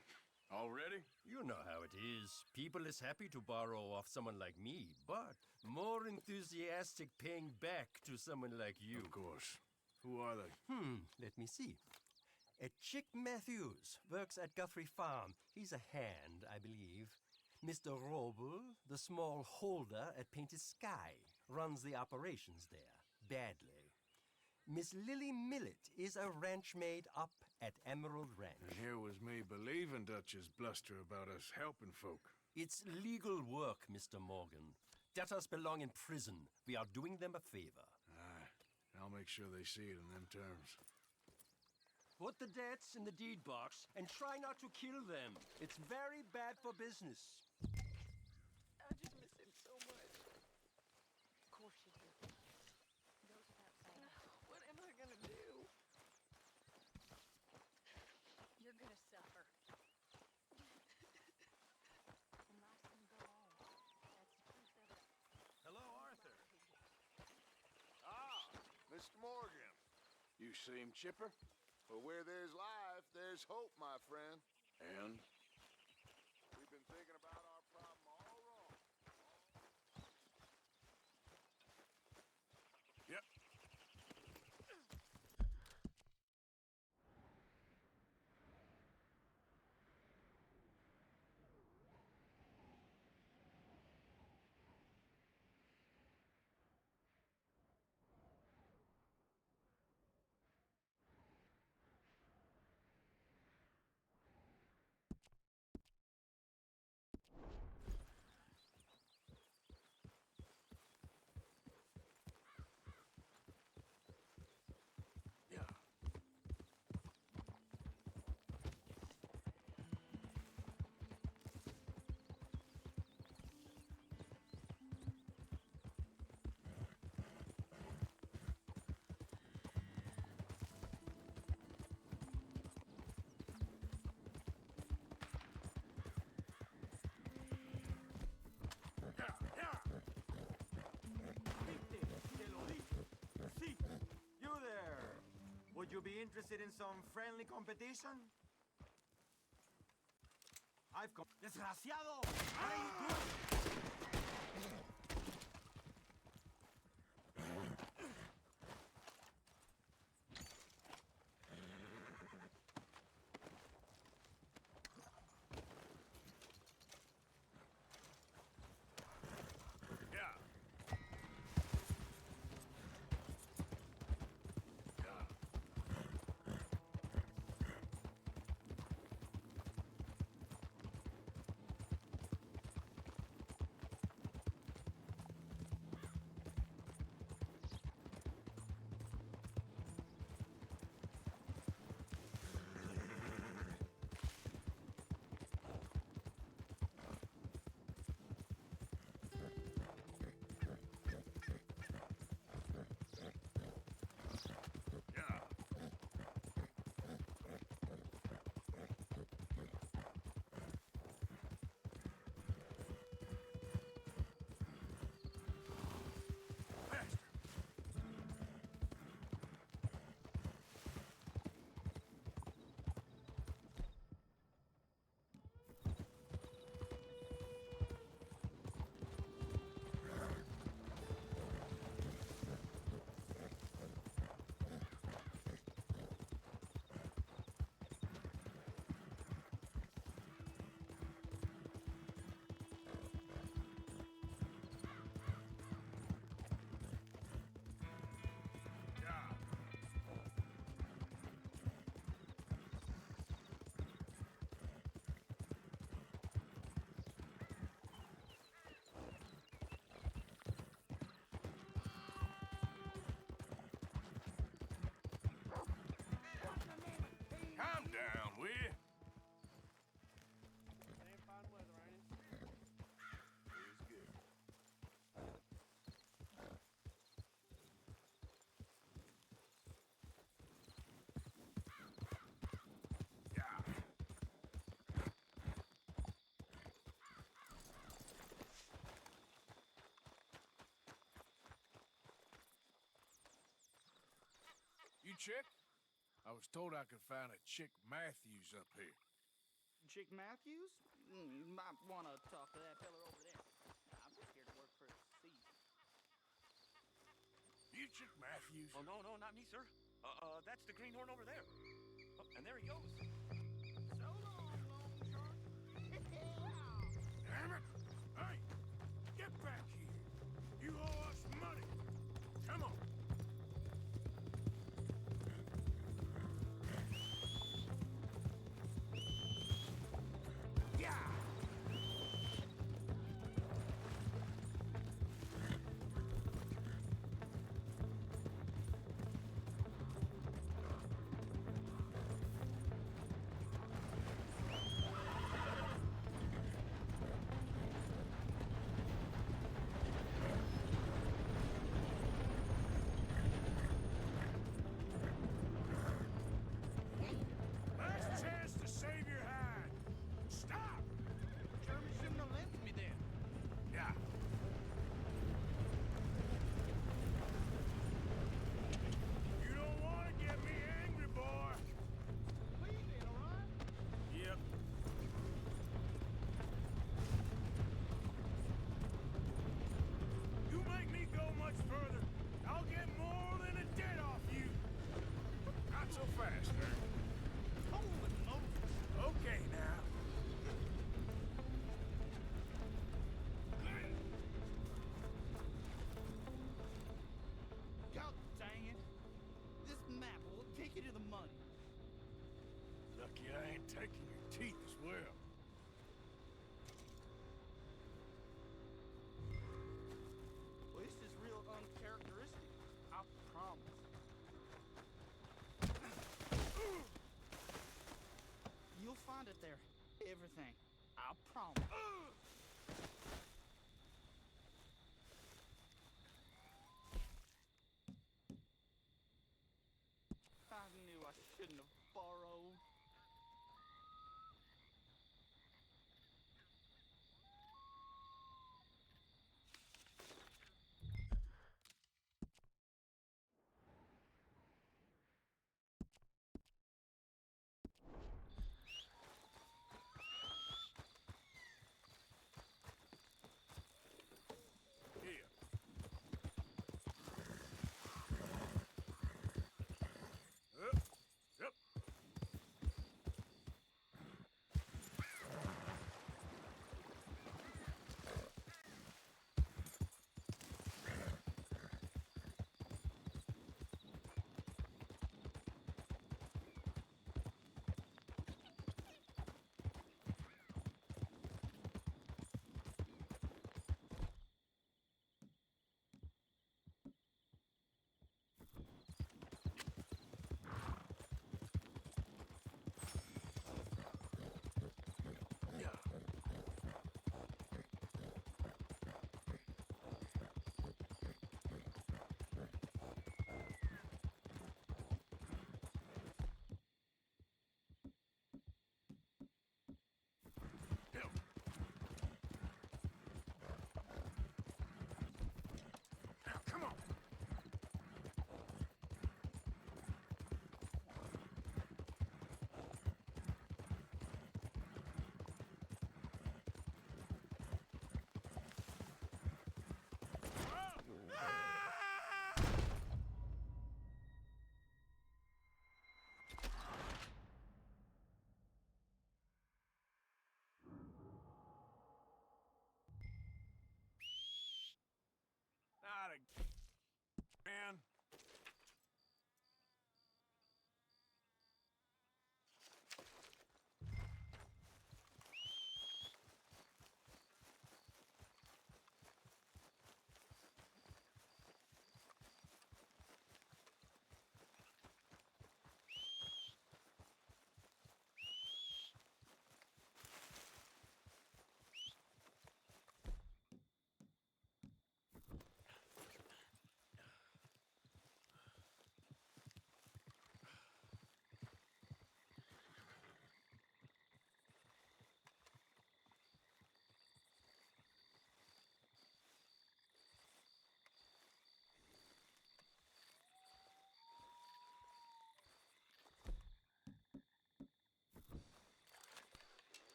Already? You know how it is. People is happy to borrow off someone like me, but more enthusiastic paying back to someone like you. Of course. Who are they? Let me see. Chick Matthews works at Guthrie Farm. He's a hand, I believe. Mr. Roble, the small holder at Painted Sky, runs the operations there, badly. Miss Lily Millet is a ranch maid up at Emerald Ranch. And here was me believing Dutch's bluster about us helping folk. It's legal work, Mr. Morgan. Debtors belong in prison. We are doing them a favor. Aye. I'll make sure they see it in them terms. Put the debts in the deed box and try not to kill them. It's very bad for business. I just miss him so much. Of course you do. Goes without saying. What am I gonna do? You're gonna suffer. And life's gonna go on. That's the truth of it. Hello, Arthur. Ah, Mr. Morgan. You seem chipper. But where there's life, there's hope, my friend. And? We've been thinking about our problem all wrong. Yep. Would you be interested in some friendly competition? I've come. Desgraciado! What are you doing? Calm down, will you? Damn fine weather, ain't it? It's good. Yeah. You chick? I was told I could find a Chick Matthews up here. Chick Matthews? You might want to talk to that fella over there. I'm just here to work for a season. You Chick Matthews? Oh, no, not me, sir. That's the greenhorn over there. Oh, and there he goes. So long, Longshoreman. Damn it! Hey! Get back here! You owe us money! Come on! Last chance to save your hide! Stop! German shouldn't have left me there. Yeah. You don't want to get me angry, boy. Leave it, all right? Yep. You make me go much further, I'll get more than a debt off you. Not so fast, man. Holy Moses. Okay, now. God dang it. This map will take you to the money. Lucky I ain't taking your teeth as well. Well, this is real uncharacteristic. I promise. You'll find it there. Everything. I promise. I knew I shouldn't have borrowed.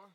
more?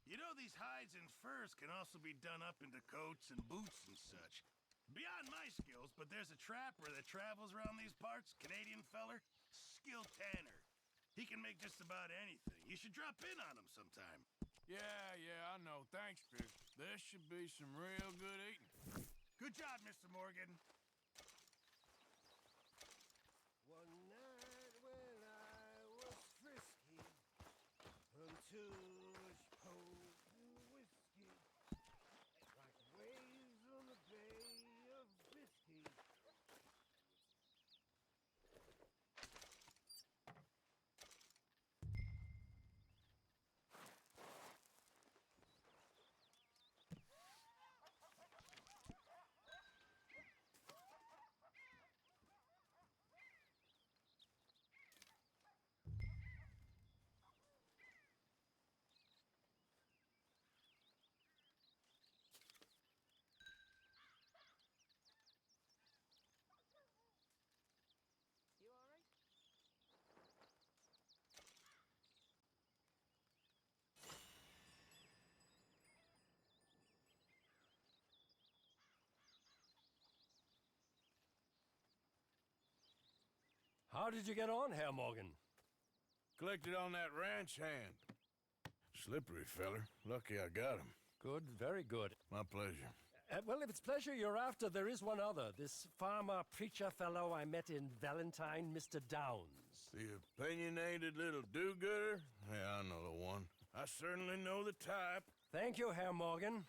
You know these hides and furs can also be done up into coats and boots and such. Beyond my skills, but there's a trapper that travels around these parts, Canadian feller, skilled tanner. He can make just about anything. You should drop in on him sometime. Yeah, I know. Thanks, Fish. This should be some real good eating. Good job, Mr. Morgan. One night when I was frisky, until she poured me whiskey, like waves on the Bay of Biscay. You all right? How did you get on, Herr Morgan? Collected on that ranch hand. Slippery feller. Lucky I got him. Good, very good. My pleasure. Well, if it's pleasure you're after, there is one other. This farmer preacher fellow I met in Valentine, Mr. Downs. The opinionated little do-gooder? Yeah, I know the one. I certainly know the type. Thank you, Herr Morgan.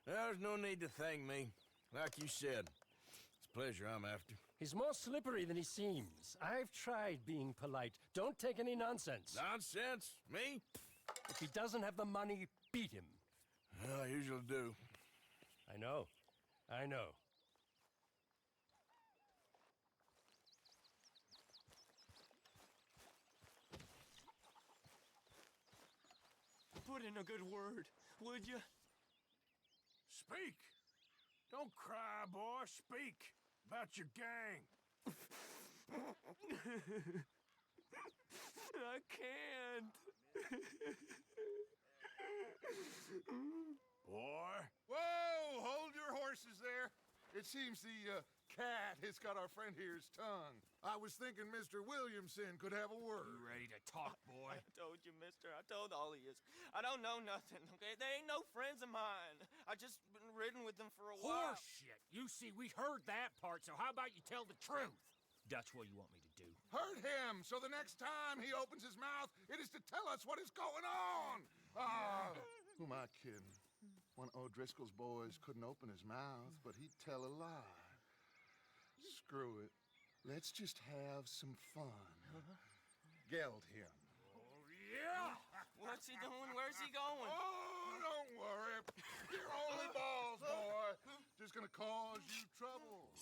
There's no need to thank me. Like you said, it's pleasure I'm after. He's more slippery than he seems. I've tried being polite. Don't take any nonsense. Nonsense? Me? If he doesn't have the money, beat him. Well, I usually do. I know. Put in a good word, would you? Speak. Don't cry, boy. Speak about your gang. I can't. Boy. Whoa! Hold your horses there. It seems the cat has got our friend here's tongue. I was thinking Mr. Williamson could have a word. You ready to talk, boy? I told you, mister. I told all of you. I don't know nothing, okay? They ain't no friends of mine. I just been ridden with them for a while. Horseshit! You see, we heard that part, so how about you tell the truth? Dutch, what do you want me to do? Hurt him, so the next time he opens his mouth, it is to tell us what is going on. Who am I kidding? One of O'Driscoll's boys couldn't open his mouth, but he'd tell a lie. Screw it. Let's just have some fun. Geld him. Oh, yeah! What's he doing? Where's he going? Oh, don't worry. You're only balls, boy. Just gonna cause you trouble.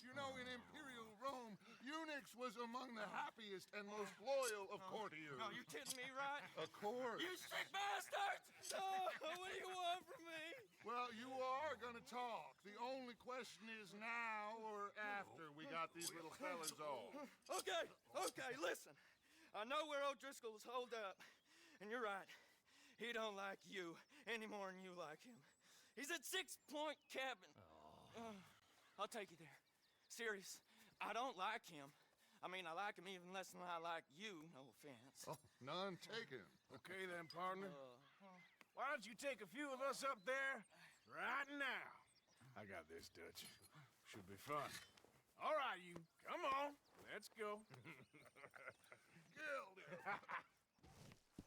You know, in Imperial Rome, eunuchs was among the happiest and most loyal of courtiers. No, you kidding me, right? Of course. You sick bastards! Oh, what do you want from me? Well, you are gonna talk. The only question is now or after we got these little fellas off. Okay, listen. I know where O'Driscoll's holed up. And you're right. He don't like you any more than you like him. He's at 6 Point Cabin. I'll take you there. Serious. I don't like him. I mean, I like him even less than I like you, no offense. Oh, none taken. Okay then, partner. Why don't you take a few of us up there right now? I got this, Dutch. Should be fun. All right, you. Come on. Let's go. Gilded.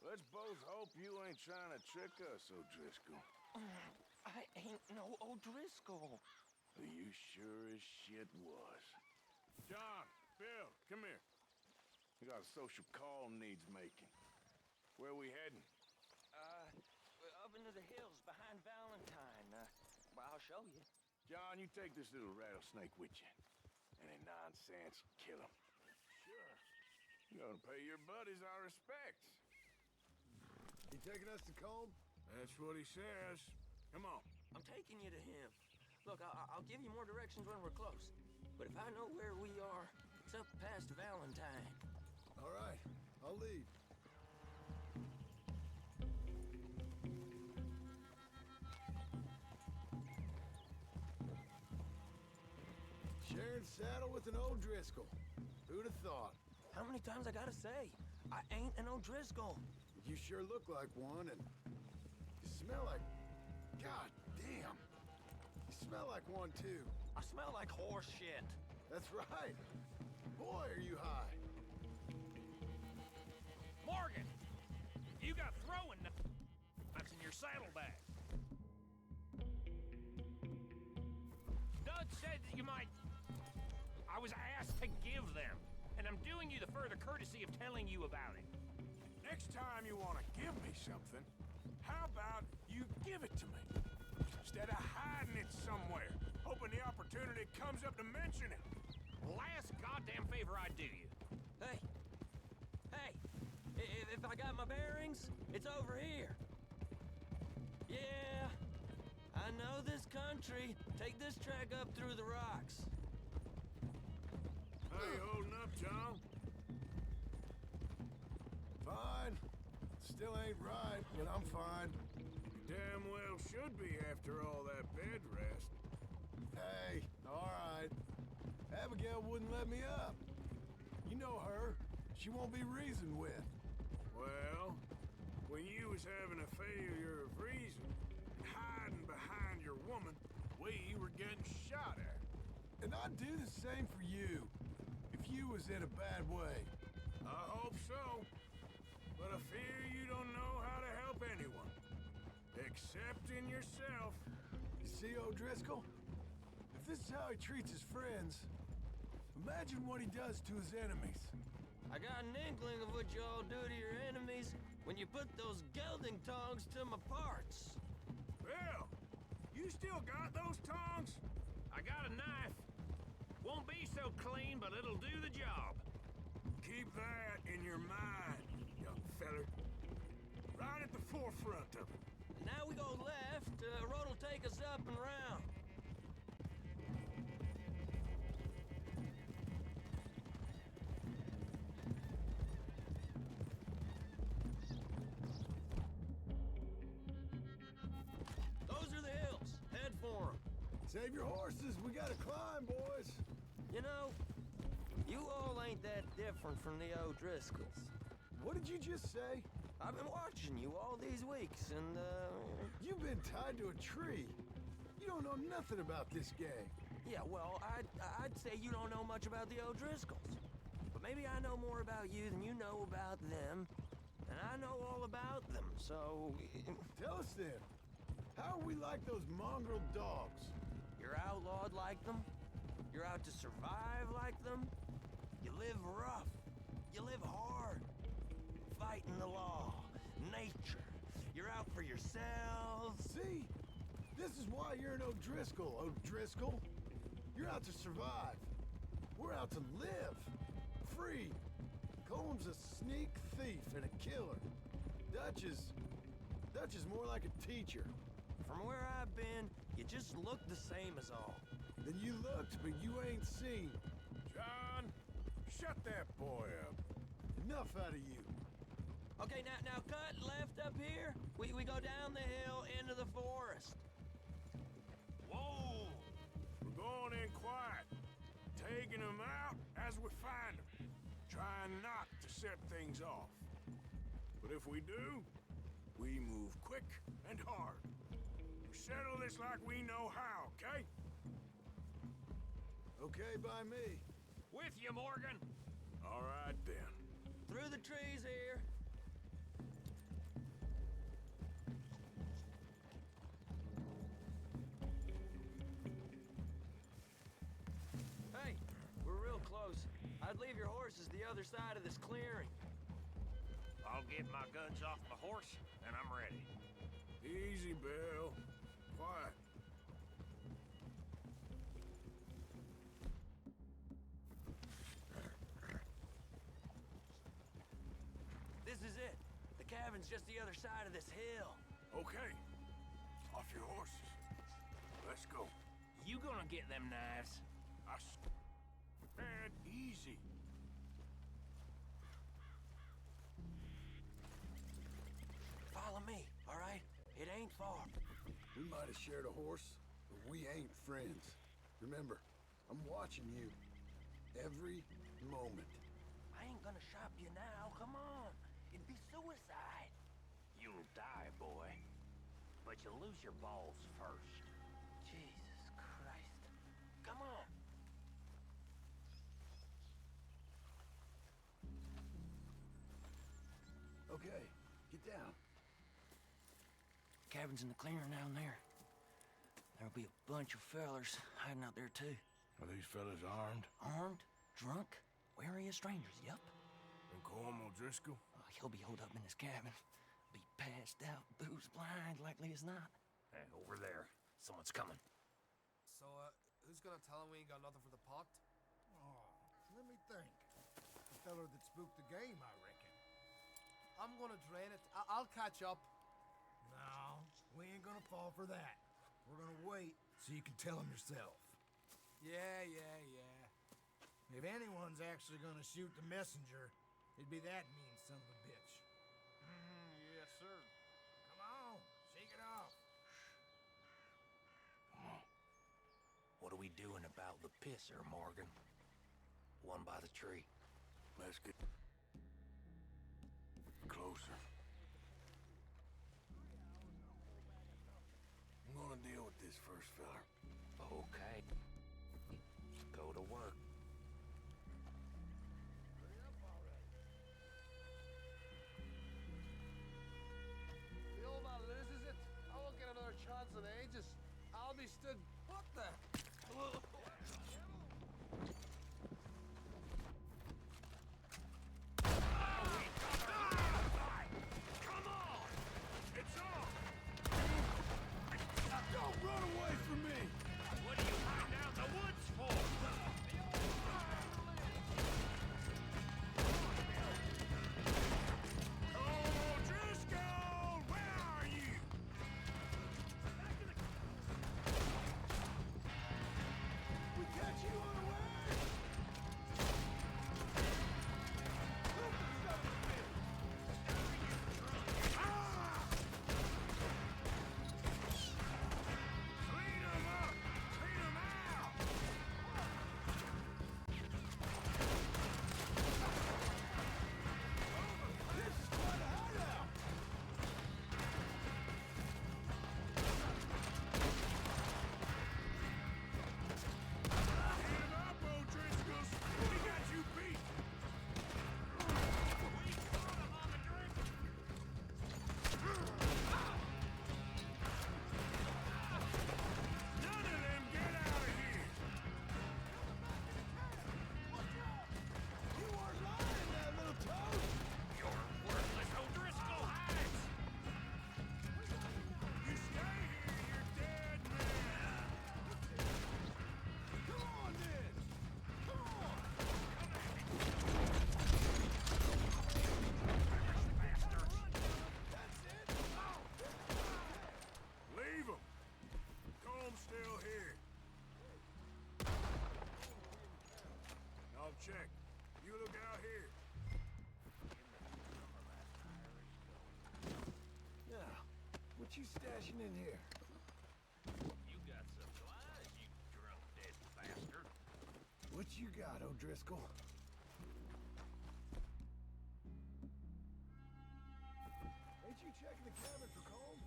Let's both hope you ain't trying to trick us, O'Driscoll. I ain't no O'Driscoll. You sure as shit was. John, Bill, come here. We got a social call needs making. Where we heading? Up into the hills behind Valentine. Well, I'll show you. John, you take this little rattlesnake with you. Any nonsense, kill him. Sure. You're gonna pay your buddies our respects. You taking us to Combe? That's what he says. Come on. I'm taking you to him. Look, I'll give you more directions when we're close. But if I know where we are, it's up past Valentine. All right, I'll lead. sharing saddle with an O'Driscoll. Who'd have thought? How many times I gotta say? I ain't an O'Driscoll. You sure look like one, and you smell like... God damn. You smell like one, too. I smell like horse shit. That's right. Boy, are you high. Morgan! You got throwing knives in your saddlebag. Dud said that you might... I was asked to give them, and I'm doing you the further courtesy of telling you about it. Next time you want to give me something, how about you give it to me? Instead of hiding it somewhere, hoping the opportunity comes up to mention it. Last goddamn favor I do you. Hey! Hey! If I got my bearings, it's over here. Yeah, I know this country. Take this track up through the rocks. How you holding up, John? Fine. Still ain't right, but I'm fine. You damn well should be after all that bed rest. Hey, all right. Abigail wouldn't let me up. You know her. She won't be reasoned with. Well, when you was having a failure of reason and hiding behind your woman, we were getting shot at. And I'd do the same for you, if you was in a bad way. I hope so. But I fear you don't know how to help anyone. Except in yourself. You see, O'Driscoll? If this is how he treats his friends, imagine what he does to his enemies. I got an inkling of what you all do to your enemies when you put those gelding tongs to my parts. Well, you still got those tongs? I got a knife. Won't be so clean, but it'll do the job. Keep that in your mind, young feller. Right at the forefront of it. Now we go left. Road will take us up and round. Those are the hills. Head for them. Save your horses. We gotta climb, boys. You know, you all ain't that different from the O'Driscolls. What did you just say? I've been watching you all these weeks, and, You've been tied to a tree. You don't know nothing about this gang. Yeah, well, I'd say you don't know much about the O'Driscolls. But maybe I know more about you than you know about them. And I know all about them, so... Tell us then. How are we like those mongrel dogs? You're outlawed like them. You're out to survive like them. You live rough. You live hard. Fighting the law. Nature. You're out for yourselves. See? This is why you're an O'Driscoll, O'Driscoll. You're out to survive. We're out to live. Free. Combs a sneak thief and a killer. Dutch is more like a teacher. From where I've been, you just look the same as all. Then you looked, but you ain't seen. John, shut that boy up. Enough out of you. Okay, now cut left up here. We go down the hill into the forest. Whoa! We're going in quiet. Taking them out as we find them. Trying not to set things off. But if we do, we move quick and hard. We settle this like we know how, okay? Okay by me. With you, Morgan. All right, then. Through the trees here. Hey, we're real close. I'd leave your horses the other side of this clearing. I'll get my guns off my horse, and I'm ready. Easy, Bill. Quiet. This is it. The cabin's just the other side of this hill. Okay. Off your horses. Let's go. You gonna get them knives? Man, easy. Follow me, all right? It ain't far. We might have shared a horse, but we ain't friends. Remember, I'm watching you. Every moment. I ain't gonna shop you now. Come on. It'd be suicide. You'll die, boy. But you'll lose your balls first. Jesus Christ. Come on. Okay, get down. Cabin's in the clearing down there. There'll be a bunch of fellers hiding out there, too. Are these fellas armed? Armed, drunk, wary of strangers, yup. And Colm O'Driscoll? He'll be holed up in his cabin. Be passed out, booze blind, likely as not. Hey, over there. Someone's coming. So, who's gonna tell him we ain't got nothing for the pot? Oh, let me think. The feller that spooked the game, I reckon. I'm gonna drain it. I'll catch up. No, we ain't gonna fall for that. We're gonna wait so you can tell him yourself. Yeah. If anyone's actually gonna shoot the messenger, it'd be that mean son of a bitch. Yes, sir. Come on, shake it off. What are we doing about the pisser, Morgan? One by the tree. Let's get closer. I'm gonna deal with this first fella. Okay. Go to work. The old man loses it. I won't get another chance in ages. I'll be stood. What the? Come on! It's on! Don't run away from me! What are you hiding out in the woods for? O'Driscoll! Where are you? We catch you unaware! Clean 'em up! Clean 'em out! This is quite a hideout! Clean 'em up, O'Driscolls! We got you beat! We caught 'em on the drink! None of them get out of here! You are lying, that little toad! You're worthless O'Driscoll hides! You stay here, you're dead man! Come on, then! Come on! That's it! Leave him! Colm's still here. I'll check. You look out here. Now, what you stashing in here? You got supplies, you drunk dead bastard. What you got, O'Driscoll? Ain't you checking the cabin for Colm?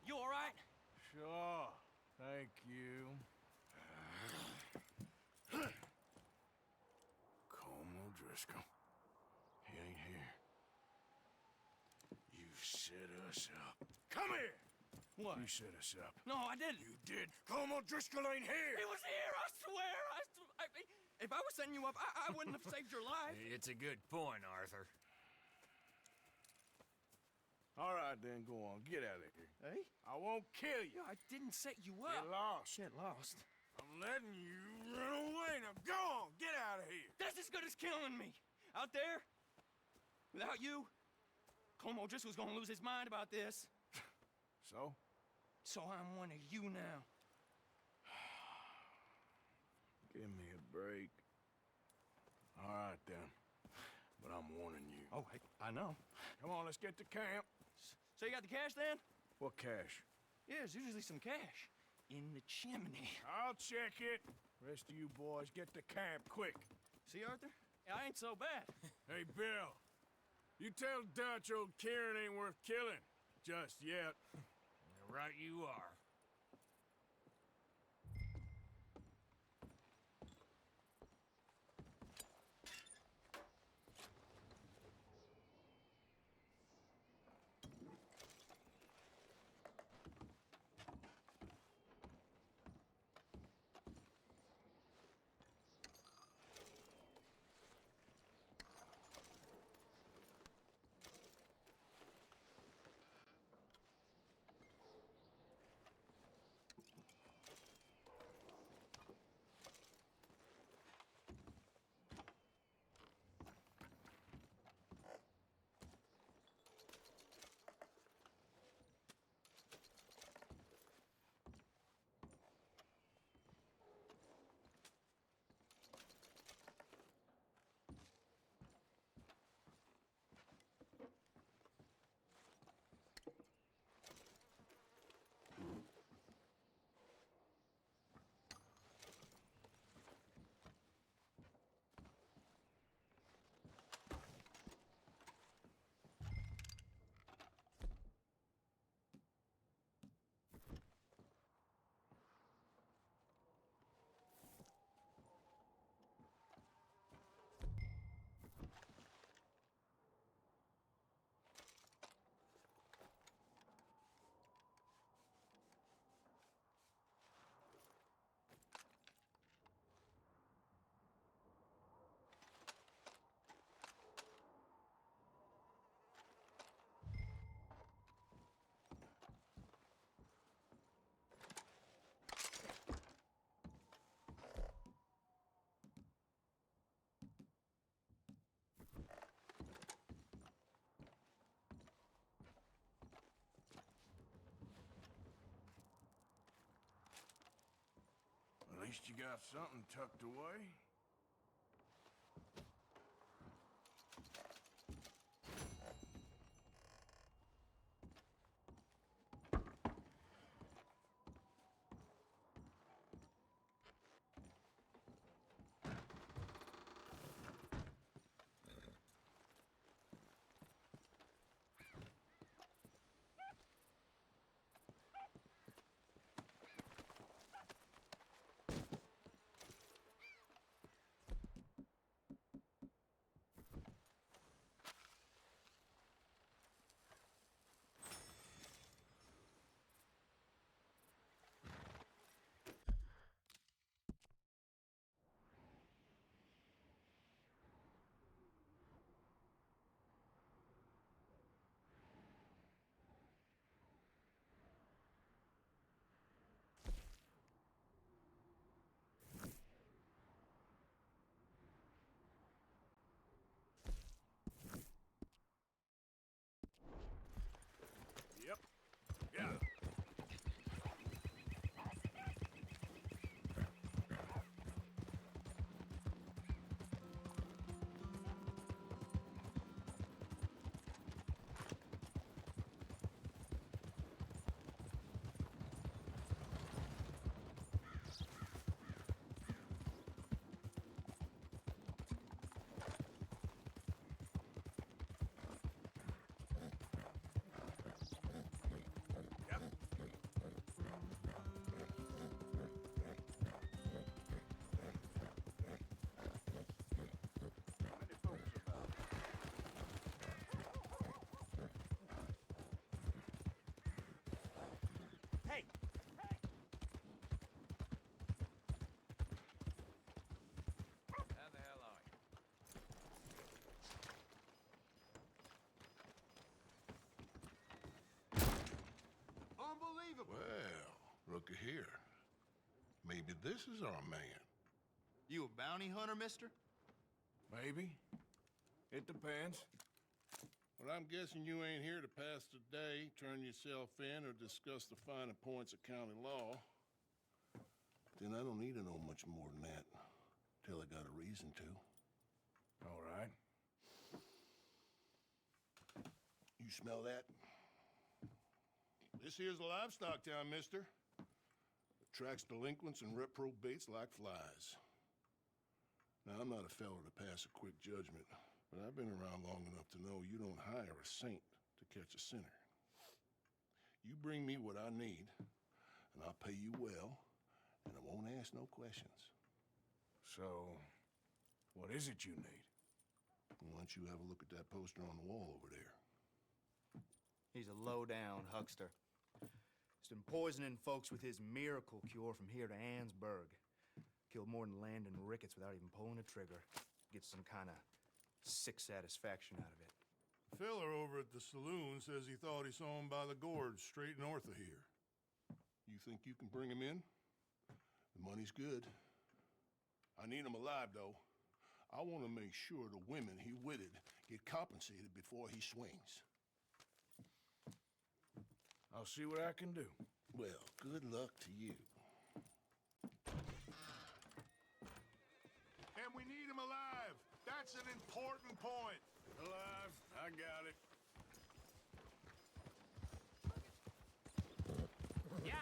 You all right? Sure. Thank you. Colm O'Driscoll. He ain't here. You set us up. Come here! What? You set us up. No, I didn't. You did. Colm O'Driscoll ain't here! He was here, I swear. If I was setting you up, I wouldn't have saved your life. It's a good point, Arthur. All right, then, go on. Get out of here. Hey? I won't kill you. I didn't set you up. Get lost. Get lost. I'm letting you run away. Now go on. Get out of here. That's as good as killing me. Out there, without you, Colm O'Driscoll's gonna lose his mind about this. So? So I'm one of you now. break. All right, then. But I'm warning you. Oh, hey, I know. Come on, let's get to camp. So you got the cash then? What cash? Yeah, there's usually some cash. In the chimney. I'll check it. Rest of you boys, get to camp, quick. See, Arthur? I ain't so bad. Hey, Bill. You tell Dutch old Kieran ain't worth killing. Just yet. Right you are. At least you got something tucked away. Yep. Yeah. Hey! How the hell are you? Unbelievable. Well, looky here. Maybe this is our man. You a bounty hunter, mister? Maybe. It depends. Well, I'm guessing you ain't here to pass the day, turn yourself in, or discuss the finer points of county law. Then I don't need to know much more than that. till I got a reason to. All right. You smell that? This here's a livestock town, mister. Attracts delinquents and reprobates like flies. Now, I'm not a fellow to pass a quick judgment, but I've been around long enough to know you don't hire a saint to catch a sinner. You bring me what I need, and I'll pay you well, and I won't ask no questions. So, what is it you need? Why don't you have a look at that poster on the wall over there? He's a low-down huckster. He's been poisoning folks with his miracle cure from here to Annesburg. Killed more than Landon Ricketts without even pulling a trigger. Gets some kind of sick satisfaction out of it. The fella over at the saloon says he thought he saw him by the gorge straight north of here. You think you can bring him in? The money's good. I need him alive, though. I want to make sure the women he witted get compensated before he swings. I'll see what I can do. Well, good luck to you. And we need him alive. That's an important point. Alive, I got it. Yeah!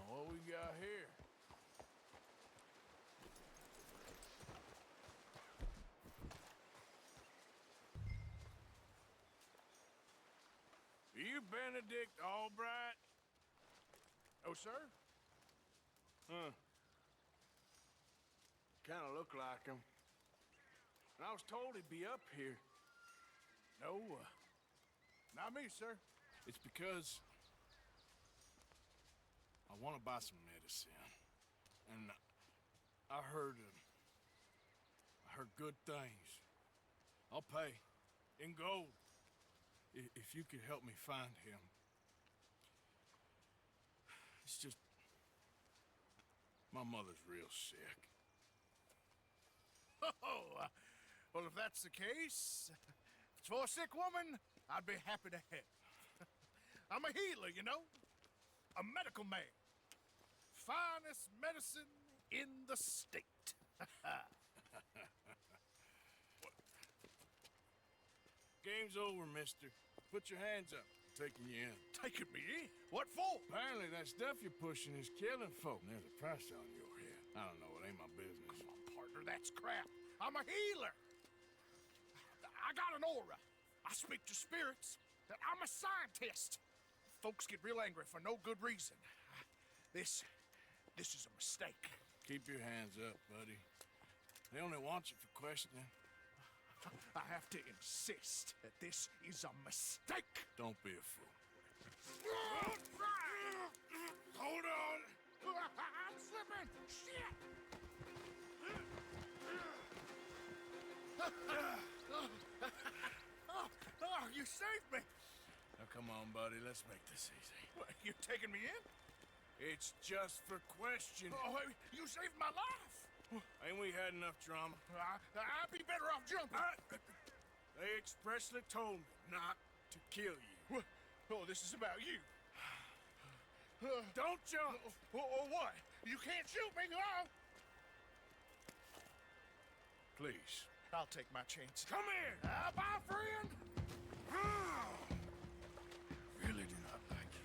What we got here? Are you Benedict Albright? Oh, sir? Huh. Kinda look like him. And I was told he'd be up here. No, not me, sir. It's because I want to buy some medicine. And I heard good things. I'll pay in gold if you could help me find him. It's just my mother's real sick. Oh, well, if that's the case, if it's for a sick woman, I'd be happy to help. I'm a healer, you know? A medical man. Finest medicine in the state. Game's over, mister. Put your hands up. I'm taking you in. Taking me in? What for? Apparently that stuff you're pushing is killing folk. There's a price on your head. I don't know, it ain't my business. Come on, partner, that's crap. I'm a healer. I got an aura. I speak to spirits. I'm a scientist. Folks get real angry for no good reason. This is a mistake. Keep your hands up, buddy. They only want you for questioning. I have to insist that this is a mistake. Don't be a fool. Hold on. I'm slipping. Shit. Oh, you saved me. Now, come on, buddy. Let's make this easy. What, you taking me in? It's just for questioning. Oh, you saved my life. Ain't we had enough drama? I'd be better off jumping. They expressly told me not to kill you. Oh, this is about you. Don't jump. What? You can't shoot me, no? Please. I'll take my chance. Come here. Bye, friend. Really do not like you.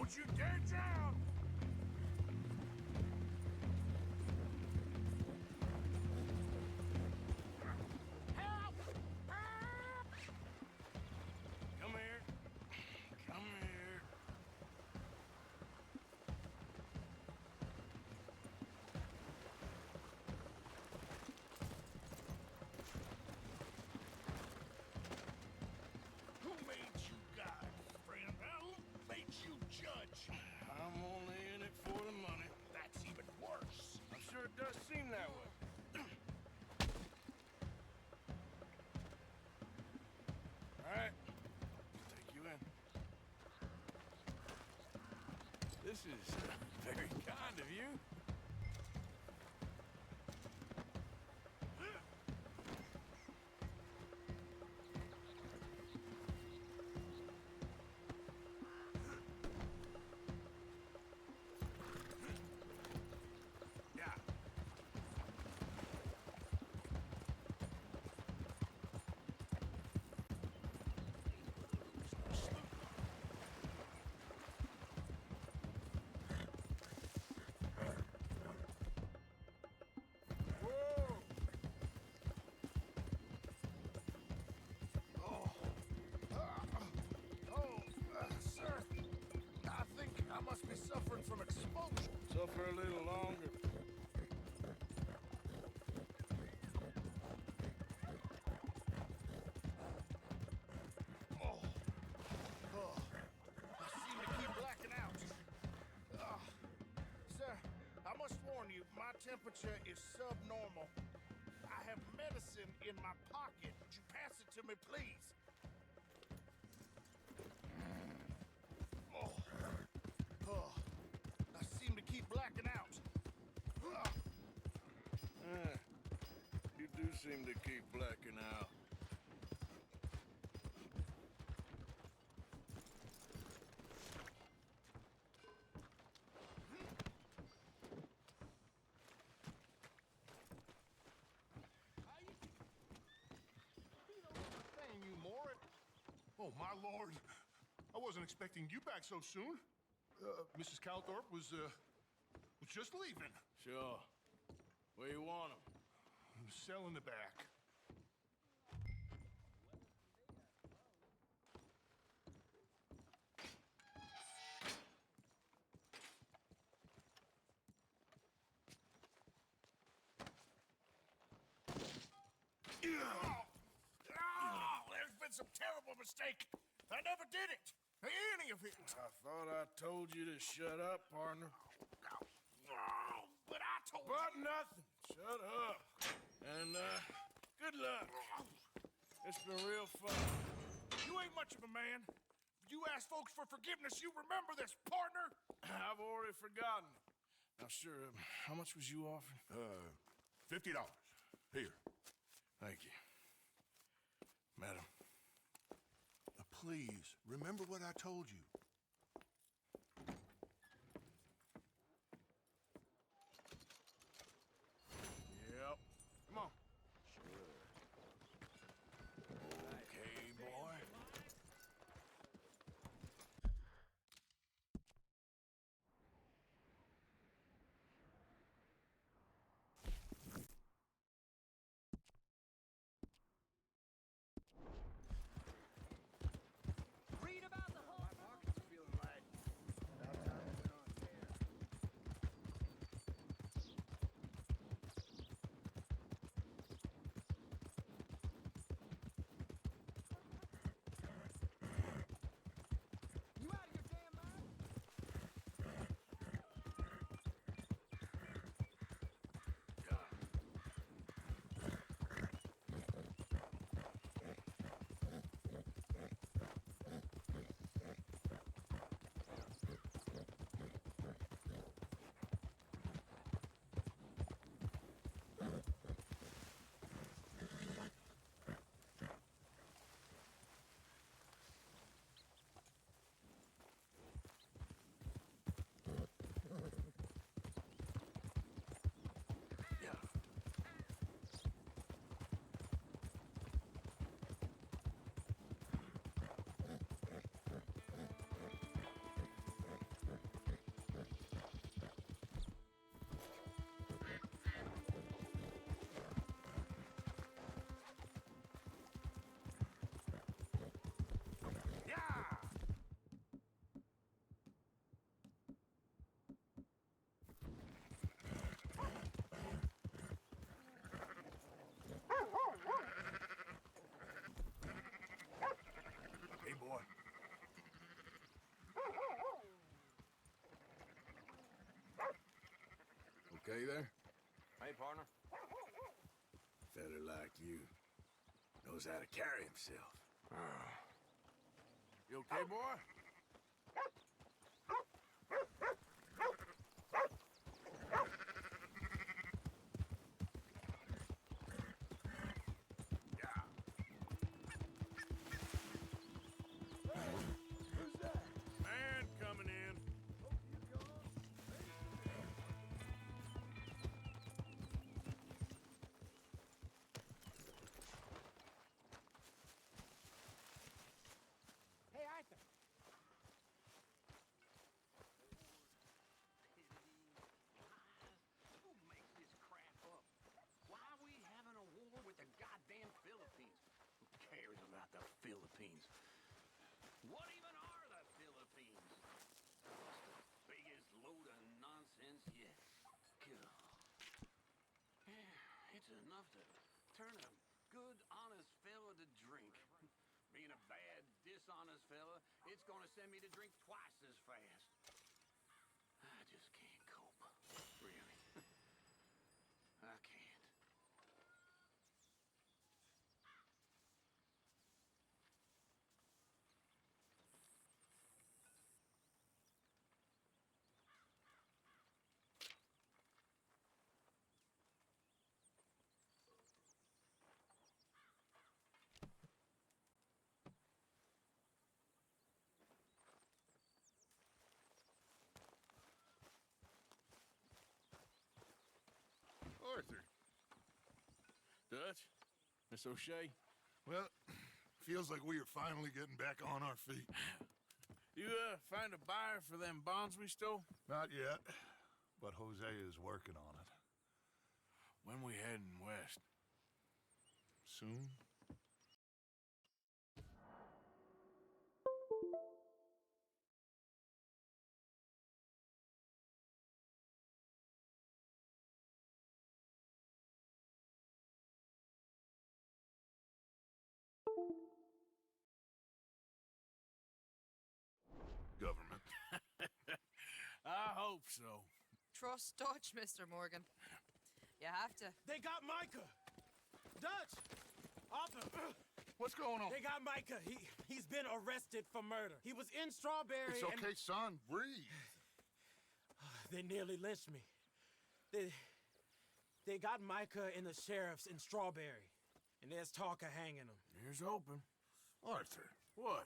Don't you dare drown! Help! Come here. Come here. Who made you God, friend? Who made you judge? I'm only in it for the money. That's even worse. I'm sure it does seem that way. All right, let's take you in. This is very kind of you. Yeah. Whoa! Sir, I think I must be suffering from exposure. Suffer a little longer. I seem to keep blacking out. Sir, I must warn you, my temperature is subnormal. I have medicine in my pocket. Would you pass it to me, please? I seem to keep blacking out. You do seem to keep blacking out. You, Morin. Oh, my lord. I wasn't expecting you back so soon. Mrs. Calthorpe was just leaving. Sure. Where you want him? Cell in the back. There's been some terrible mistake. I never did it. Any of it. I thought I told you to shut up, partner. But I told you. But nothing. Shut up. And, good luck. It's been real fun. You ain't much of a man. You ask folks for forgiveness, you remember this, partner? I've already forgotten. Now, sure, how much was you offering? $50. Here. Thank you. Madam. Please, remember what I told you. Yep. Come on. Sure. Okay, boy. Read about the whole Hey there. Hey, partner. Fella like you knows how to carry himself. You okay, boy? Who's that? Man coming in. Hey, Arthur. Who makes this crap up? Why are we having a war with the goddamn Philippines? Who cares about the Philippines? What even are the Philippines? Just the biggest load of nonsense yet. God. Yeah, it's enough to turn a good, honest fella to drink. Being a bad, dishonest fella, it's gonna send me to drink twice as fast. I just can't cope. Really. I can't. Arthur. Dutch? Miss O'Shea? Well, feels like we are finally getting back on our feet. You, find a buyer for them bonds we stole? Not yet, but Jose is working on it. When we heading west? Soon? Government. I hope so. Trust Dutch, Mr. Morgan. You have to. They got Micah! Dutch! Arthur! What's going on? They got Micah. He's been arrested for murder. He was in Strawberry. It's okay, son. Breathe. They nearly lynched me. They got Micah and the sheriffs in Strawberry. And there's talk of hanging him. Here's hoping. Arthur. What?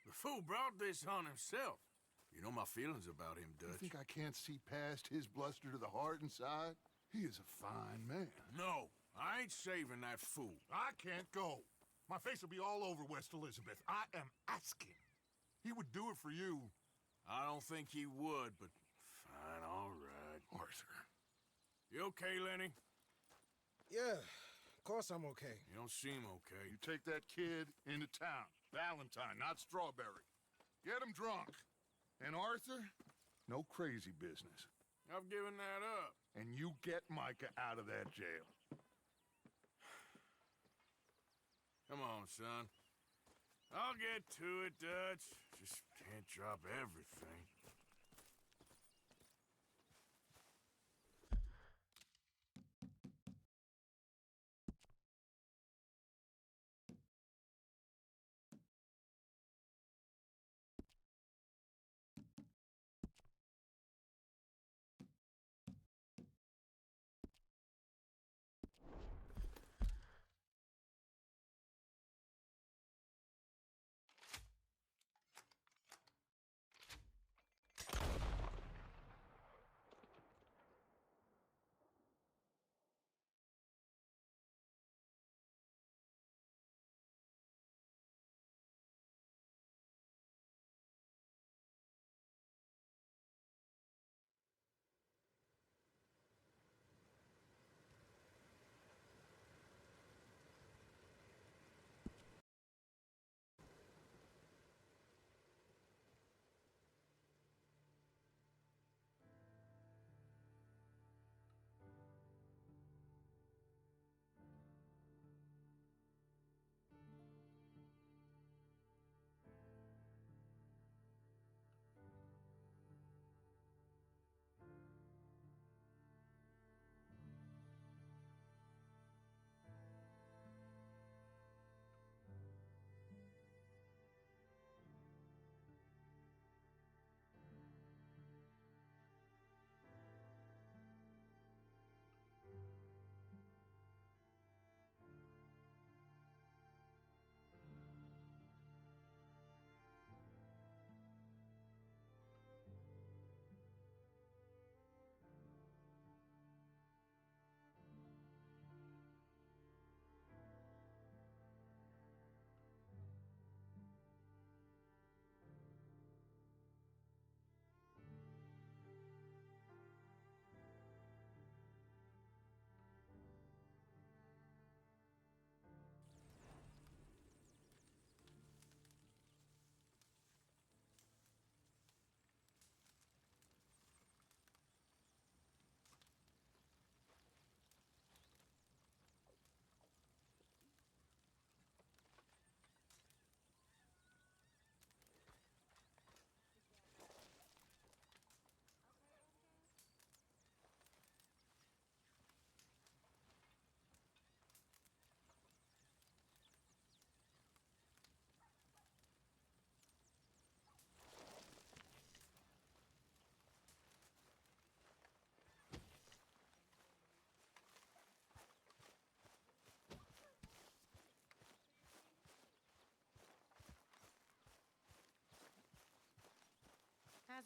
The fool brought this on himself. You know my feelings about him, You Dutch. think I can't see past his bluster to the heart inside? He is a fine man. No, I ain't saving that fool. I can't go. My face will be all over West Elizabeth. I am asking. He would do it for you. I don't think he would, but fine, all right. Arthur. You okay, Lenny? Yeah, of course I'm okay. You don't seem okay. You take that kid into town. Valentine, not Strawberry. Get him drunk. And Arthur, no crazy business. I've given that up. And you get Micah out of that jail. Come on, son. I'll get to it, Dutch. Just can't drop everything.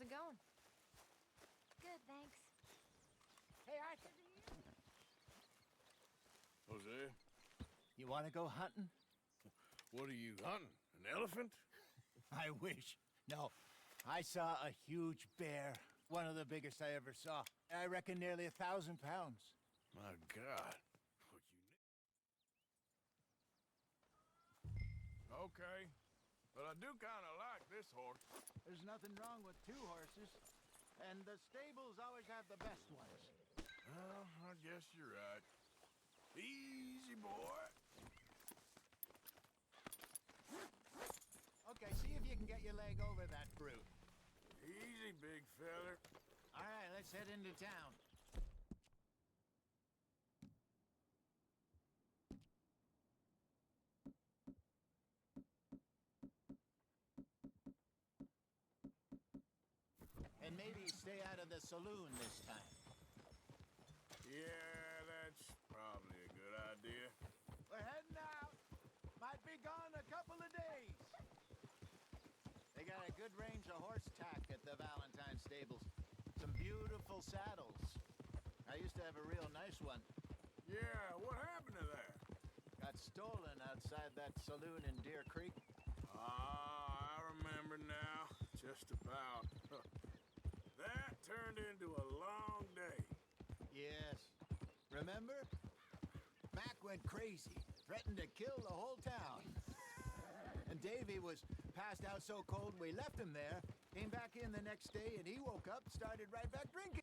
How's it going? Good, thanks. Hey, Arthur. Jose, You want to go hunting? what are you hunting? An elephant? I wish. No, I saw a huge bear. One of the biggest I ever saw. I reckon nearly 1,000 pounds. My God. Okay, but I do kind of like this horse. There's nothing wrong with 2 horses. And the stables always have the best ones. Well, I guess you're right. Easy, boy. Okay, see if you can get your leg over that brute. Easy, big feller. All right, let's head into town. And maybe stay out of the saloon this time. Yeah, that's probably a good idea. We're heading out. Might be gone a couple of days. They got a good range of horse tack at the Valentine stables. Some beautiful saddles. I used to have a real nice one. Yeah, what happened to that? Got stolen outside that saloon in Deer Creek. Ah, I remember now. Just about. That turned into a long day. Yes. Remember? Mac went crazy, threatened to kill the whole town. And Davy was passed out so cold we left him there, came back in the next day, and he woke up, started right back drinking.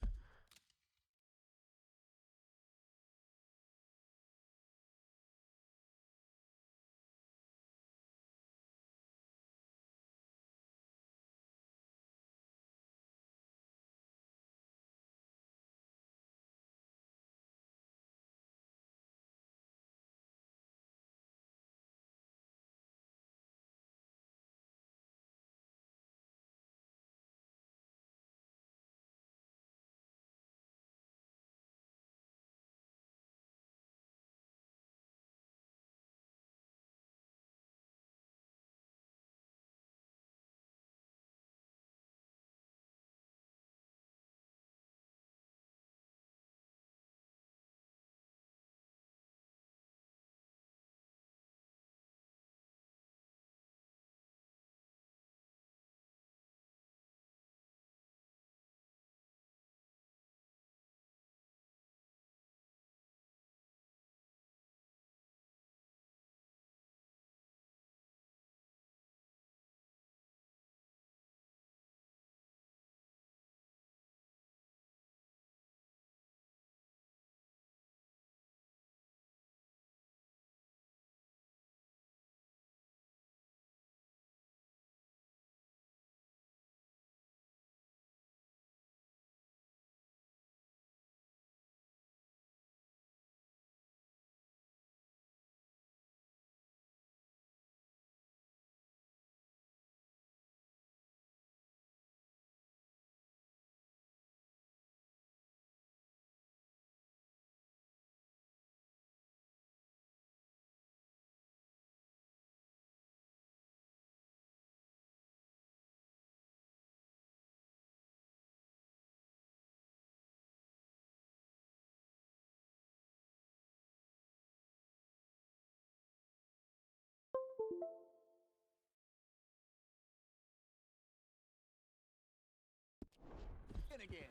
Again.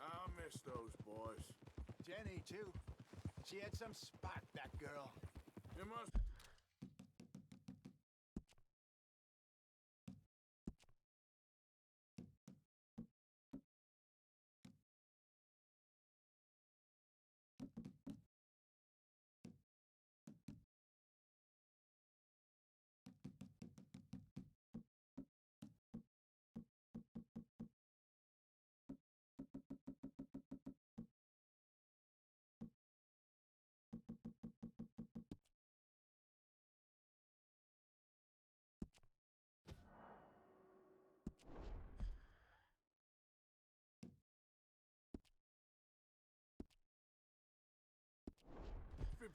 I'll miss those boys. Jenny, too. She had some spot, that girl. You must...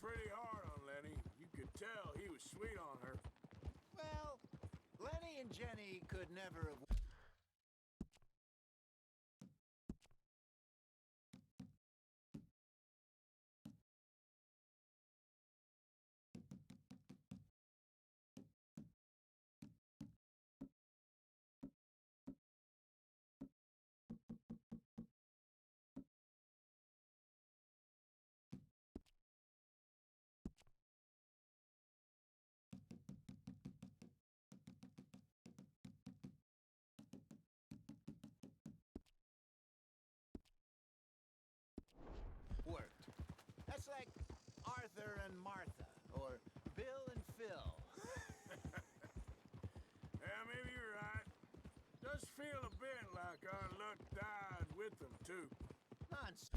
Pretty hard on Lenny. You could tell he was sweet on her. Well, and Jenny could never have... worked. That's like Arthur and Martha, or Bill and Phil. Yeah, maybe you're right. Does feel a bit like our luck died with them, too. Nonsense.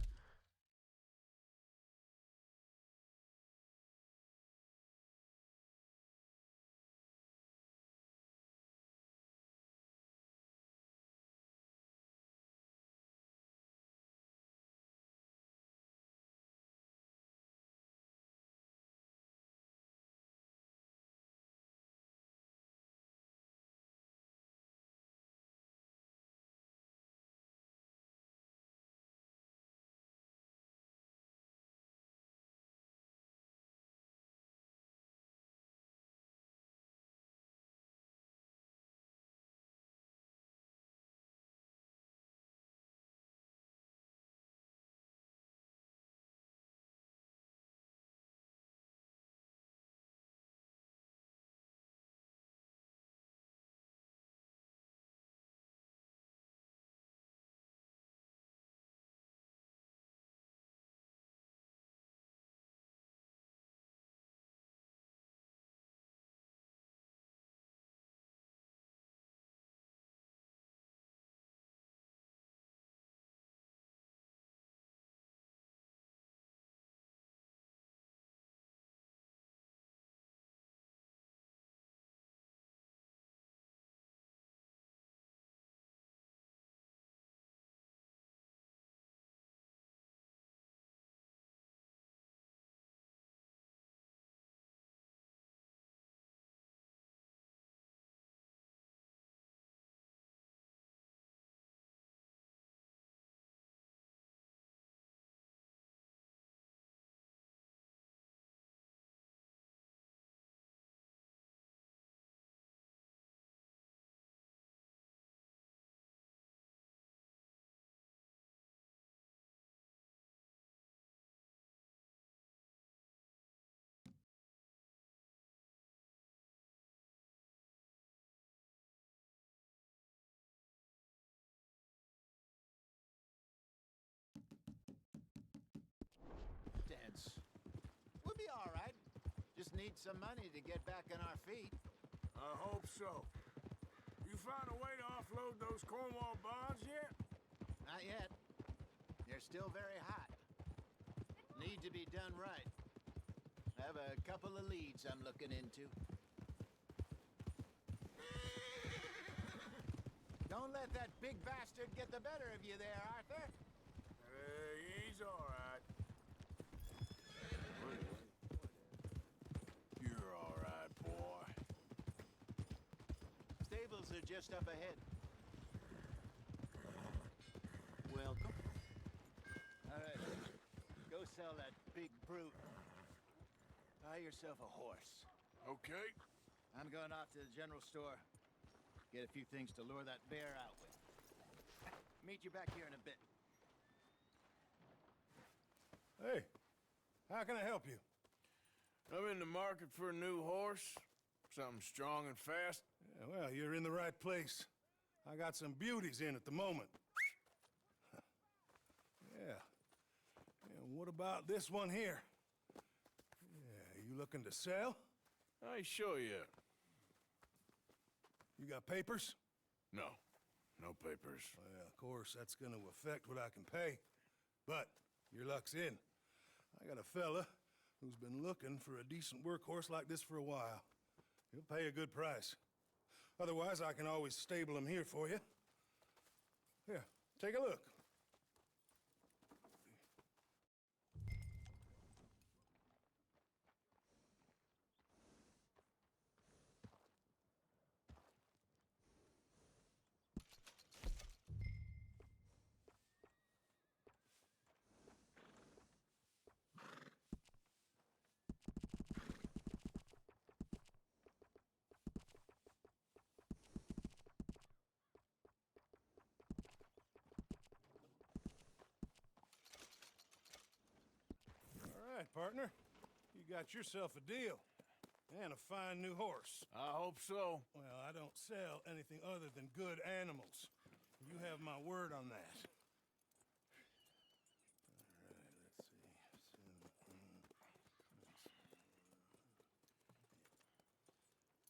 We'll be all right. Just need some money to get back on our feet. I hope so. You found a way to offload those Cornwall bonds yet? Not yet. They're still very hot. Need to be done right. I have a couple of leads I'm looking into. Don't let that big bastard get the better of you there, Arthur. He's all right. You're all right, boy. Stables are just up ahead. Welcome. All right, go sell that big brute. Buy yourself a horse. Okay. I'm going off to the general store. Get a few things to lure that bear out with. Meet you back here in a bit. Hey, how can I help you? I'm in the market for a new horse. Something strong and fast. Yeah, well, you're in the right place. I got some beauties in at the moment. Yeah. And what about this one here? Yeah, you looking to sell? I sure yeah. You got papers? No. No papers. Well, of course, that's gonna affect what I can pay. But your luck's in. I got a fella who's been looking for a decent workhorse like this for a while. He'll pay a good price. Otherwise, I can always stable him here for you. Here, take a look. partner. You got yourself a deal. And a fine new horse. I hope so. Well, I don't sell anything other than good animals. You have my word on that. All right, let's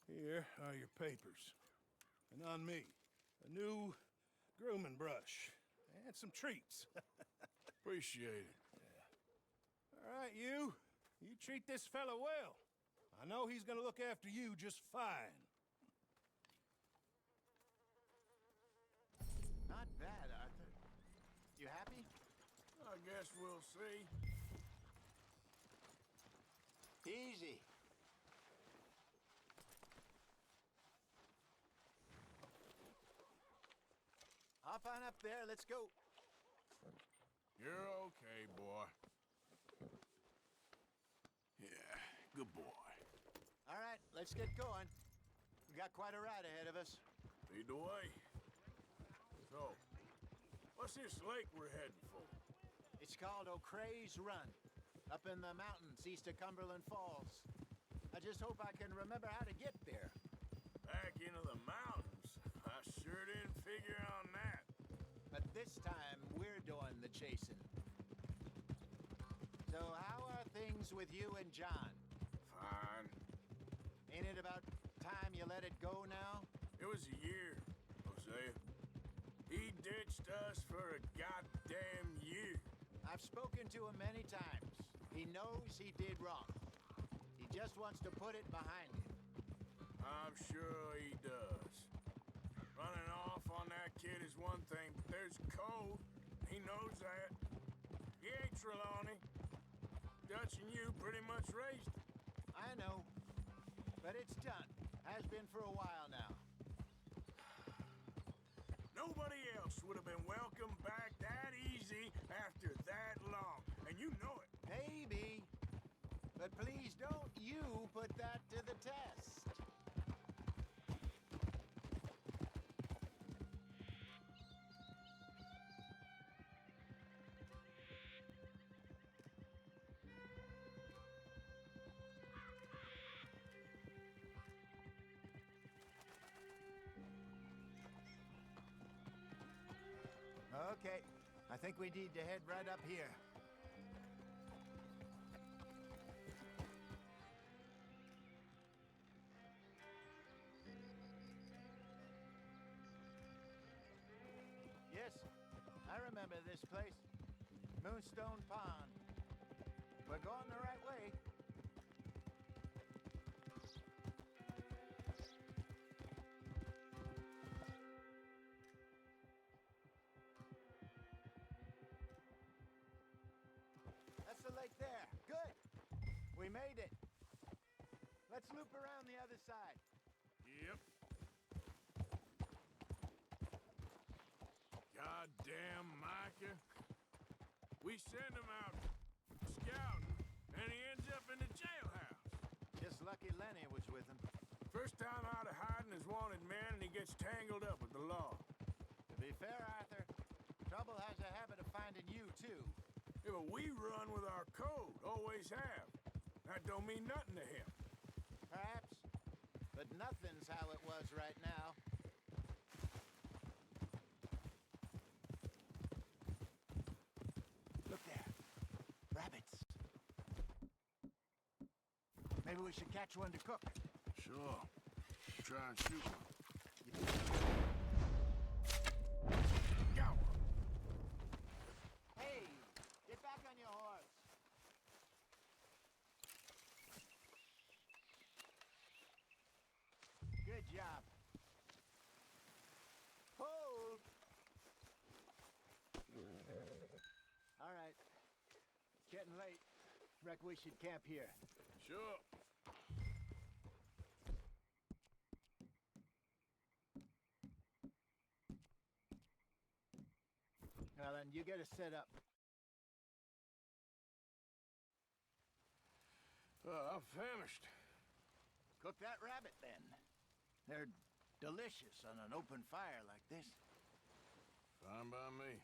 see. Here are your papers. And on me, a new grooming brush. And some treats. Appreciate it. Yeah. All right, you. You treat this fella well. I know he's gonna look after you just fine. Not bad, Arthur. You happy? I guess we'll see. Easy. Hop on up there, let's go. You're okay, boy. Yeah, good boy. All right, let's get going. We got quite a ride ahead of us. Lead the way. So, what's this lake we're heading for? It's called O'Creagh's Run, up in the mountains east of Cumberland Falls. I just hope I can remember how to get there. Back into the mountains? I sure didn't figure on that. But this time, we're doing the chasing. So how are things with you and John? Fine. Ain't it about time you let it go now? It was a year, Hosea. He ditched us for a goddamn year. I've spoken to him many times. He knows he did wrong. He just wants to put it behind him. I'm sure he does. Running off on that kid is one thing, but there's code. He knows that. He ain't Trelawney. Dutch and you pretty much raised him. I know. But it's done. Has been for a while now. Nobody else would have been welcomed back that easy after that long. And you know it. Maybe. But please don't you put that to the test. Okay, I think we need to head right up here. Yes, I remember this place. Moonstone Pond. We're going the right way. That's the lake there. Good. We made it. Let's loop around the other side. Yep. Goddamn Micah. We send him out scouting, and he ends up in the jailhouse. Just lucky Lenny was with him. First time out of hiding his wanted man, and he gets tangled up with the law. To be fair, Arthur, trouble has a habit of finding you, too. Yeah, but we run with our code, always have. That don't mean nothing to him. Perhaps, but nothing's how it was right now. Look there. Rabbits. Maybe we should catch one to cook. Sure. Try and shoot one. Go! Hey, get back on your horse. Good job. Hold. All right. It's getting late. Reckon we should camp here. Sure. Now then, you get us set up. I'm famished. Cook that rabbit, then. They're delicious on an open fire like this. Fine by me.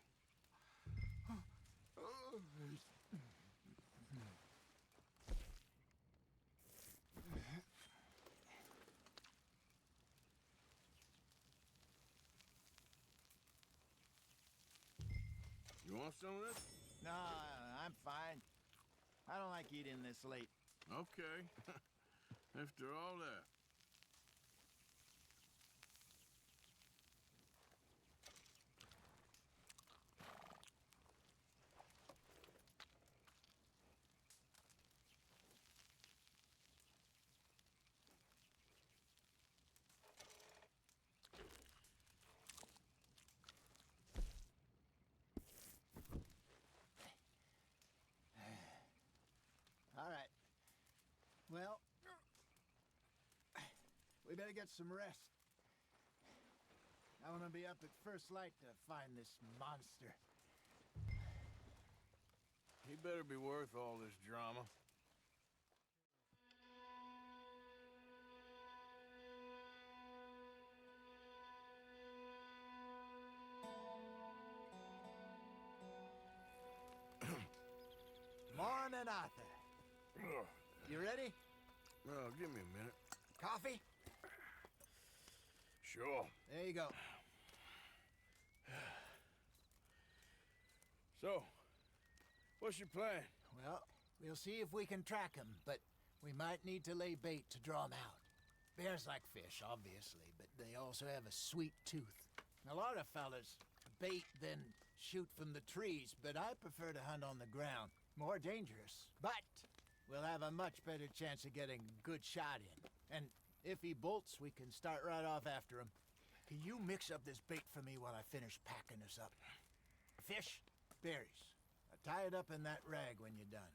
want some of this? No, I'm fine. I don't like eating this late. Okay. After all that. All right. Well, we better get some rest. I want to be up at first light to find this monster. He better be worth all this drama. Morning, Arthur. You ready? Well, give me a minute. Coffee? Sure. There you go. So, what's your plan? Well, we'll see if we can track him, but we might need to lay bait to draw him out. Bears like fish, obviously, but they also have a sweet tooth. A lot of fellas bait, then shoot from the trees, but I prefer to hunt on the ground. More dangerous, but we'll have a much better chance of getting a good shot in. And if he bolts, we can start right off after him. Can you mix up this bait for me while I finish packing this up? Fish, berries. Tie it up in that rag when you're done.